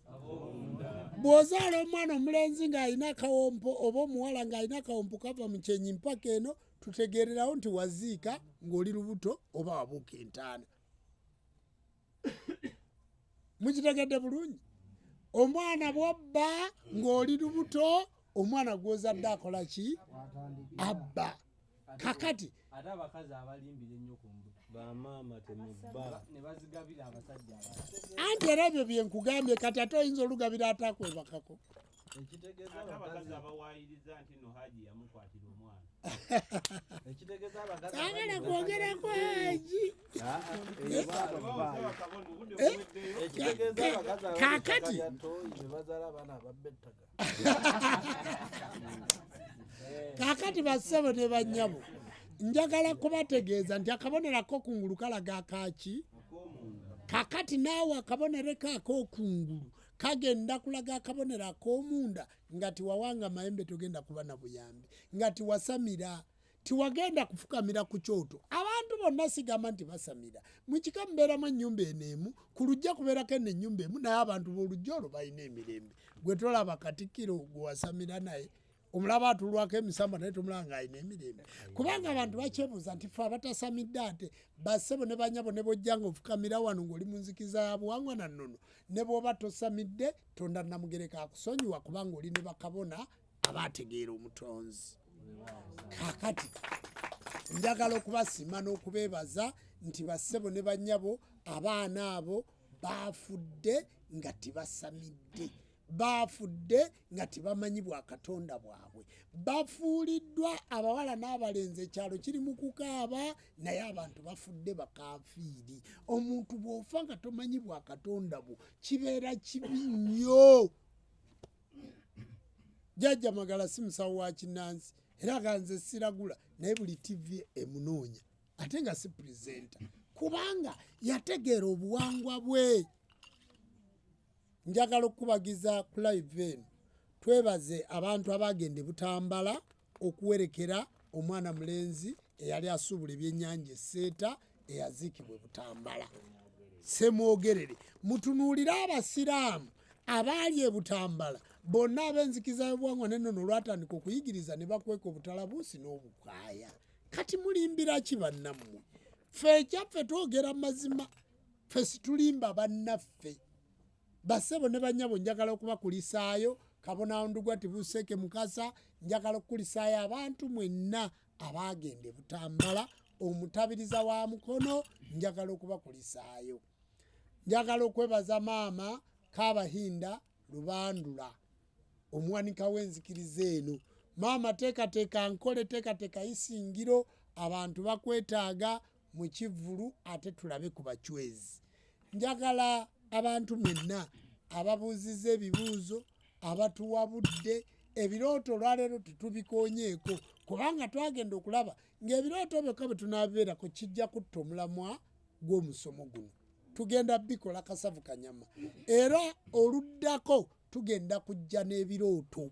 [SPEAKER 1] bw'ozaala omwana omulenzi ng'alina akawompo oba omuwala ng'alina akawompo kava mu kyenyi mpaka eno tutegeererawo nti waziika ng'oli lubuto oba wabuuka entaana mukitegedde bulungi omwana bw'obba ng'oli lubuto omwana gw'ozadde akola ki abba kakati
[SPEAKER 4] ate abakazi abalimbira ennyo ku mbuto
[SPEAKER 2] bamaama temubba
[SPEAKER 4] ne bazigabira abasajja
[SPEAKER 1] anti era ebyo bye nkugambye kati ate oyinza olugabira atakwebakako
[SPEAKER 2] ekitegeeza
[SPEAKER 3] abakazi abawaayiriza nti no haji yamukwatira omwana
[SPEAKER 2] ekitegeeza abakazi
[SPEAKER 1] agala kwogerako haji
[SPEAKER 2] ekitegeeza abakazi
[SPEAKER 1] kakati
[SPEAKER 2] ne bazaala abaana ababbettaga
[SPEAKER 1] kakati bassebo ne bannyabo njagala kubategeeza nti akabonerako okungulu kalaga akaaki kakati naawe akabonereko ak'okungulu kagenda kulaga akabonero ak'omunda nga tiwawanga mayembe togenda kuba na buyambi nga tiwasamira tiwagenda kufukamira ku kyoto abantu bonna sigamba nti basamira mukika mubeeramu ennyumba eneemu ku lujja kubeerako eno ennyumba emu naye abantu b'olujja olwo balina emirembe gwe tolaba katikkiro gwe wasamira naye omulaba atulwako emisamba naye tomulaba ng'alina emirembe kubanga abantu bakyebuuza nti fe abatasamidde ate bassebo ne banyabo ne bojja ng'ofukamira wano ng'oli mu nzikiza ya buwangwa na nnono ne bw'oba tosamidde tonda namugereka akusonyiwa kubanga oli ne bakabona abaategeera omutonzi kakati njagala okubasiima n'okubeebaza nti bassebo ne bannyabo abaana abo baafudde nga tibasamidde baafudde nga tibamanyi bwa katonda bwabwe bafuuliddwa abawala n'abalenzi ekyalo kiri mu kukaaba naye abantu bafudde bakanfiiri omuntu bw'ofa nga tomanyi bwa katonda bwo kibeera kibi nnyo jjajja magala si musawo wa kinnansi era ganze siragula naye buli tv emunoonya ate nga si purezenta kubanga yategeera obuwangwa bwe njagala okubagiza ku live eno twebaze abantu abagenda Butambala okuwerekera omwana mulenzi eyali asuubula ebyennyanja eseeta eyaziikibwa Butambala semwogerere mutunuulire abasiraamu abaali Butambala bonna ab'enzikiza y'obuwangwa n'ennono olwatandika okuyigiriza ne bakweka obutalabuusi n'obukaaya kati mulimbira ki bannammwe ffe ekyaffe twogera mazima ffe situlimba bannaffe bassebo ne bannyabo njagala okubakulisaayo kabona ndugwa tibuseeke mukasa njagala okukulisaayo abantu mwenna abaagenda Butambala omutabiriza wa mukono njagala okubakulisaayo njagala okwebaza maama Kabahinda Lubandula omuwanika w'enzikiriza eno maama teekateeka nkole teekateeka isingiro abantu bakwetaaga mu kivulu ate tulabe ku bacwezi njagala abantu mwenna ababuuziza ebibuuzo abatuwabudde ebirooto olwaleero tetubikonyeeko kubanga twagenda okulaba ng'ebirooto byokka bwe tunaabibeerako kijja kutta omulamwa gw'omusomo guno tugenda bikola kasavu kanyama era oluddako tugenda kujja n'ebirooto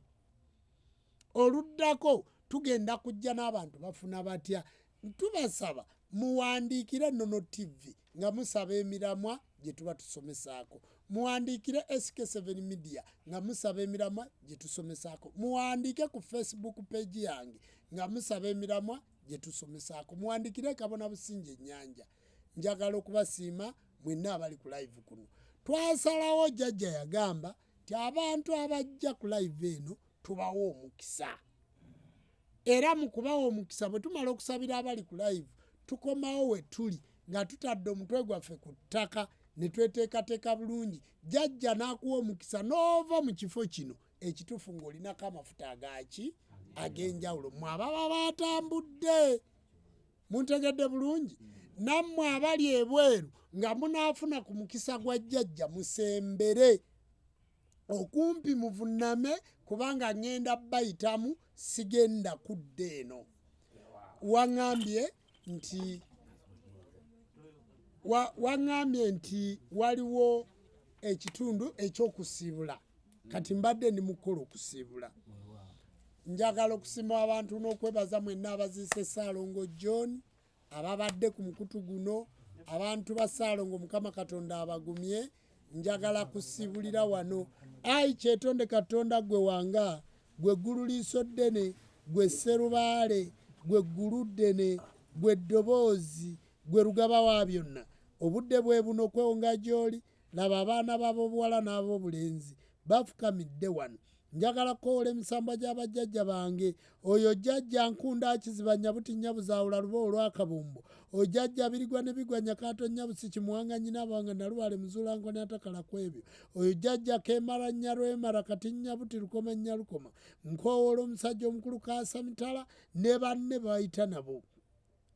[SPEAKER 1] oluddako tugenda kujja n'abantu bafuna batya tubasaba muwandiikire Ennono TV nga musaba emiramwa gye tuba tusomesaako muwandiikire SK7 Media nga musaba emiramwa gye tusomesaako muwandiike ku Facebook page yange nga musaba emiramwa gye tusomesaako muwandiikire Kabona Businge Ennyanja njagala okubasiima mwenna abali ku live kuno twasalawo jjajja yagamba ti abantu abajja ku live eno tubawa omukisa era mu kubawa omukisa bwe tumala okusabira abali ku live tukomawo we tuli nga tutadde omutwe gwaffe ku ttaka ne tweteekateeka bulungi jjajja n'akuwa omukisa n'ova mu kifo kino ekituufu ng'olinako amafuta agaki ag'enjawulo mmwe ababa baatambudde muntegedde bulungi nammwe abali ebweru nga munaafuna ku mukisa gwa jjajja musembere okumpi muvuname kubanga ngenda bayitamu sigenda kudda eno. Waŋŋambye nti waliwo ekitundu ekyokusiibula, kati mbadde ndi mukola okusiibula. Njagala okusiima abantu n'okwebaza mwenna abaziise Ssaalongo John ababadde ku mukutu guno, abantu ba Ssaalongo Mukama Katonda abagumye. Njagala kusiibulira wano. Ayi Kyetonde Katonda gwe wanga, gwe ggulu liiso ddene, gwe Sserubaale, gwe ggulu ddene, gwe ddoboozi, gwe Lugaba wa byonna. Obudde bwe buno okwewonga gy'oli, laba abaana b'ab'obuwala n'ab'obulenzi bafukamidde wano. Njagala koola emisambwa gy'abajjajja bange. Oyo jjajja nkunda akiziba nyabuti nyabuzaawula luba olw'akabumbo. Ojjajja birigwa ne bigwa nyakaato nyabusi kimuwanga nyina abange nalubaale muzuulango n'atakala kwebyo. Oyo jjajja keemara nyalwemara kati nyabuti lukoma nyalukoma. Nkoowola omusajja omukulu kaasa mitala ne banne bayita nabo.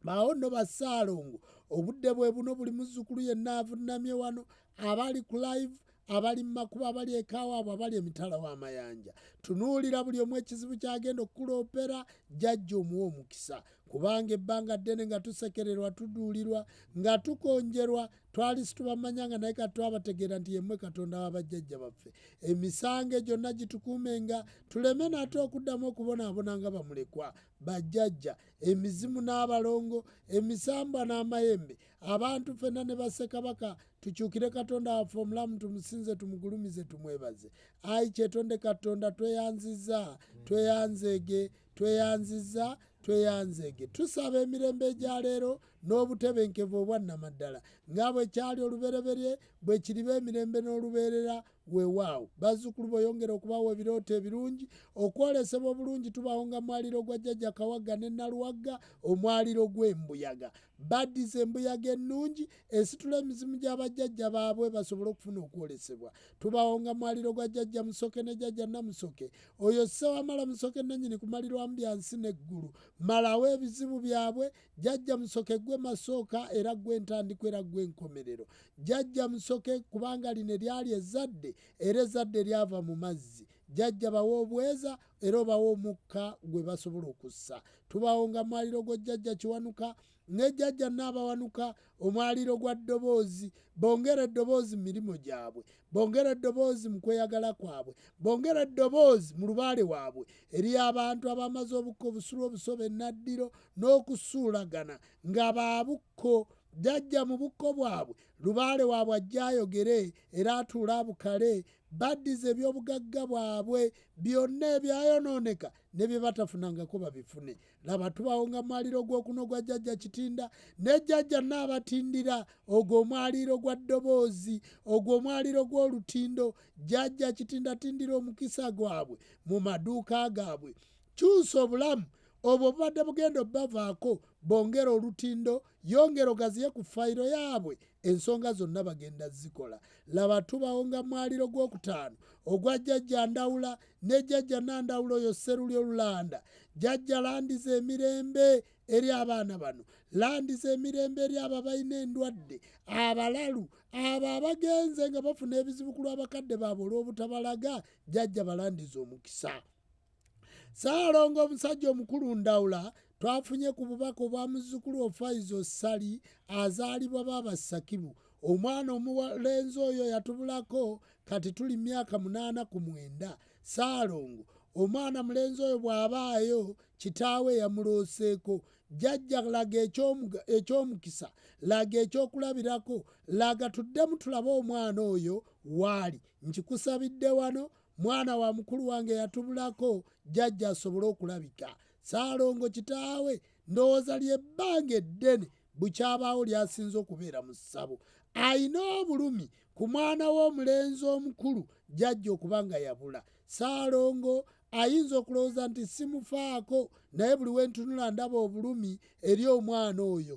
[SPEAKER 1] Bawo nno ba Ssaalongo, obudde bwe buno buli muzzukulu yenna avunnamye wano, abali ku live, abali mu makubo, abali ekaawaabwe, abali emitala w'amayanja. Tunuulira buli omu ekizibu kyagenda okuloopera, jjajja omuwa omukisa. Kubanga ebbanga ddene nga tusekererwa, tuduulirwa, nga tukonjerwa, twali situbamanyanga naye kati twabategeera nti yemmwe Katonda w'abajjajja baffe. Emisango gyonna gitukuumenga, tuleme nate okuddamu okubonaabona nga bamulekwa bajjajja, emizimu n'abalongo, emisambwa n'amayembe, abantu ffenna ne Bassekabaka, tukyukire Katonda waffe omulamu, tumusinze, tumugulumize, tumwebaze. Ayi Kyetonde Katonda tweyanziza, tweyanzeege, tweyanziza, tweyanzeege. Tusaba emirembe egya leero n'obutebenkevu obwannamaddala nga bwe kyali olubereberye, bwe kiriba emirembe n'olubeerera weewaawo. Bazzukulu boyongera okubawa ebirooto ebirungi, okwolesebwa obulungi tubawo nga mwaliro gwa jjajja Kawagga ne Naluwagga, omwaliro gw'embuyaga. Baddiza embuyaga ennungi esitula emizimu gy'abajjajja baabwe basobole okufuna okwolesebwa. Tubawo nga mwaliro gwa jjajja Musoke ne jjajja Namusoke. Oyo Ssewamala Musoke nannyini ku malirwamu bya nsi n'eggulu. Malawo ebizibu byabwe, jjajja Musoke gwe masooka era gwe ntandikwa era gwe nkomerero. Jjajja Musoke kubanga lino lyali ezzadde era ezzadde lyava mu mazzi. Jjajja bawa obweza era obawa omukka gwe basobola okussa. Tubawo nga mwaliro gwa jjajja Kiwanuka ne jjajja Naabawanuka, omwaliro gwa ddoboozi. Bongera eddoboozi mu mirimo gyabwe, bongera eddoboozi mu kweyagala kwabwe, bongera eddoboozi mu lubaale waabwe eri abantu abamaze obukko obusula obusobe naddiro n'okusuulagana nga baabukko. Jjajja mu bukko bwabwe lubaale waabwe ajja ayogere era atuule abukale. Baddiza ebyobugagga bwabwe byonna ebyayonooneka ne bye batafunangako babifune. Laba tubawo nga mwaliro gw'okuno gwa jjajja Kitinda ne jjajja Naabatindira, ogwo omwaliro gwa ddoboozi, ogwo omwaliro gw'olutindo. Jjajja Kitinda tindira omukisa gwabwe mu maduuka gaabwe. Kyusa obulamu obwo bubadde bugenda obbavaako, bongera olutindo, yongera ogaziye ku fayiro yaabwe, ensonga zonna bagenda zikola. Laba tubawo nga mwaliro gw'okutaano ogwa jjajja Ndawula ne jjajja Nandawula, oyo Sseruli Olulanda. Jjajja landiza emirembe eri abaana bano, landiza emirembe eri abo abalina endwadde, abalalu, abo abagenze nga bafuna ebizibu ku lw'abakadde baabwe olw'obutabalaga. Jjajja balandiza omukisa. Ssaalongo omusajja omukulu Ndawula twafunye ku bubaka obwa muzzukulu Ofaizo Ssali azaalibwa Baabassakibu. Omwana omulenzi oyo yatubulako, kati tuli myaka 8 ku 9. Ssaalongo omwana mulenzi oyo bw'abaayo kitaawe yamulooseeko. Jjajja laga eky'omukisa, laga ekyokulabirako, laga tuddemu tulabe omwana oyo waali. Nkikusabidde wano, mwana wa mukulu wange yatubulako, jjajja asobole okulabika. Ssaalongo kitaawe ndowooza ly'ebbanga eddene bukyabaawo lyasinze okubeera mu ssabo. Ayina obulumi ku mwana w'omulenzi omukulu jjajja okuba nga yabula. Ssaalongo ayinza okulowooza nti simufaako, naye buli we ntunula ndaba obulumi eri omwana oyo.